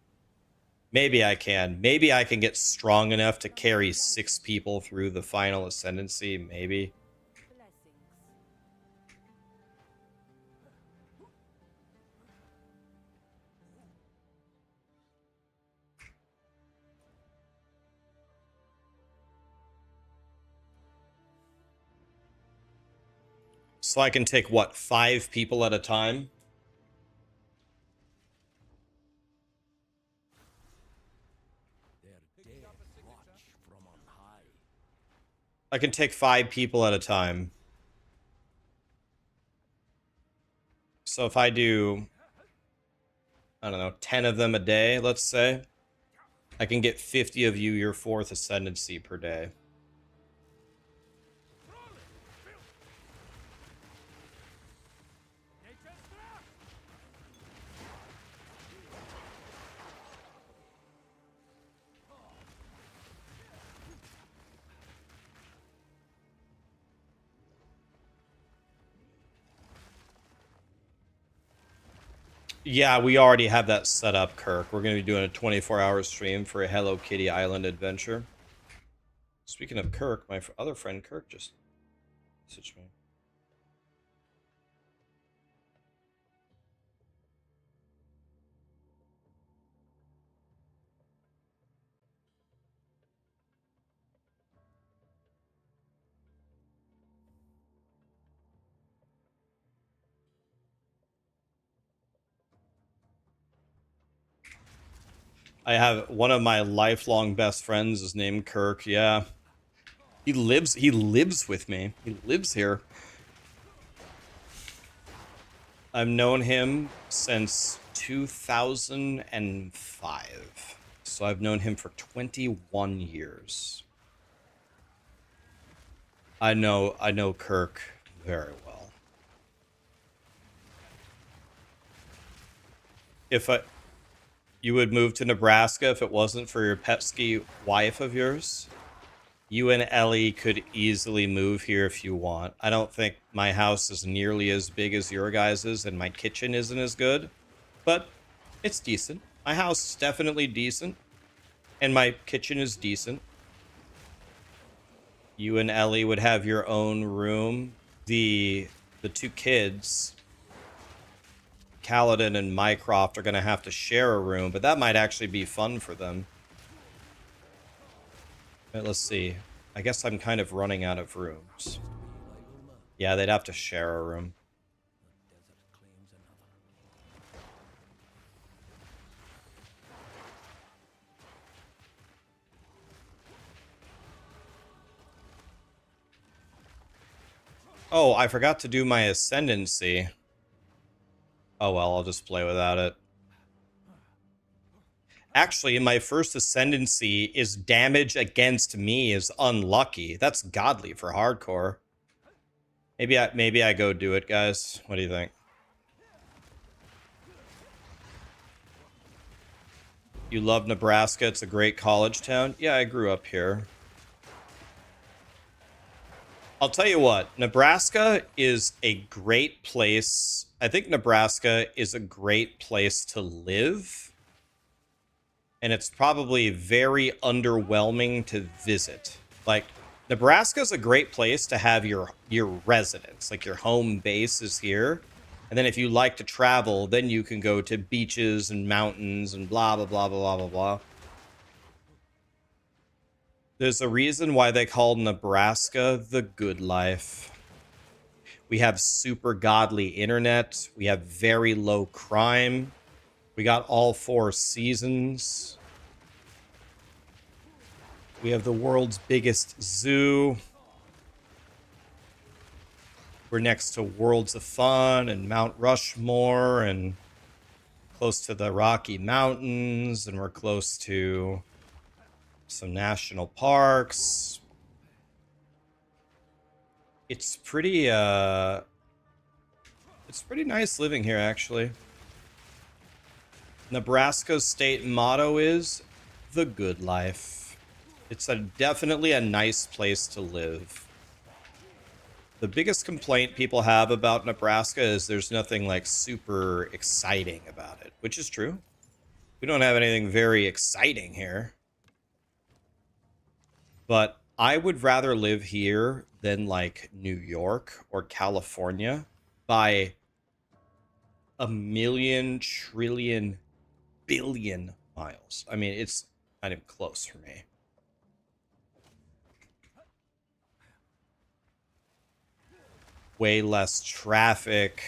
Maybe I can. Maybe I can get strong enough to carry 6 people through the final ascendancy. Maybe. So I can take, what, 5 people at a time? I can take 5 people at a time. So if I do, I don't know, 10 of them a day, let's say, I can get 50 of you your 4th ascendancy per day. Yeah, we already have that set up, Kirk. We're going to be doing a 24-hour stream for a Hello Kitty Island adventure. Speaking of Kirk, my other friend Kirk just messaged me. I have one of my lifelong best friends is named Kirk. Yeah. He lives with me. He lives here. I've known him since 2005. So I've known him for 21 years. I know Kirk very well. You would move to Nebraska if it wasn't for your pesky wife of yours? You and Ellie could easily move here if you want. I don't think my house is nearly as big as your guys's, and my kitchen isn't as good. But it's decent. My house is definitely decent. And my kitchen is decent. You and Ellie would have your own room. The 2 kids... Kaladin and Mycroft are going to have to share a room, but that might actually be fun for them. Right, let's see. I guess I'm kind of running out of rooms. Yeah, they'd have to share a room. Oh, I forgot to do my ascendancy. Oh well, I'll just play without it. Actually, my first ascendancy is damage against me is unlucky. That's godly for hardcore. Maybe I go do it, guys. What do you think? You love Nebraska? It's a great college town. Yeah, I grew up here. I'll tell you what, Nebraska is a great place. I think Nebraska is a great place to live. And it's probably very underwhelming to visit. Like, Nebraska's a great place to have your residence. Like, your home base is here. And then if you like to travel, then you can go to beaches and mountains and blah, blah, blah, blah, blah, blah. There's a reason why they call Nebraska the good life. We have super godly internet. We have very low crime. We got all 4 seasons. We have the world's biggest zoo. We're next to Worlds of Fun and Mount Rushmore and close to the Rocky Mountains, and we're close to some national parks. It's pretty nice living here, actually. Nebraska's state motto is the good life. It's definitely a nice place to live. The biggest complaint people have about Nebraska is there's nothing like super exciting about it, which is true. We don't have anything very exciting here. But I would rather live here than like New York or California by a million, trillion, billion miles. I mean, it's not even close for me. Way less traffic.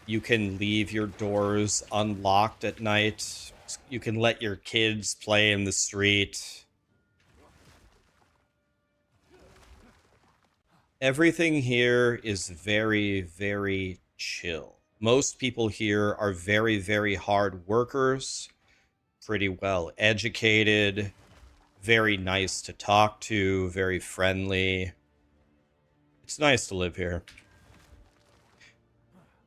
You can leave your doors unlocked at night. You can let your kids play in the street. Everything here is very, very chill. Most people here are very, very hard workers, pretty well educated, very nice to talk to, very friendly. It's nice to live here.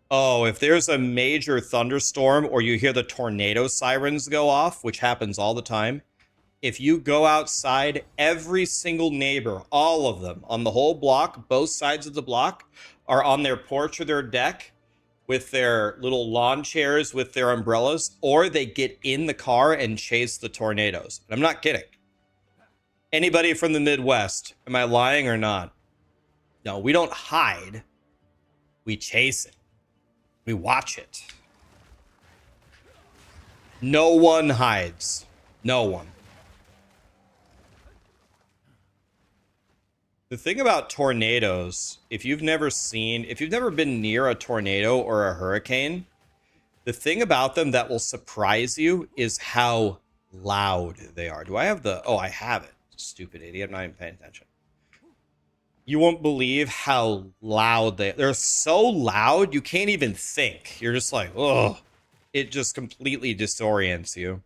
Oh, if there's a major thunderstorm or you hear the tornado sirens go off, which happens all the time, if you go outside, every single neighbor, all of them, on the whole block, both sides of the block, are on their porch or their deck with their little lawn chairs with their umbrellas, or they get in the car and chase the tornadoes. And I'm not kidding. Anybody from the Midwest, am I lying or not? No, we don't hide. We chase it. We watch it. No one hides. No one. The thing about tornadoes, if you've never been near a tornado or a hurricane, the thing about them that will surprise you is how loud they are. Do I have the... Oh, I have it. Stupid idiot. I'm not even paying attention. You won't believe how loud they're so loud, you can't even think. You're just like, ugh. It just completely disorients you.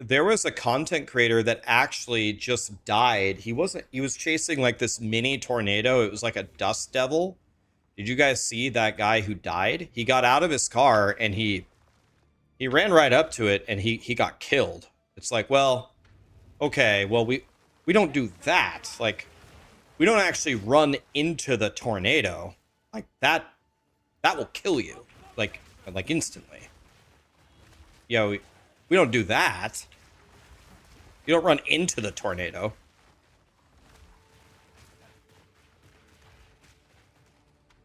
There was a content creator that actually just died. He was chasing like this mini tornado. It was like a dust devil. Did you guys see that guy who died? He got out of his car and he ran right up to it and he got killed. It's like, well, okay, well, we don't do that. Like, we don't actually run into the tornado. Like, that will kill you. Like instantly. Yeah, we don't do that. You don't run into the tornado.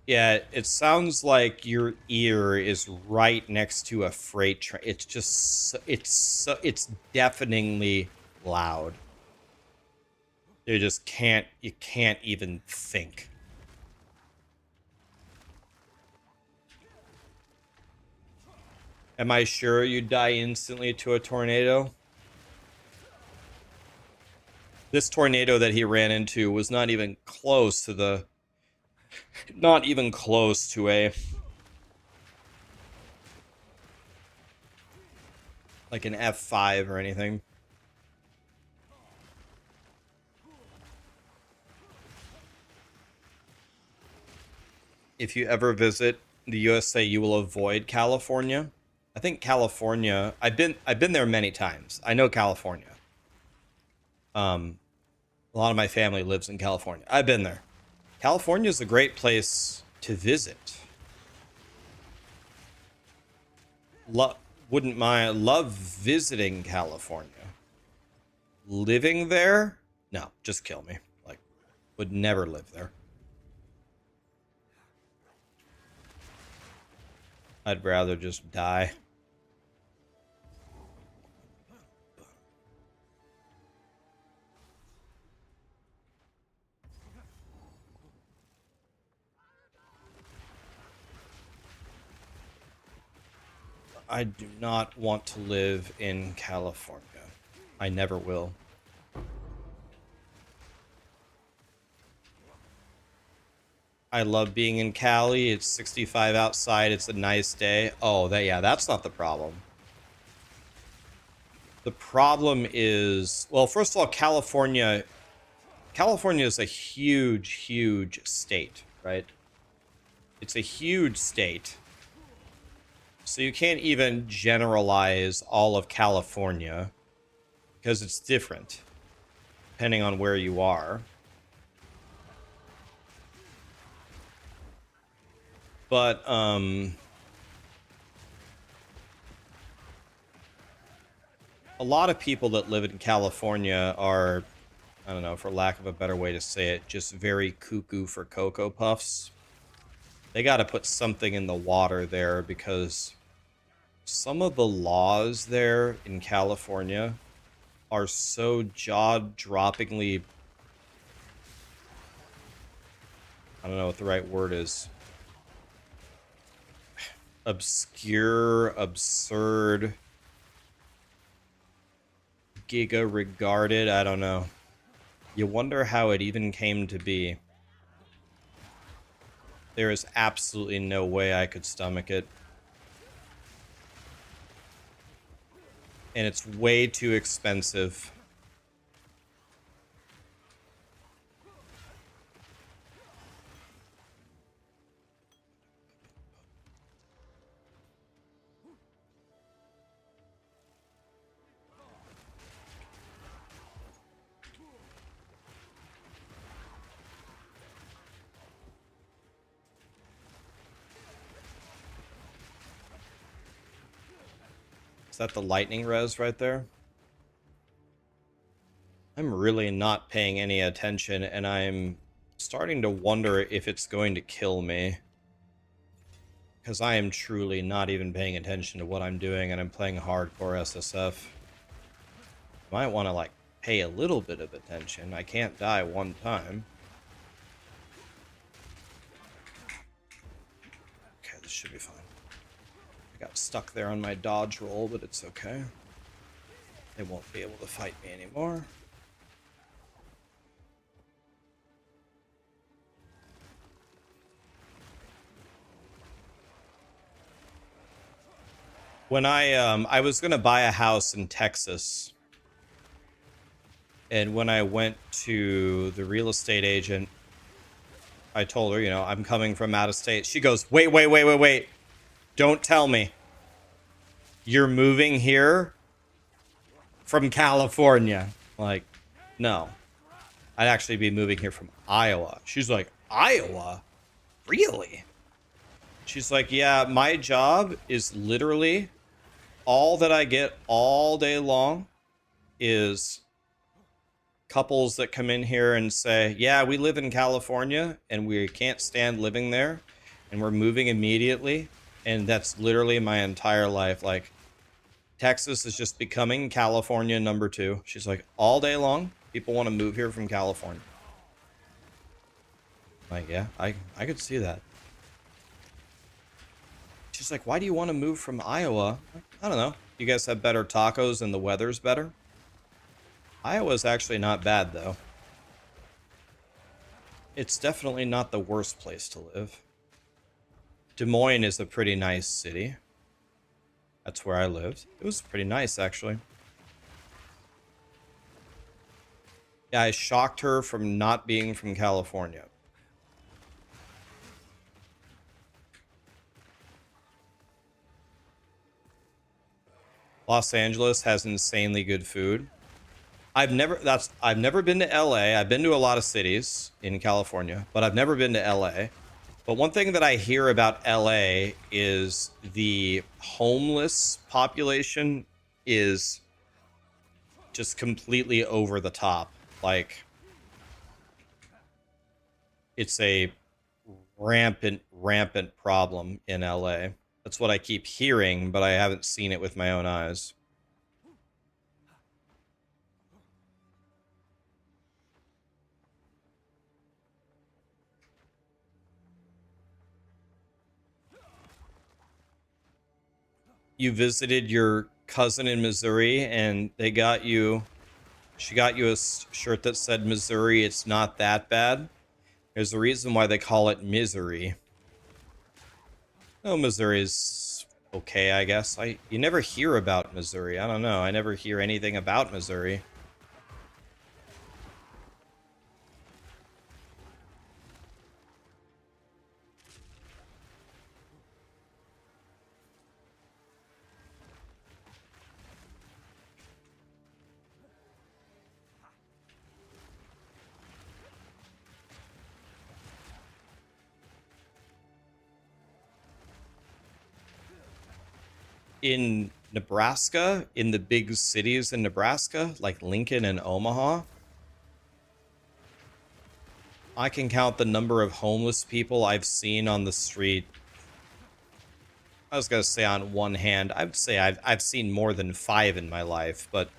Yeah, it sounds like your ear is right next to a freight train. It's just, it's deafeningly loud. You can't even think. Am I sure you die instantly to a tornado? This tornado that he ran into was not even close to a like an F5 or anything. If you ever visit the USA, you will avoid California. I think California, I've been there many times. I know California. A lot of my family lives in California. I've been there. California is a great place to visit. Wouldn't mind. Love visiting California. Living there? No, just kill me. Like, would never live there. I'd rather just die. I do not want to live in California. I never will. I love being in Cali. It's 65 outside. It's a nice day. Oh, yeah, that's not the problem. The problem is, well, first of all, California is a huge, huge state, right? It's a huge state. So you can't even generalize all of California because it's different depending on where you are. But, a lot of people that live in California are, I don't know, for lack of a better way to say it, just very cuckoo for Cocoa Puffs. They got to put something in the water there because some of the laws there in California are so jaw-droppingly, I don't know what the right word is, obscure, absurd, giga regarded, I don't know. You wonder how it even came to be. There is absolutely no way I could stomach it. And it's way too expensive. Is that the lightning res right there? I'm really not paying any attention, and I'm starting to wonder if it's going to kill me. Because I am truly not even paying attention to what I'm doing, and I'm playing hardcore SSF. Might want to, like, pay a little bit of attention. I can't die one time. Okay, this should be fine. I got stuck there on my dodge roll, but it's okay. They won't be able to fight me anymore. When I was gonna buy a house in Texas, and when I went to the real estate agent, I told her, you know, I'm coming from out of state. She goes, wait. Don't tell me. You're moving here from California. Like, no. I'd actually be moving here from Iowa. She's like, Iowa? Really? She's like, yeah, my job is literally all that I get all day long is couples that come in here and say, yeah, we live in California and we can't stand living there and we're moving immediately. And that's literally my entire life. Like, Texas is just becoming California #2. She's like, all day long, people want to move here from California. Like, yeah, I could see that. She's like, why do you want to move from Iowa? I don't know. You guys have better tacos and the weather's better? Iowa's actually not bad, though. It's definitely not the worst place to live. Des Moines is a pretty nice city. That's where I lived. It was pretty nice, actually. Yeah, I shocked her from not being from California. Los Angeles has insanely good food. I've never been to LA. I've been to a lot of cities in California, but I've never been to LA. But one thing that I hear about LA is the homeless population is just completely over the top. Like, it's a rampant problem in LA. That's what I keep hearing, but I haven't seen it with my own eyes. you visited your cousin in Missouri and they got you, she got you a shirt that said Missouri, it's not that bad. There's a reason why they call it misery. Oh, Missouri's okay, I guess. You never hear about Missouri. I don't know. I never hear anything about Missouri. In Nebraska, in the big cities in Nebraska, like Lincoln and Omaha, I can count the number of homeless people I've seen on the street. I was gonna say on one hand, I'd say I've seen more than 5 in my life, but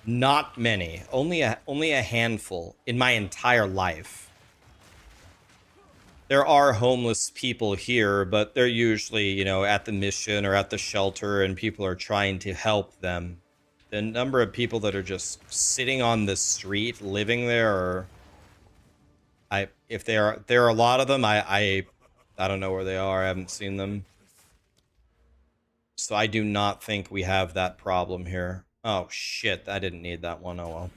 not many. Only a handful in my entire life. There are homeless people here, but they're usually, you know, at the mission or at the shelter, and people are trying to help them. The number of people that are just sitting on the street, living there, or if there are a lot of them, I don't know where they are. I haven't seen them, so I do not think we have that problem here. Oh shit! I didn't need that one. Oh well.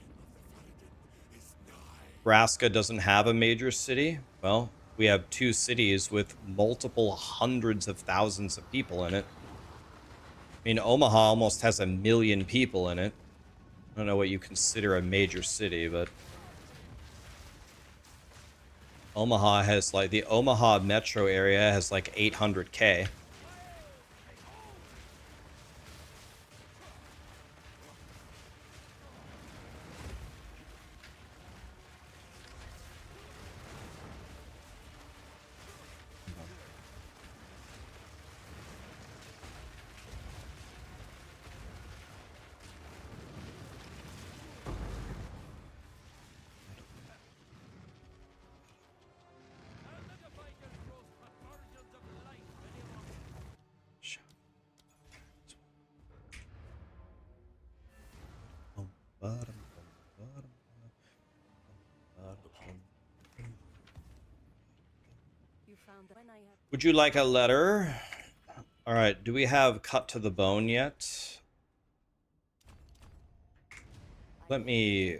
Nebraska doesn't have a major city. Well, we have 2 cities with multiple hundreds of thousands of people in it. I mean, Omaha almost has 1 million people in it. I don't know what you consider a major city, but Omaha has like, the Omaha metro area has like 800K. You found that when I had Would you like a letter? All right, do we have cut to the bone yet? Let me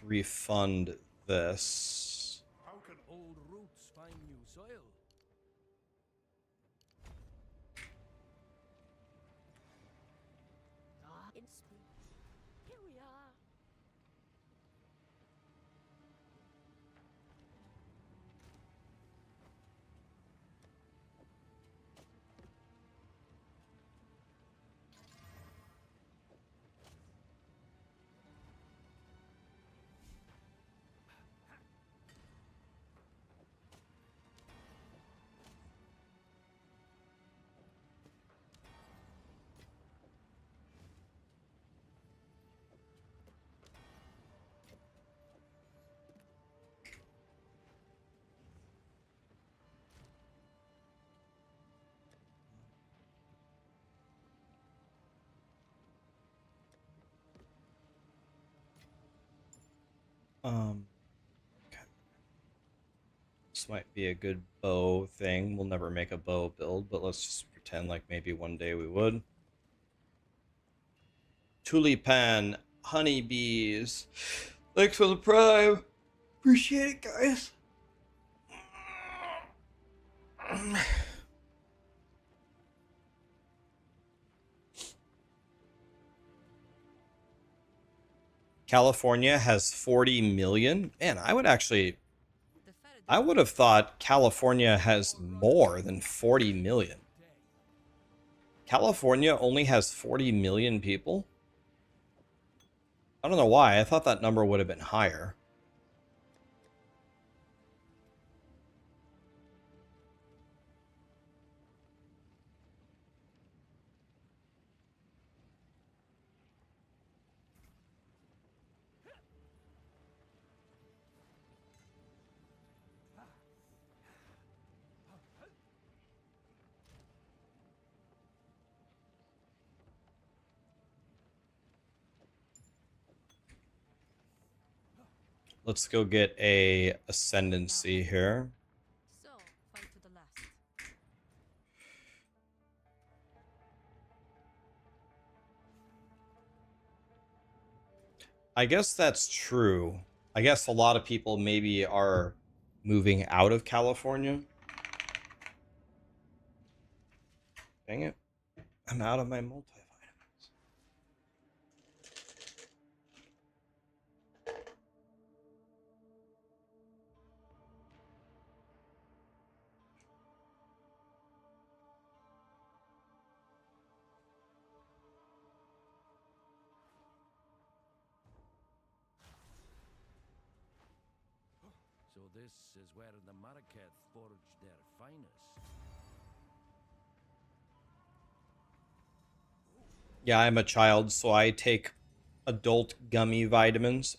refund this. How can old roots find new soil? here we are. Okay. This might be a good bow thing. We'll never make a bow build, but let's just pretend like maybe one day we would. Tulipan, honeybees. Thanks for the prime. Appreciate it, guys. California has 40 million. Man, I would have thought California has more than 40 million. California only has 40 million people? I don't know why. I thought that number would have been higher. let's go get a ascendancy here. So, fight to the last. I guess that's true. I guess a lot of people maybe are moving out of California. Dang it. I'm out of my multivitamins. So this is where the Marquette forged their finest. Yeah, I'm a child, so I take adult gummy vitamins.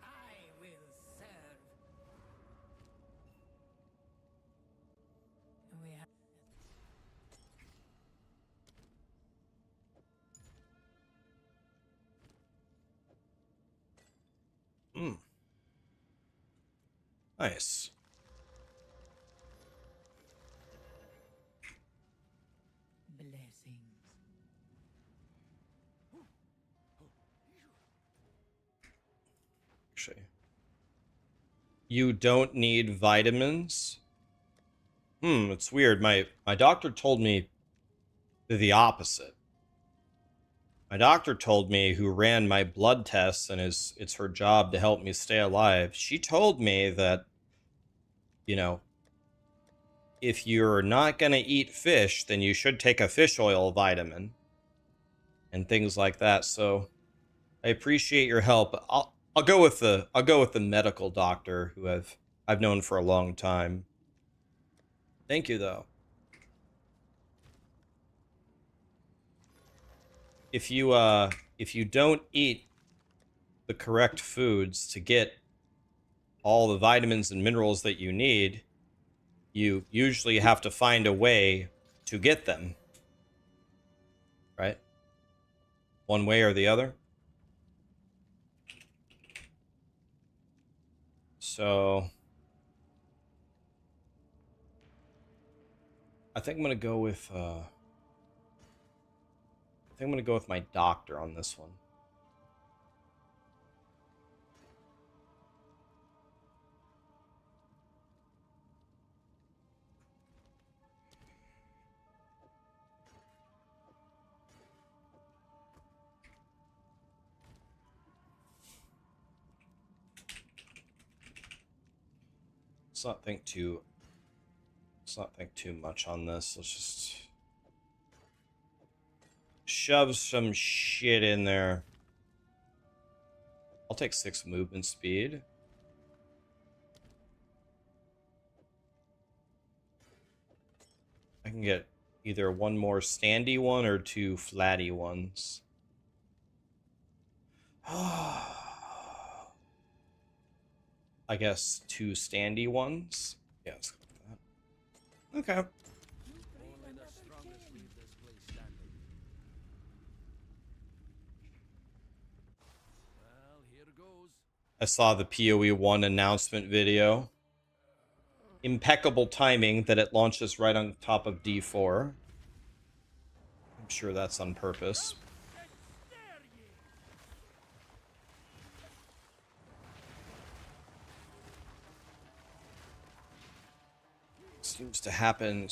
I will serve. We have Mm. Nice. blessings. Actually, you don't need vitamins. It's weird. My doctor told me the opposite. My doctor told me, who ran my blood tests and it's her job to help me stay alive. She told me that, you know, if you're not going to eat fish, then you should take a fish oil vitamin and things like that. So I appreciate your help. I'll go with the medical doctor who I've known for a long time. Thank you though. If you don't eat the correct foods to get all the vitamins and minerals that you need, you usually have to find a way to get them. Right? One way or the other. So I think I'm gonna go with my doctor on this one. Let's not think too much on this. Let's just shove some shit in there. I'll take 6 movement speed. I can get either one more standy one or 2 flatty ones. I guess 2 standy ones. Yeah, let's go with that. Okay. Only the strongest leave this place standing. Well, here goes. I saw the PoE 1 announcement video. Impeccable timing that it launches right on top of D4. I'm sure that's on purpose. Seems to happen.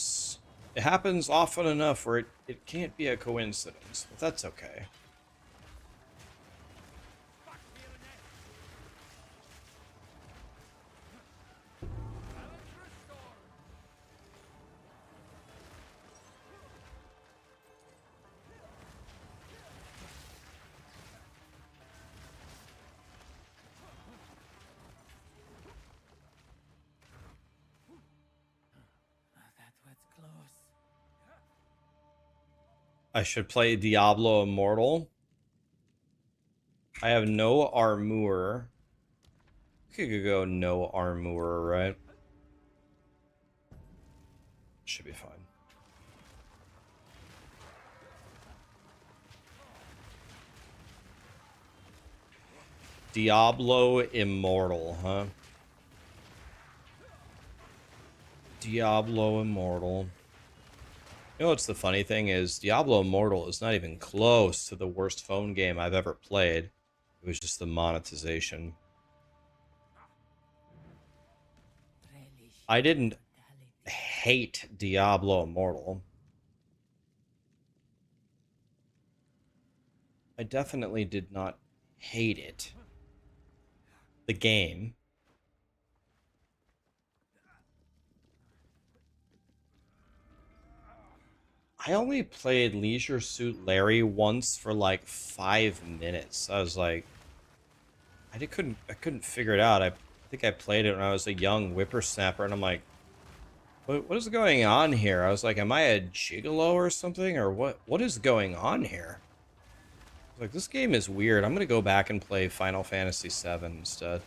It happens often enough where it can't be a coincidence, but that's okay. That was close. I should play Diablo Immortal. I have no armor. Could go no armor, right? Should be fine. Diablo Immortal, huh? Diablo Immortal. You know what's the funny thing is, Diablo Immortal is not even close to the worst phone game I've ever played. It was just the monetization. I didn't hate Diablo Immortal. I definitely did not hate it. The game. I only played Leisure Suit Larry once for like 5 minutes. I was like, I couldn't figure it out. I think I played it when I was a young whippersnapper, and I'm like, what is going on here? I was like, am I a gigolo or something, or what is going on here? I was like, this game is weird. I'm gonna go back and play Final Fantasy VII instead.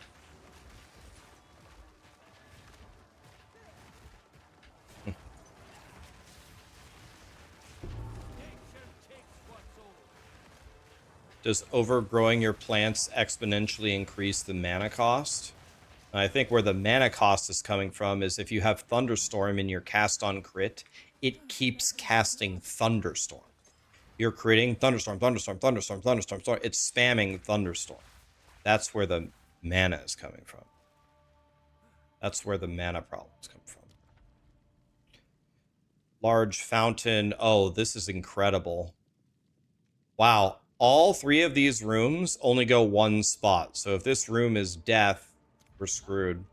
Does overgrowing your plants exponentially increase the mana cost? And I think where the mana cost is coming from is if you have Thunderstorm in your cast on crit, it keeps casting Thunderstorm. You're creating Thunderstorm, Thunderstorm, Thunderstorm, Thunderstorm, Thunderstorm. It's spamming Thunderstorm. That's where the mana is coming from. That's where the mana problems come from. Large fountain. Oh, this is incredible. Wow. All 3 of these rooms only go one spot. So if this room is death, we're screwed.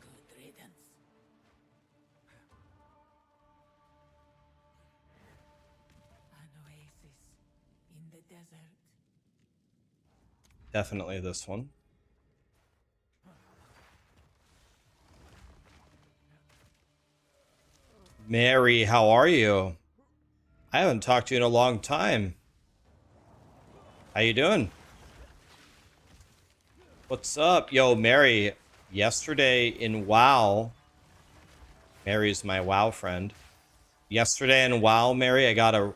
Good riddance. An oasis in the desert. Definitely this one. Mary, how are you? I haven't talked to you in a long time. How you doing? What's up? Yo, Mary, yesterday in WoW, Mary's my WoW friend. Yesterday in WoW, Mary, I got a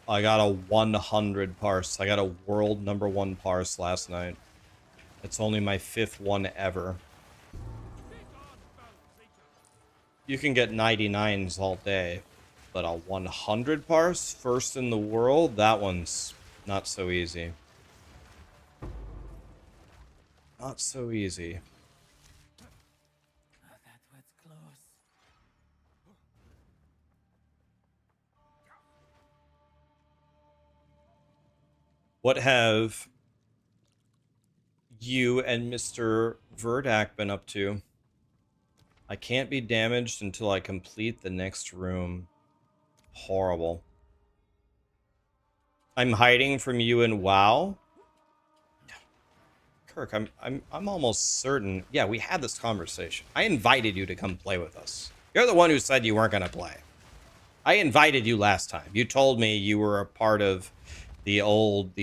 100 parse. I got a world #1 parse last night. It's only my 5th one ever. You can get 99s all day, but a 100 parse, first in the world, that one's not so easy. Not so easy. Oh, that was close. What have you and Mr. Verdak been up to? I can't be damaged until I complete the next room. Horrible. I'm hiding from you in WoW. Kirk, I'm almost certain. Yeah, we had this conversation. I invited you to come play with us. You're the one who said you weren't gonna play. I invited you last time. You told me you were a part of the old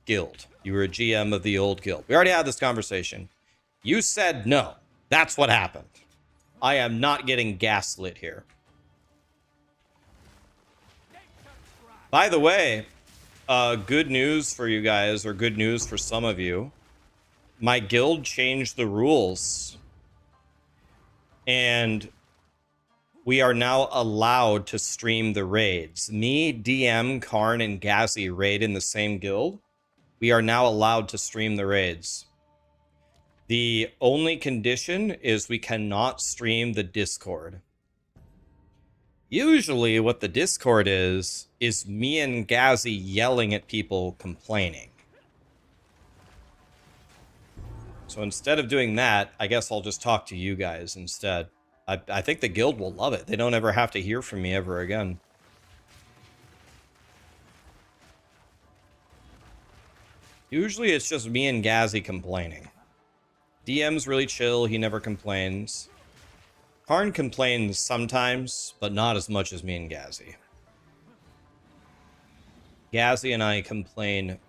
guild. You were a GM of the old guild. We already had this conversation. You said no. That's what happened. I am not getting gaslit here. By the way, good news for you guys, or good news for some of you. My guild changed the rules. And we are now allowed to stream the raids. Me, DM, Karn, and Gazi raid in the same guild. We are now allowed to stream the raids. The only condition is we cannot stream the Discord. Usually what the Discord is me and Gazzy yelling at people complaining. So instead of doing that, I guess I'll just talk to you guys instead. I think the guild will love it. They don't ever have to hear from me ever again. Usually it's just me and Gazzy complaining. DM's really chill, he never complains. Karn complains sometimes, but not as much as me and Gazzy. Gazzy and I complain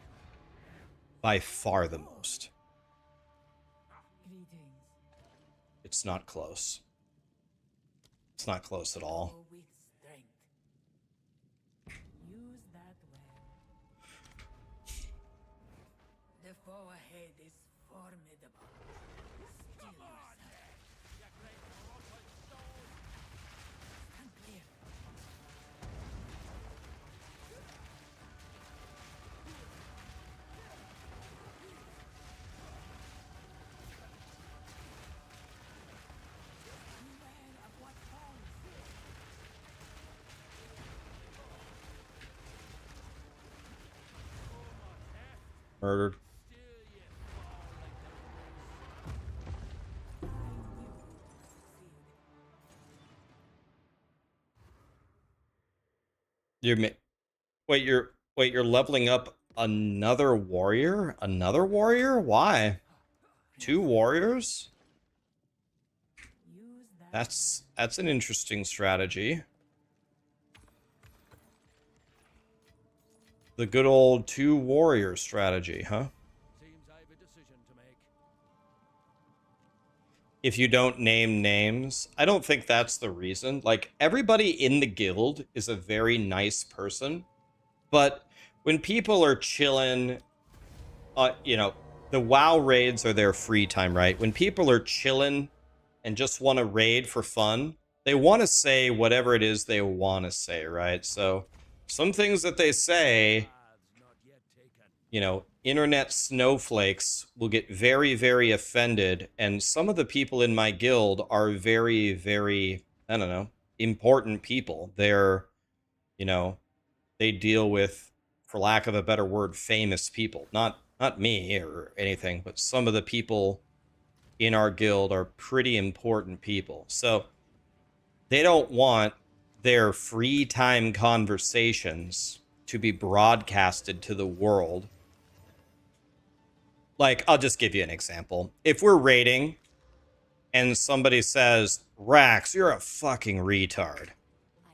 by far the most. It's not close. It's not close at all. Use that well. The foe ahead is formidable. Steel yourself. Stand clear. Beware of what falls. Murdered. You're leveling up another warrior? Another warrior? Why? 2 warriors? Use that. That's an interesting strategy. The good old 2 warrior strategy, huh? Seems I've a decision to make. If you don't name names, I don't think that's the reason. Like, everybody in the guild is a very nice person, but when people are chilling, you know, the WoW raids are their free time, right? When people are chilling and just want to raid for fun, they want to say whatever it is they want to say, right? So some things that they say, you know, internet snowflakes will get very, very offended. And some of the people in my guild are very, very, I don't know, important people. They're, you know, they deal with, for lack of a better word, famous people. Not me or anything, but some of the people in our guild are pretty important people. So they don't want their free time conversations to be broadcasted to the world. Like, I'll just give you an example. If we're raiding and somebody says, Rax, you're a fucking retard,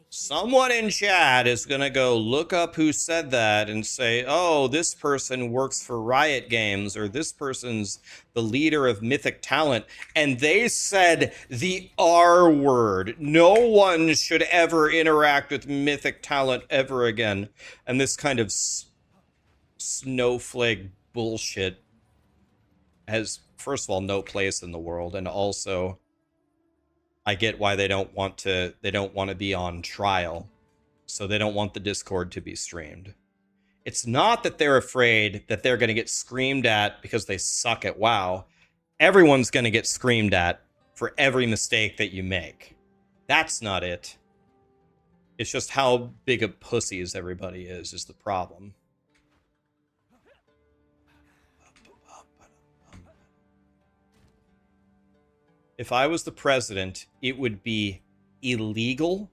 someone in chat is going to go look up who said that and say, oh, this person works for Riot Games, or this person's the leader of Mythic Talent, and they said the R word. No one should ever interact with Mythic Talent ever again. And this kind of snowflake bullshit has, first of all, no place in the world, and also I get why they don't want to be on trial. So they don't want the Discord to be streamed. It's not that they're afraid that they're going to get screamed at because they suck at WoW. Everyone's going to get screamed at for every mistake that you make. That's not it. It's just how big of pussies everybody is the problem. If I was the president, it would be illegal.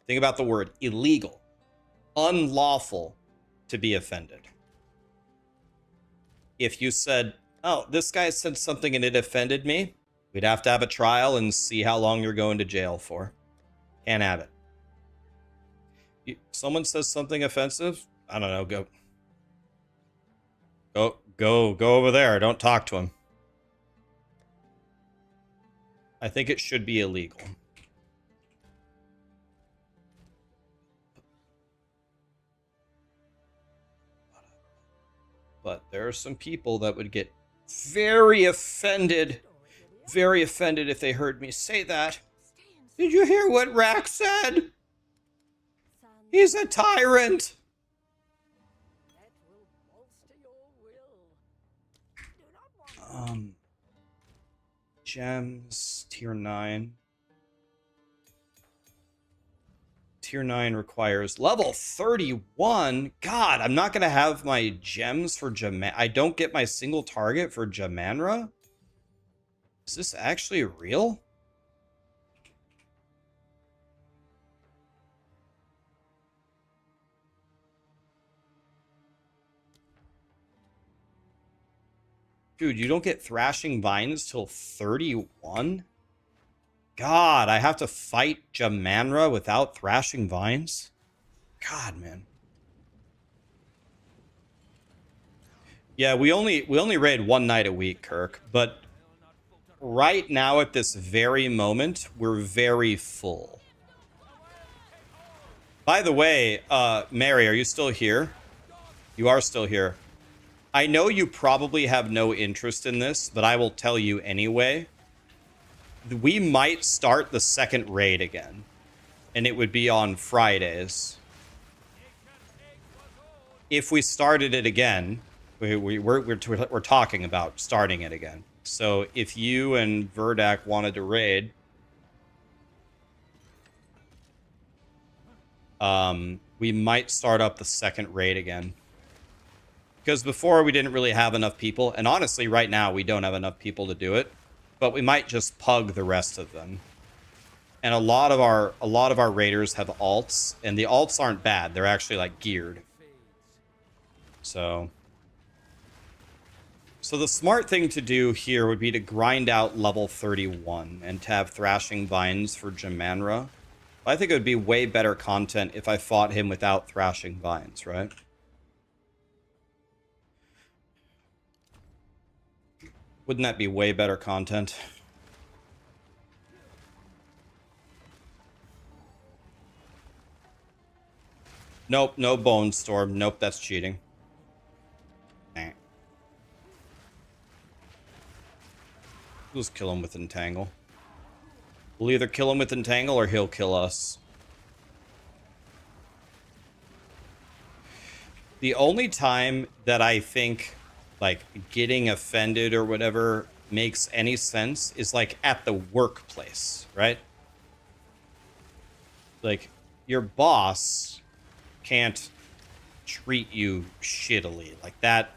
Think about the word illegal. Unlawful to be offended. If you said, oh, this guy said something and it offended me, we'd have to have a trial and see how long you're going to jail for. Can't have it. Someone says something offensive, I don't know, go over there. Don't talk to him. I think it should be illegal. But there are some people that would get very offended if they heard me say that. Did you hear what Rax said? He's a tyrant. That will bolster your will. Do not want gems, tier 9. Tier 9 requires level 31. God, I'm not going to have my gems for I don't get my single target for Jamanra? Is this actually real? Dude, you don't get Thrashing Vines till 31? God, I have to fight Jamanra without Thrashing Vines? God, man. Yeah, we only raid one night a week, Kirk, but right now at this very moment, we're very full. By the way, Mary, are you still here? You are still here. I know you probably have no interest in this, but I will tell you anyway. We might start the second raid again, and it would be on Fridays. If we started it again, we're talking about starting it again. So if you and Verdak wanted to raid, we might start up the second raid again. Because before we didn't really have enough people, and honestly, right now we don't have enough people to do it. But we might just pug the rest of them. And a lot of our raiders have alts, and the alts aren't bad. They're actually like geared. So the smart thing to do here would be to grind out level 31 and to have Thrashing Vines for Jamanra. I think it would be way better content if I fought him without Thrashing Vines, right? Wouldn't that be way better content? Nope, no Bone Storm. Nope, that's cheating. We'll just kill him with Entangle. We'll either kill him with Entangle or he'll kill us. The only time that I think, like, getting offended or whatever makes any sense is, like, at the workplace, right? Like, your boss can't treat you shittily. Like, that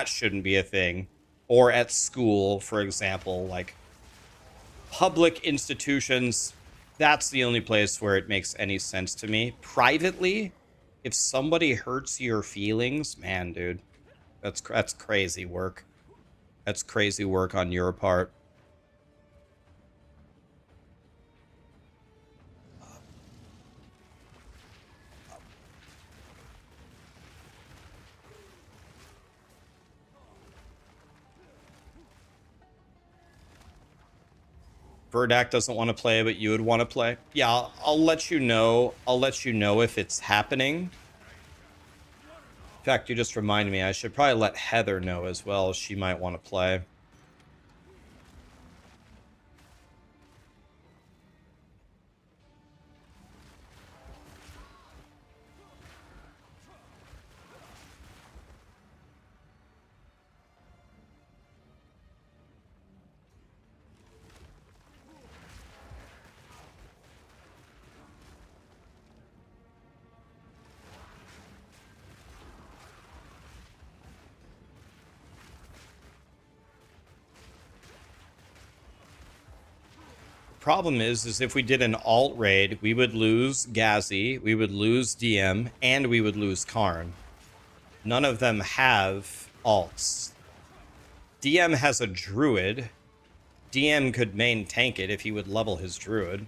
shouldn't be a thing. Or at school, for example, like, public institutions, that's the only place where it makes any sense to me. Privately, if somebody hurts your feelings, man, dude, that's crazy work. That's crazy work on your part. Verdak doesn't want to play, but you would want to play. Yeah, I'll let you know. I'll let you know if it's happening. In fact, you just reminded me. I should probably let Heather know as well. She might want to play. Problem is if we did an alt raid, we would lose Gazi, we would lose DM, and we would lose Karn. None of them have alts. DM has a druid. DM could main tank it if he would level his druid.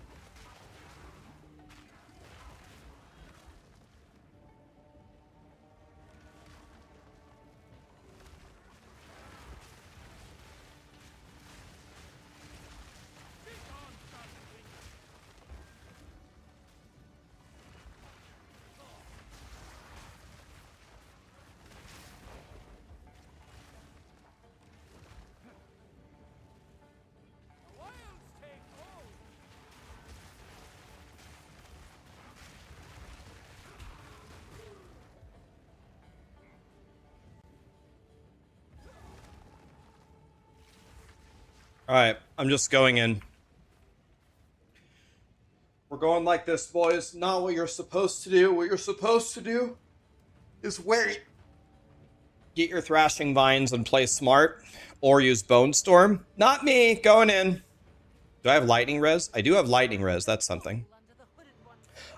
All right, I'm just going in. We're going like this, boys. Not what you're supposed to do. What you're supposed to do is wait. Get your thrashing vines and play smart. Or use Bone Storm. Not me. Going in. Do I have lightning res? I do have lightning res. That's something.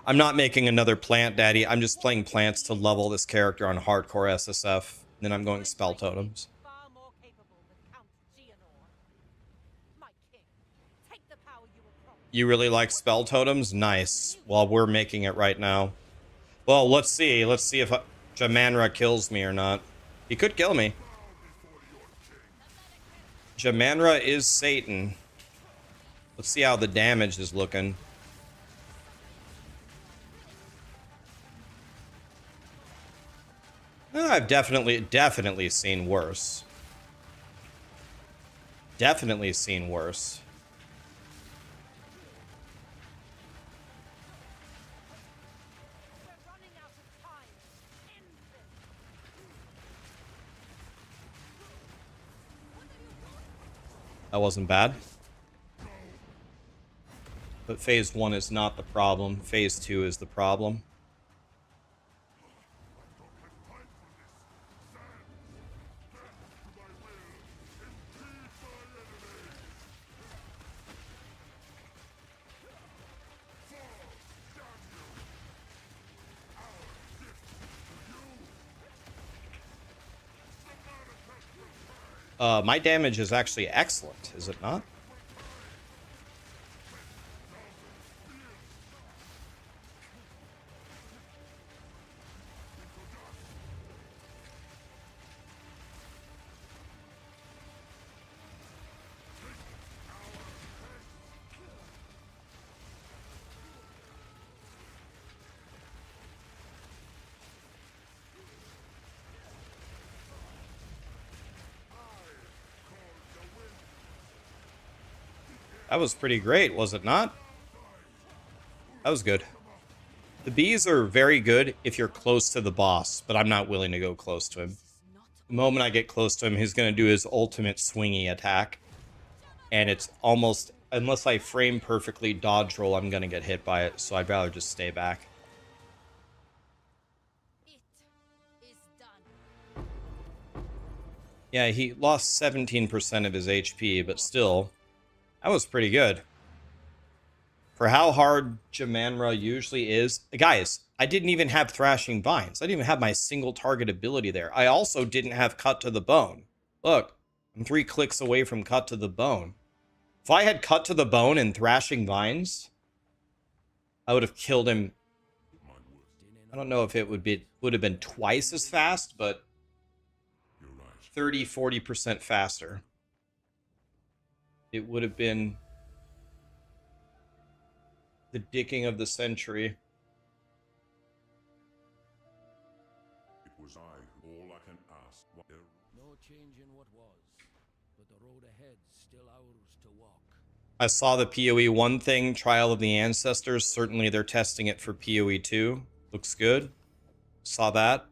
I'm not making another plant, Daddy. I'm just playing plants to level this character on hardcore SSF. Then I'm going spell totems. Far more capable than Count Geonor. My king, take the power you were promised. You really like spell totems? Nice. Well, we're making it right now. Well, let's see. Let's see if Jamanra kills me or not. He could kill me. Jamanra is Satan. Let's see how the damage is looking. I've definitely seen worse. Definitely seen worse. We're running out of time. End this. That wasn't bad. But phase 1 is not the problem. Phase 2 is the problem. My damage is actually excellent, is it not? That was pretty great, was it not? That was good. The bees are very good if you're close to the boss, but I'm not willing to go close to him. The moment I get close to him, he's going to do his ultimate swingy attack. And it's almost, unless I frame perfectly dodge roll, I'm going to get hit by it, so I'd rather just stay back. It is done. Yeah, he lost 17% of his HP, but still, that was pretty good. For how hard Jamanra usually is. Guys, I didn't even have Thrashing Vines. I didn't even have my single target ability there. I also didn't have Cut to the Bone. Look, I'm 3 clicks away from Cut to the Bone. If I had Cut to the Bone and Thrashing Vines, I would have killed him. I don't know if it would have been twice as fast, but 30-40% faster. It would have been the dicking of the century. It was I, all I can ask. No change in what was, but the road ahead's still ours to walk. I saw the PoE 1 thing, Trial of the Ancestors. Certainly they're testing it for PoE 2. Looks good. Saw that.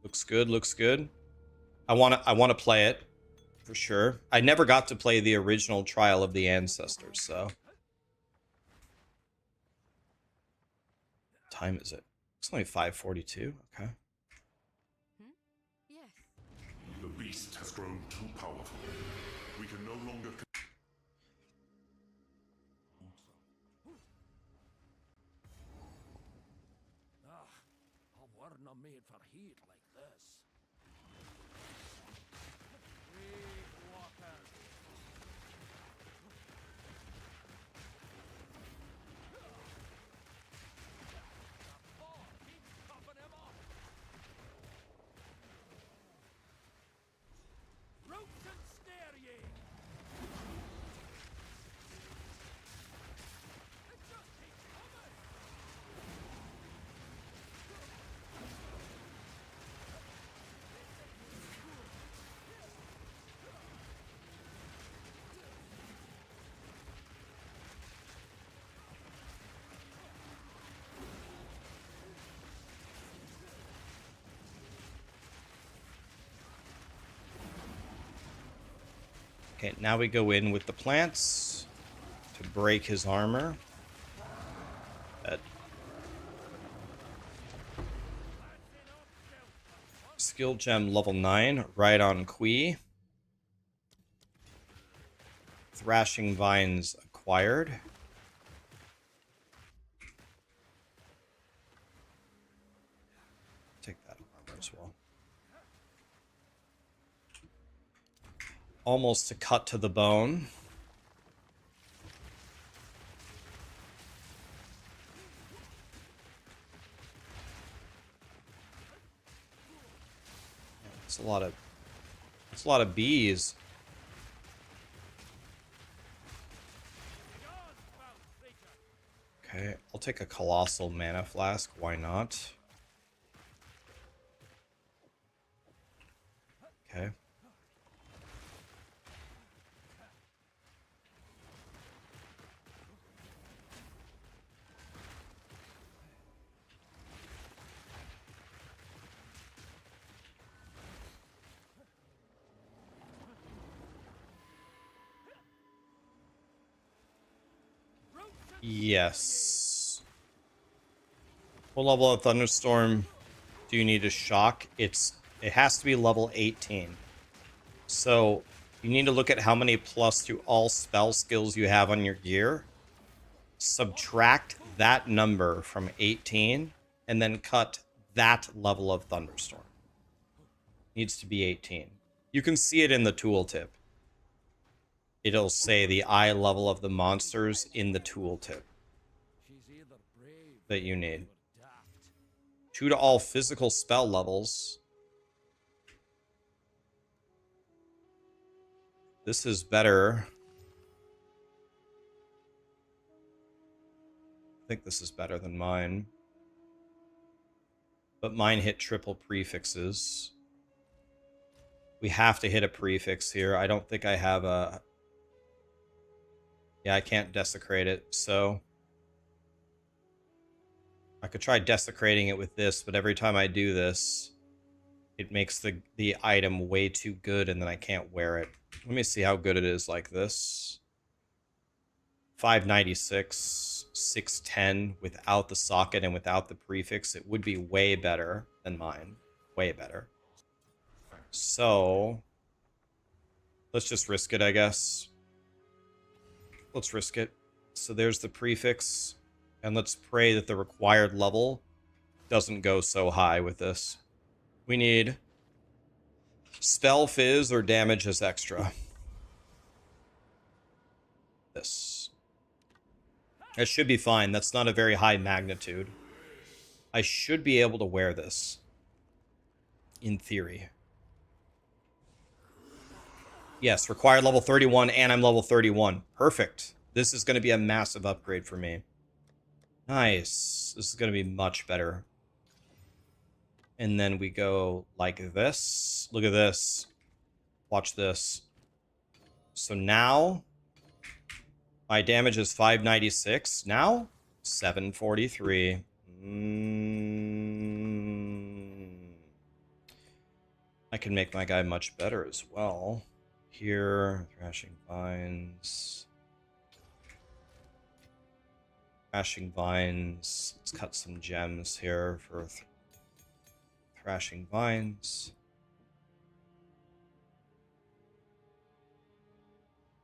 Looks good, looks good. I want to play it for sure. I never got to play the original Trial of the Ancestors, so. What time is it? It's only 5:42. Okay. Yes. The beast has grown too powerful. We can no longer. I weren't not made for heat like this. Great water. The ball keeps popping him off. Roots and snare ye. Okay, now we go in with the plants to break his armor. Skill gem level 9, right on Kui. Thrashing Vines acquired. Take that armor as well. Almost a cut to the bone. It's a lot of bees. Okay, I'll take a colossal mana flask. Why not? Okay. Yes. What level of Thunderstorm do you need to shock? It has to be level 18. So you need to look at how many plus to all spell skills you have on your gear. Subtract that number from 18 and then cut that level of Thunderstorm. Needs to be 18. You can see it in the tooltip. It'll say the eye level of the monsters in the tooltip that you need. 2 to all physical spell levels. This is better. I think this is better than mine. But mine hit triple prefixes. We have to hit a prefix here. I don't think I have a... Yeah, I can't desecrate it, so... I could try desecrating it with this, but every time I do this, it makes the item way too good and then I can't wear it. Let me see how good it is like this. 596, 610 without the socket and without the prefix. It would be way better than mine. Way better. So, let's just risk it, I guess. Let's risk it. So there's the prefix. And let's pray that the required level doesn't go so high with this. We need spell fizz or damage as extra. This. That should be fine. That's not a very high magnitude. I should be able to wear this. In theory. Yes, required level 31 and I'm level 31. Perfect. This is going to be a massive upgrade for me. Nice. This is going to be much better. And then we go like this. Look at this. Watch this. So now my damage is 596. Now 743. I can make my guy much better as well. Here, Thrashing Vines. Thrashing Vines. Let's cut some gems here for Thrashing Vines.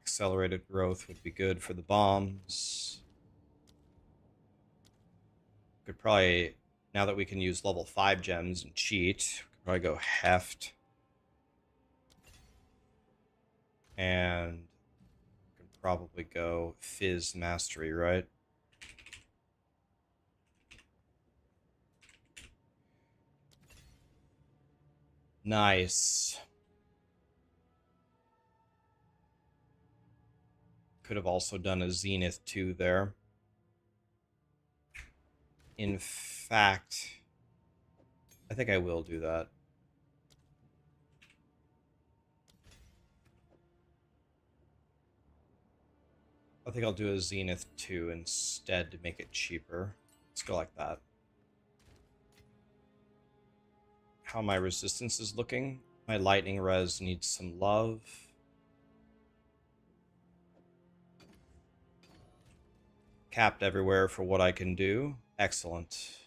Accelerated growth would be good for the bombs. Could probably, now that we can use level 5 gems and cheat, could probably go Heft. And could probably go Fizz Mastery, right? Nice. Could have also done a Zenith 2 there. In fact, I think I will do that. I think I'll do a Zenith 2 instead to make it cheaper. Let's go like that. How my resistance is looking. My lightning res needs some love. capped everywhere for what I can do. Excellent.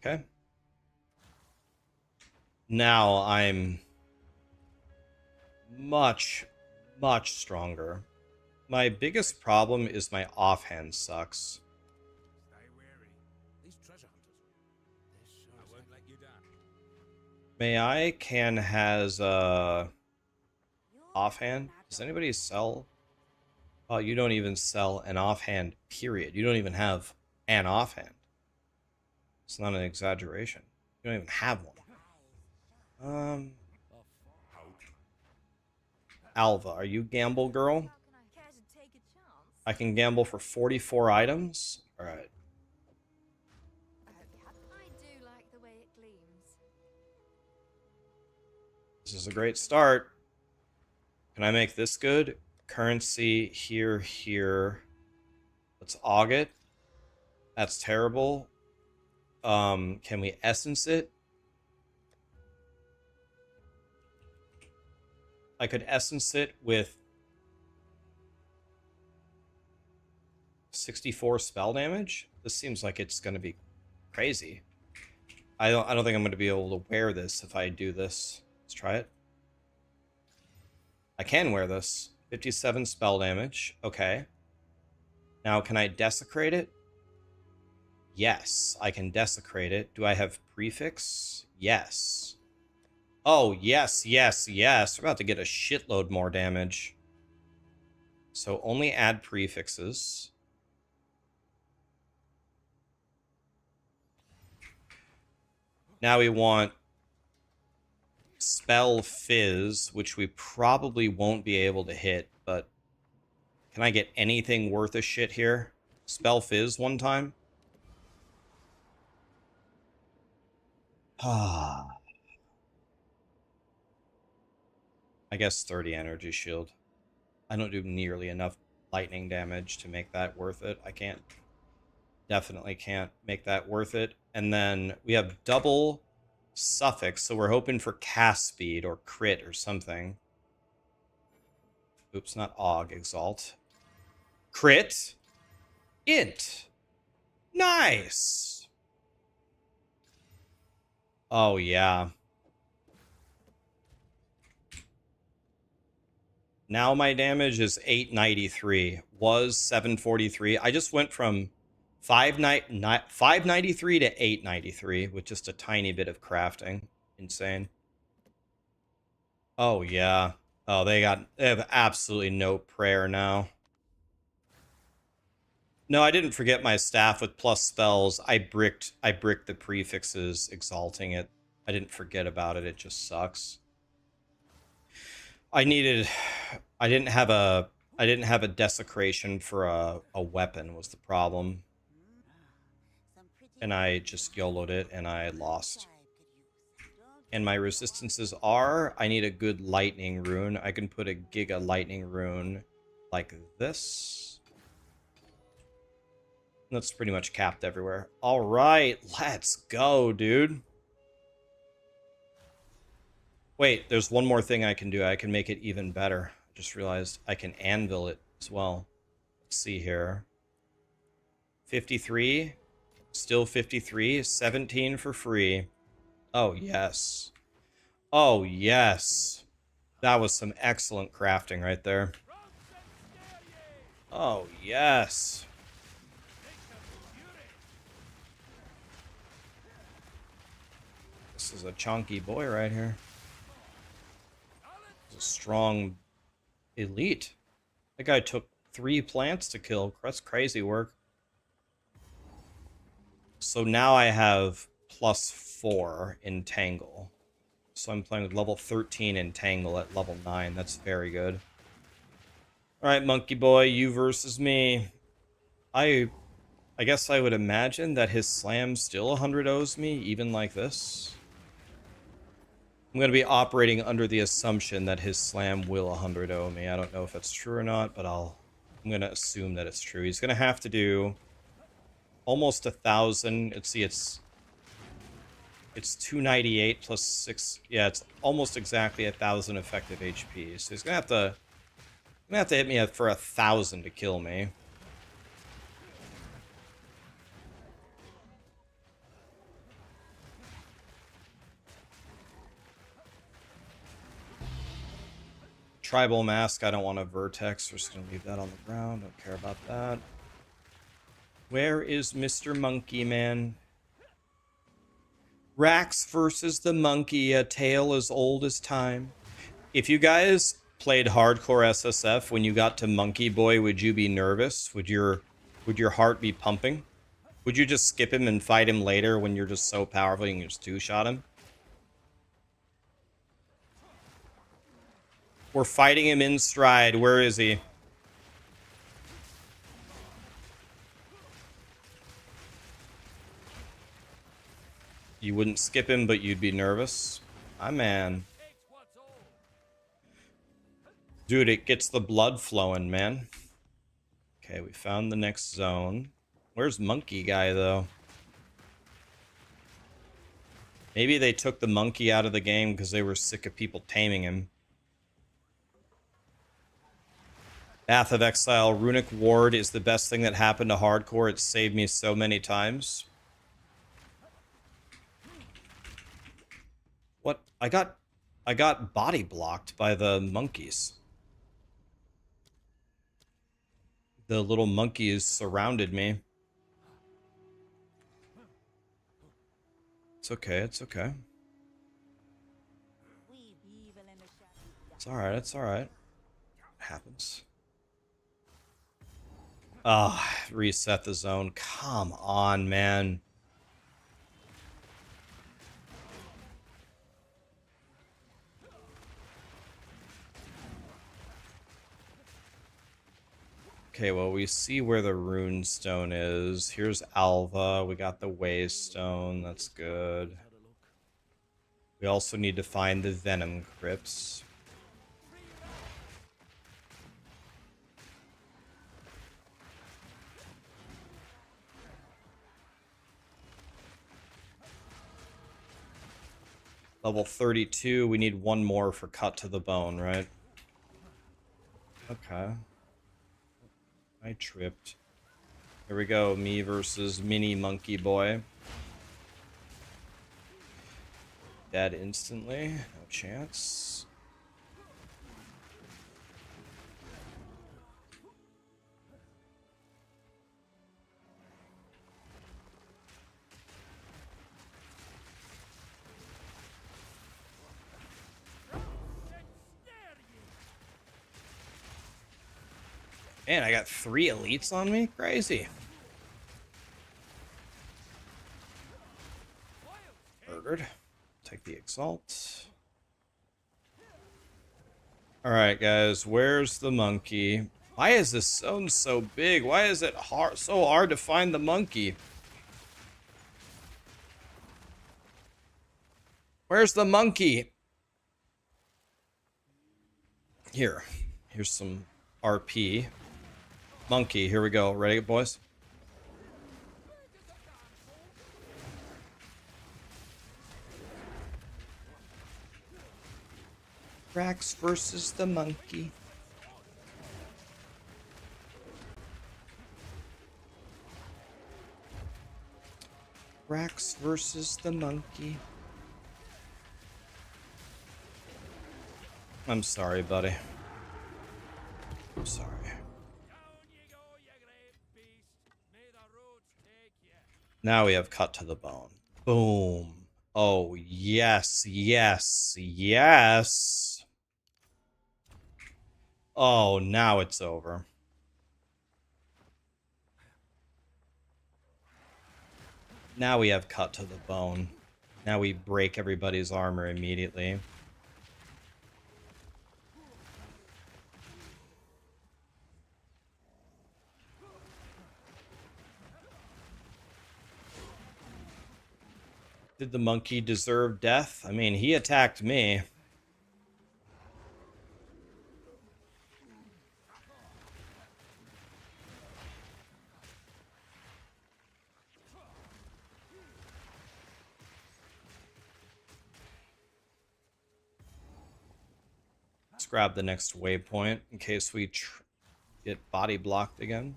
Okay. Now I'm much, much stronger. My biggest problem is my offhand sucks. Stay wary. These treasure hunters. They're sure I won't let you down. May I can has offhand? Does anybody sell? Oh, you don't even sell an offhand, period. You don't even have an offhand. It's not an exaggeration. You don't even have one. Alva, are you gamble girl? How can I care to take a chance? I can gamble for 44 items? Alright. I do like the way it gleams. This is a great start. Can I make this good? Currency here, here. Let's aug it. That's terrible. Can we essence it? I could essence it with 64 spell damage. This seems like it's going to be crazy. I don't think I'm going to be able to wear this if I do this. Let's try it. I can wear this. 57 spell damage. Okay. Now, can I desecrate it? Yes, I can desecrate it. Do I have prefix? Yes. Oh, yes, yes, yes. We're about to get a shitload more damage. So only add prefixes. Now we want spell fizz, which we probably won't be able to hit, but can I get anything worth a shit here? Spell fizz one time? I guess 30 energy shield. I don't do nearly enough lightning damage to make that worth it. I can't. Definitely can't make that worth it. And then we have double suffix, so we're hoping for cast speed or crit or something. Oops, not aug, exalt. Crit. Int. Nice. Oh, yeah. Now my damage is 893. Was 743. I just went from 593 to 893 with just a tiny bit of crafting. Insane. Oh, yeah. Oh, they have absolutely no prayer now. No, I didn't forget my staff with plus spells. I bricked the prefixes, exalting it. I didn't forget about it. It just sucks. I didn't have a desecration for a weapon was the problem. And I just YOLO'd it and I lost. And my resistances are, I need a good lightning rune. I can put a giga lightning rune like this. That's pretty much capped everywhere. All right, let's go, dude. Wait, there's one more thing I can do. I can make it even better. I just realized I can anvil it as well. Let's see here. 53. Still 53. 17 for free. Oh, yes. Oh, yes. That was some excellent crafting right there. Oh, yes. This is a chunky boy right here. He's a strong elite. That guy took 3 plants to kill. That's crazy work. So now I have +4 in Tangle. So I'm playing with level 13 in Tangle at level 9. That's very good. Alright, monkey boy, you versus me. I guess I would imagine that his slam still 100 O's me, even like this. I'm going to be operating under the assumption that his slam will 100 O me. I don't know if that's true or not, but I'm going to assume that it's true. He's going to have to do almost 1,000. Let's see, it's It's 298 plus 6. Yeah, it's almost exactly 1,000 effective HP. So he's gonna have to hit me for 1,000 to kill me. Tribal mask, I don't want a vertex. We're just gonna leave that on the ground. Don't care about that. Where is Mr. Monkey Man? Rax versus the monkey, a tale as old as time. If you guys played hardcore SSF when you got to Monkey Boy, would you be nervous? Would your heart be pumping? Would you just skip him and fight him later when you're just so powerful you can just two-shot him? We're fighting him in stride. Where is he? You wouldn't skip him, but you'd be nervous. My man. Dude, it gets the blood flowing, man. Okay, we found the next zone. Where's Monkey Guy, though? Maybe they took the monkey out of the game because they were sick of people taming him. Path of Exile, Runic Ward is the best thing that happened to hardcore. It saved me so many times. What? I got body blocked by the monkeys. The little monkeys surrounded me. It's okay, it's okay. It's alright, it's alright. It happens. Ah, reset the zone. Come on, man. Okay, well, we see where the rune stone is. Here's Alva. We got the Waystone. That's good. We also need to find the Venom Crypts. Level 32. We need one more for Cut to the Bone, right? Okay. I tripped. Here we go. Me versus Mini Monkey Boy. Dead instantly. No chance. Man, I got 3 elites on me? Crazy. Murdered. Take the Exalt. Alright, guys. Where's the monkey? Why is this zone so big? Why is it so hard to find the monkey? Where's the monkey? Here. Here's some RP. Monkey, here we go. Ready, boys? Rax versus the monkey. Rax versus the monkey. I'm sorry, buddy. I'm sorry. Now we have Cut to the Bone. Boom. Oh, yes, yes, yes. Oh, now it's over. Now we have Cut to the Bone. Now we break everybody's armor immediately. Did the monkey deserve death? I mean, he attacked me. Let's grab the next waypoint in case we get body blocked again.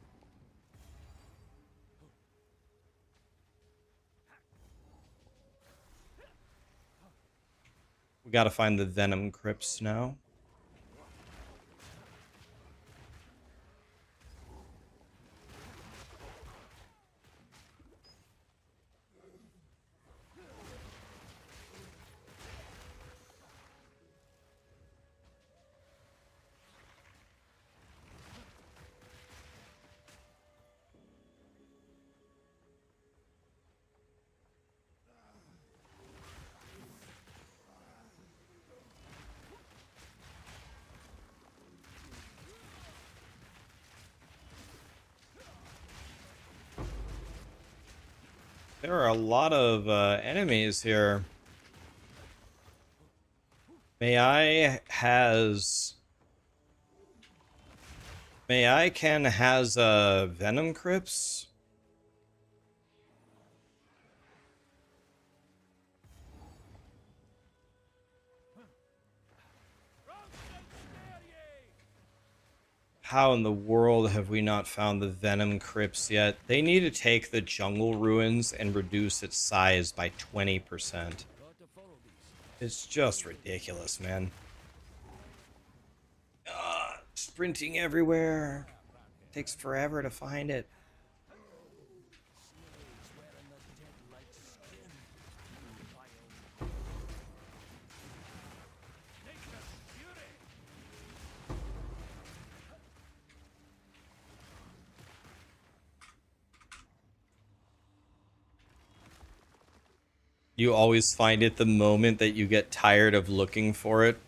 We gotta find the venom crypts now. There are a lot of enemies here. May I can has venom crypts? How in the world have we not found the venom crypts yet? They need to take the jungle ruins and reduce its size by 20%. It's just ridiculous, man. Sprinting everywhere. Takes forever to find it. You always find it the moment that you get tired of looking for it.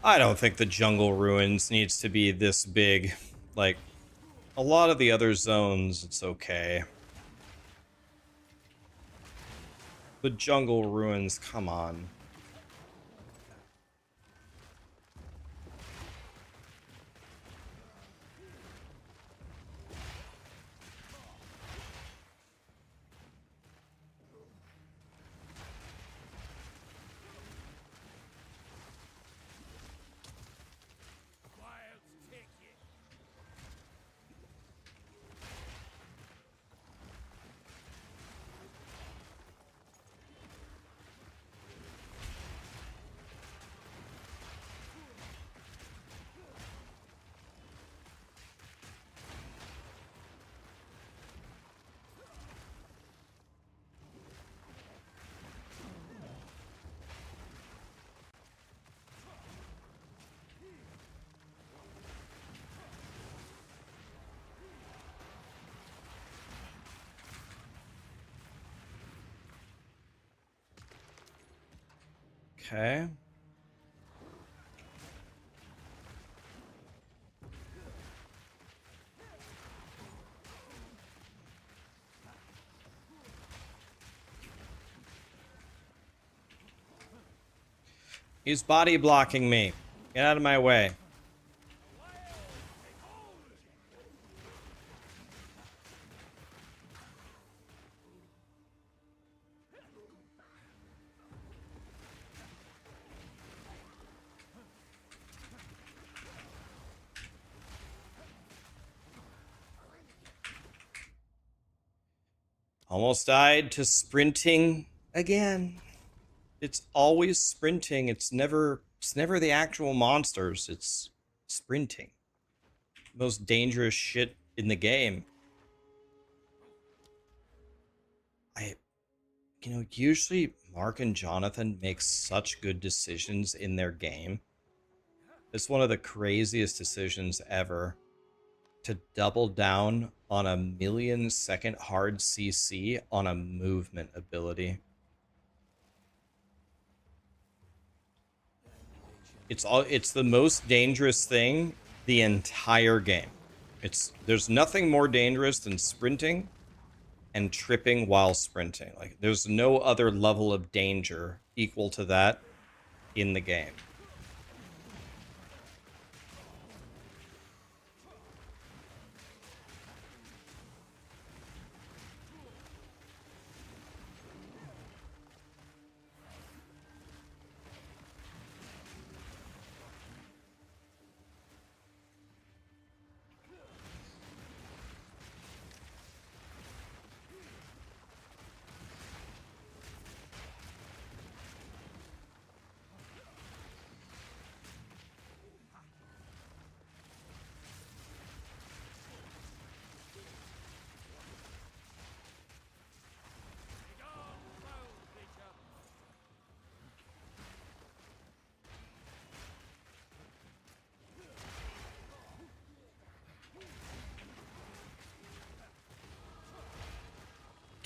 I don't think the jungle ruins needs to be this big. Like, a lot of the other zones, it's okay. The jungle ruins, come on. Okay. He's body blocking me. Get out of my way. Almost died to sprinting again. It's always sprinting. It's never the actual monsters. It's sprinting. Most dangerous shit in the game. Usually Mark and Jonathan make such good decisions in their game. It's one of the craziest decisions ever to double down on a 1,000,000-second hard CC on a movement ability. It's the most dangerous thing the entire game. There's nothing more dangerous than sprinting and tripping while sprinting. Like, there's no other level of danger equal to that in the game.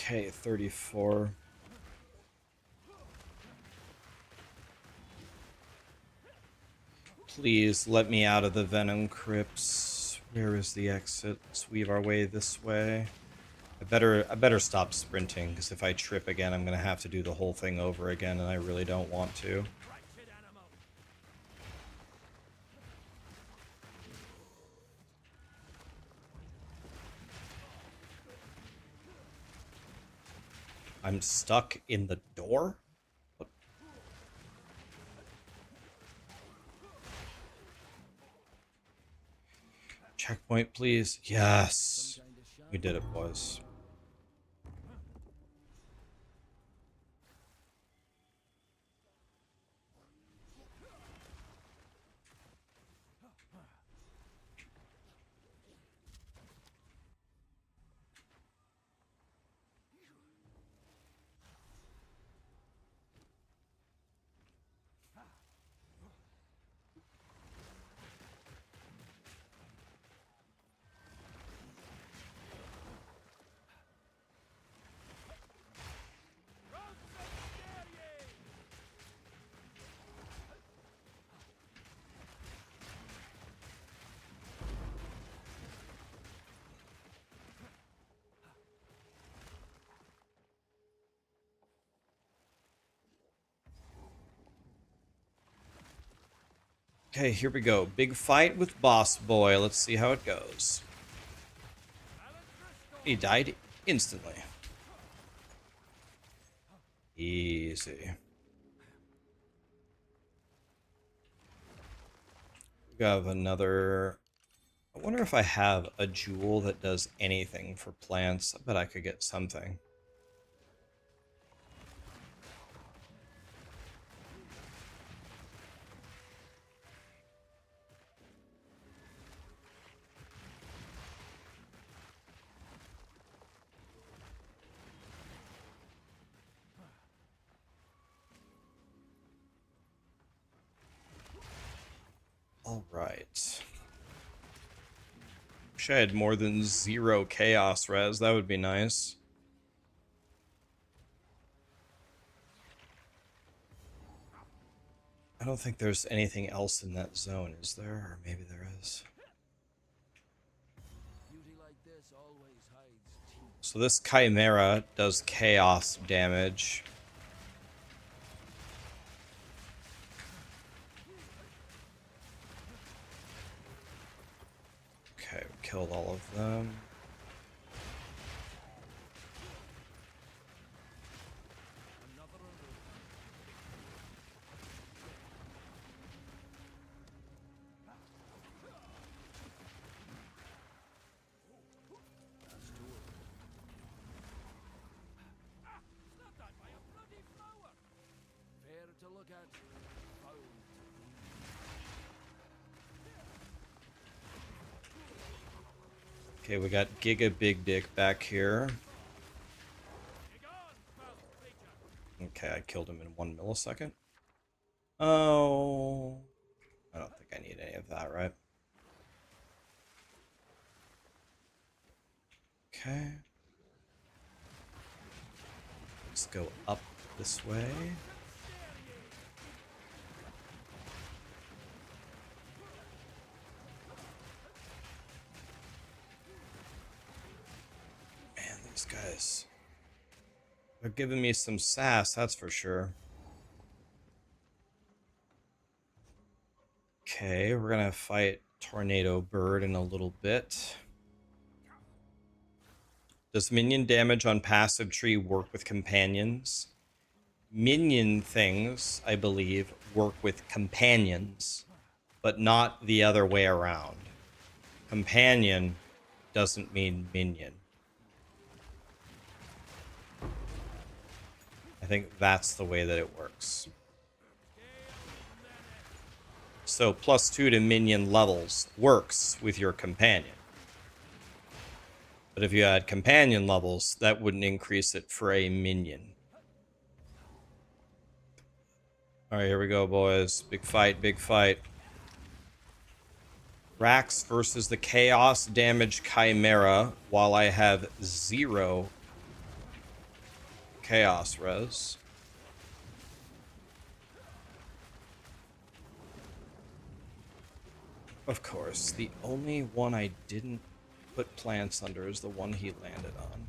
Okay, 34. Please let me out of the Venom Crypts. Where is the exit? Let's weave our way this way. I better stop sprinting, because if I trip again, I'm gonna have to do the whole thing over again, and I really don't want to. I'm stuck in the door? What? Checkpoint, please. Yes. We did it, boys. Okay, here we go. Big fight with Boss Boy. Let's see how it goes. He died instantly. Easy. We have another... I wonder if I have a jewel that does anything for plants. I bet I could get something. All right. Wish I had more than 0 chaos res. That would be nice. I don't think there's anything else in that zone, is there? Or maybe there is. So this Chimera does chaos damage. Okay, we killed all of them. Okay, we got Giga Big Dick back here. Okay, I killed him in 1 millisecond. Oh, I don't think I need any of that, right? Okay. Let's go up this way. Man, these guys are giving me some sass, that's for sure. Okay, we're gonna fight Tornado Bird in a little bit. Does minion damage on passive tree work with companions? Minion things, I believe, work with companions, but not the other way around. Companion doesn't mean minion. I think that's the way that it works. So +2 to minion levels works with your companion. But if you had companion levels, that wouldn't increase it for a minion. Alright, here we go, boys. Big fight, big fight. Rax versus the Chaos Damage Chimera, while I have 0 chaos res. Of course, the only one I didn't put plants under is the one he landed on.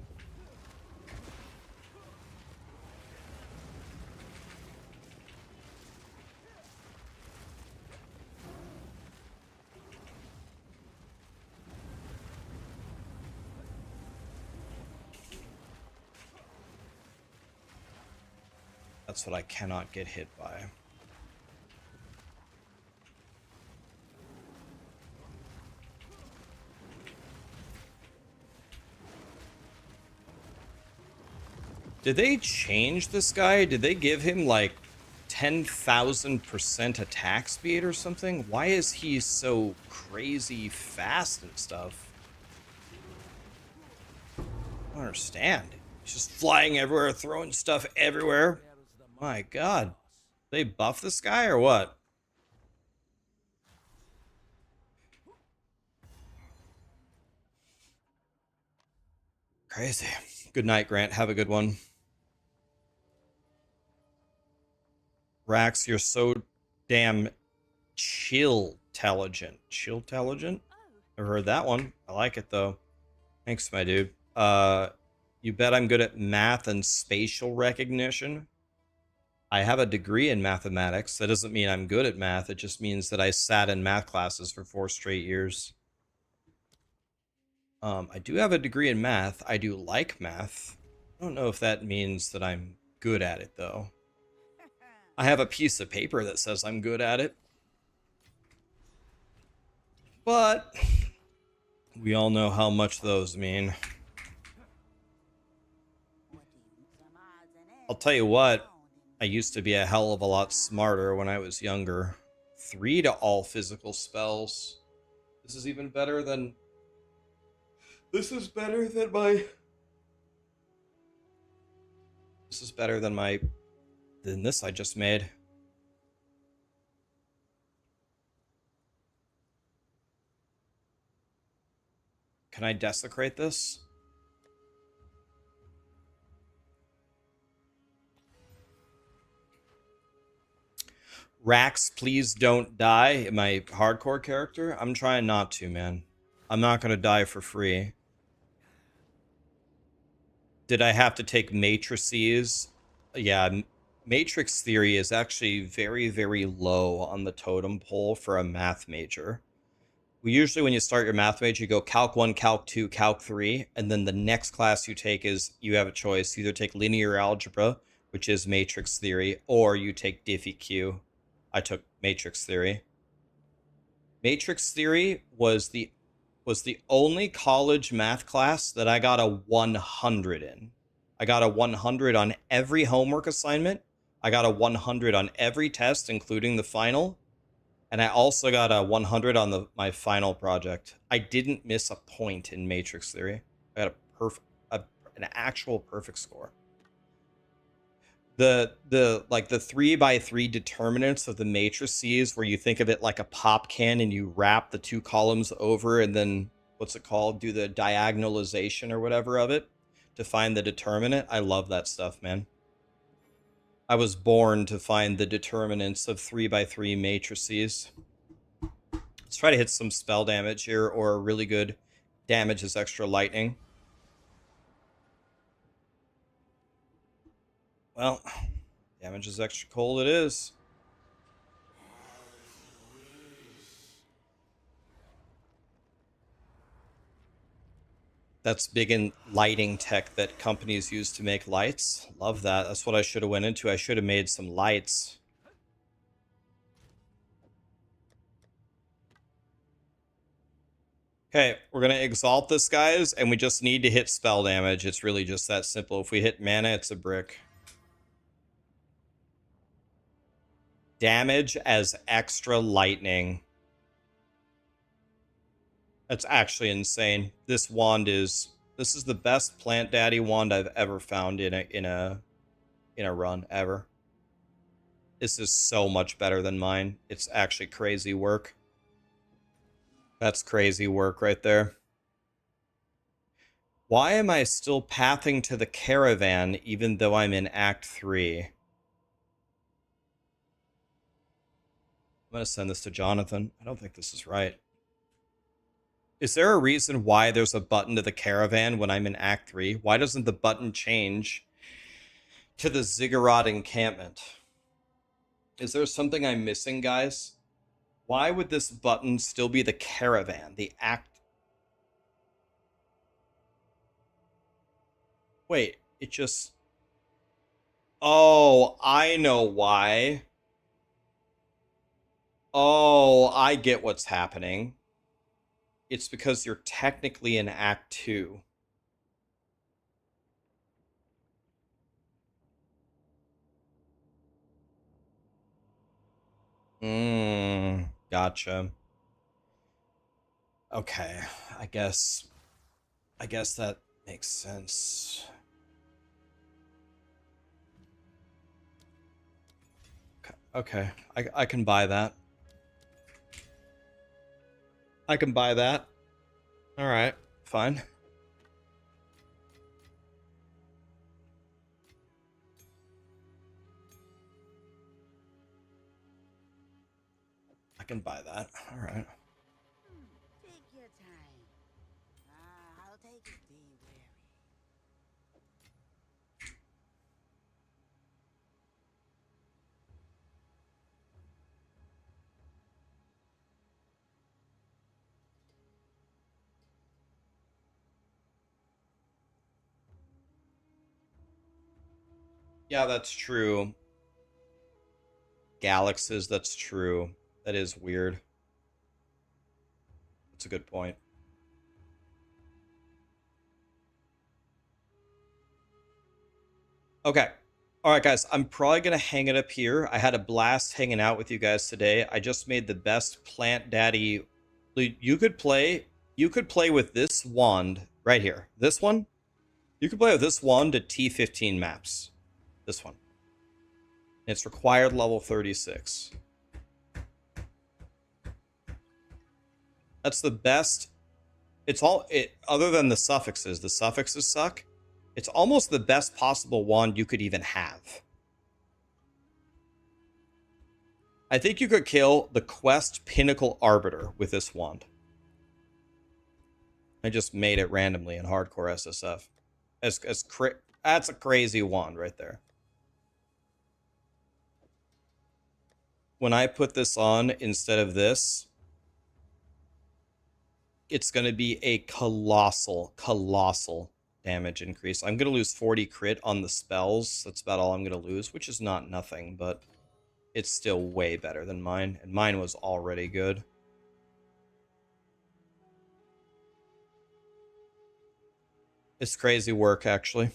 That's what I cannot get hit by. Did they change this guy? Did they give him like 10,000% attack speed or something? Why is he so crazy fast and stuff? I don't understand. He's just flying everywhere, throwing stuff everywhere. My god. They buff this guy or what? Crazy. Good night, Grant. Have a good one. Rax, you're so damn chill-telligent. Chill-telligent? Never heard that one. I like it, though. Thanks, my dude. You bet I'm good at math and spatial recognition? I have a degree in mathematics. That doesn't mean I'm good at math. It just means that I sat in math classes for 4 straight years. I do have a degree in math. I do like math. I don't know if that means that I'm good at it, though. I have a piece of paper that says I'm good at it. But we all know how much those mean. I'll tell you what, I used to be a hell of a lot smarter when I was younger. 3 to all physical spells. This is even better than... This is better than my... This is better than my... than this I just made. Can I desecrate this? Rax, please don't die. My hardcore character? I'm trying not to, man. I'm not gonna die for free. Did I have to take matrices? Yeah, matrix theory is actually very, very low on the totem pole for a math major. Usually when you start your math major, you go Calc 1, Calc 2, Calc 3, and then the next class you take is, you have a choice. You either take linear algebra, which is matrix theory, or you take Diffie-Q. I took matrix theory. Matrix theory was the only college math class that I got a 100 in. I got a 100 on every homework assignment. I got a 100 on every test, including the final. And I also got a 100 on my final project. I didn't miss a point in matrix theory. I got an actual perfect score. The 3x3 determinants of the matrices, where you think of it like a pop can and you wrap the 2 columns over and then, what's it called? Do the diagonalization or whatever of it to find the determinant. I love that stuff, man. I was born to find the determinants of 3x3 matrices. Let's try to hit some spell damage here, or really good damage as extra lightning. Well, damage is extra cold it is. That's big in lighting tech that companies use to make lights. Love that. That's what I should have went into. I should have made some lights. Okay, we're going to exalt this, guys, and we just need to hit spell damage. It's really just that simple. If we hit mana, it's a brick. Damage as extra lightning. That's actually insane. This wand is... This is the best Plant Daddy wand I've ever found in a run, ever. This is so much better than mine. It's actually crazy work. That's crazy work right there. Why am I still pathing to the caravan even though I'm in Act 3? I'm going to send this to Jonathan. I don't think this is right. Is there a reason why there's a button to the caravan when I'm in Act 3? Why doesn't the button change to the Ziggurat encampment? Is there something I'm missing, guys? Why would this button still be the caravan? The Act... Wait, it just... Oh, I know why. Oh, I get what's happening. It's because you're technically in Act 2. Gotcha. Okay, I guess that makes sense. Okay, I can buy that. I can buy that. All right, fine. I can buy that. All right. Take your time. I'll take it, be wary. Yeah, that's true. Galaxies, that's true. That is weird. That's a good point. Okay. All right, guys. I'm probably going to hang it up here. I had a blast hanging out with you guys today. I just made the best Plant Daddy. You could play with this wand right here. This one. You could play with this wand to T15 maps. This one. It's required level 36. That's the best. It's all it other than the suffixes. The suffixes suck. It's almost the best possible wand you could even have. I think you could kill the Quest Pinnacle Arbiter with this wand. I just made it randomly in hardcore SSF. That's a crazy wand right there. When I put this on instead of this, it's going to be a colossal damage increase. I'm going to lose 40 crit on the spells. That's about all I'm going to lose, which is not nothing, but it's still way better than mine. And mine was already good. It's crazy work, actually.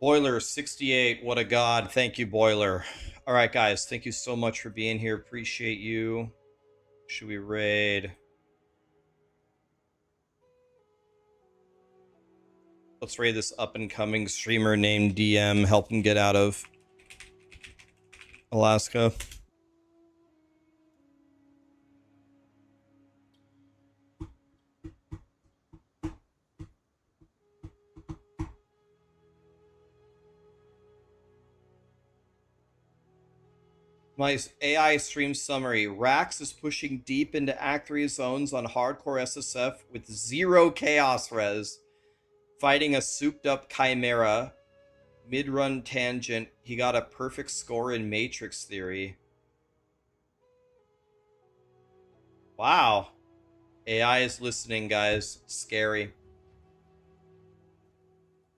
Boiler 68, what a god. Thank you, Boiler. All right, guys, thank you so much for being here. Appreciate you. Should we raid? Let's raid this up-and-coming streamer named DM. Help him get out of Alaska. My AI stream summary. Rax is pushing deep into Act 3 zones on hardcore SSF with 0 chaos res. Fighting a souped up chimera. Mid-run tangent. He got a perfect score in Matrix Theory. Wow. AI is listening, guys. Scary.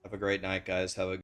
Have a great night, guys. Have a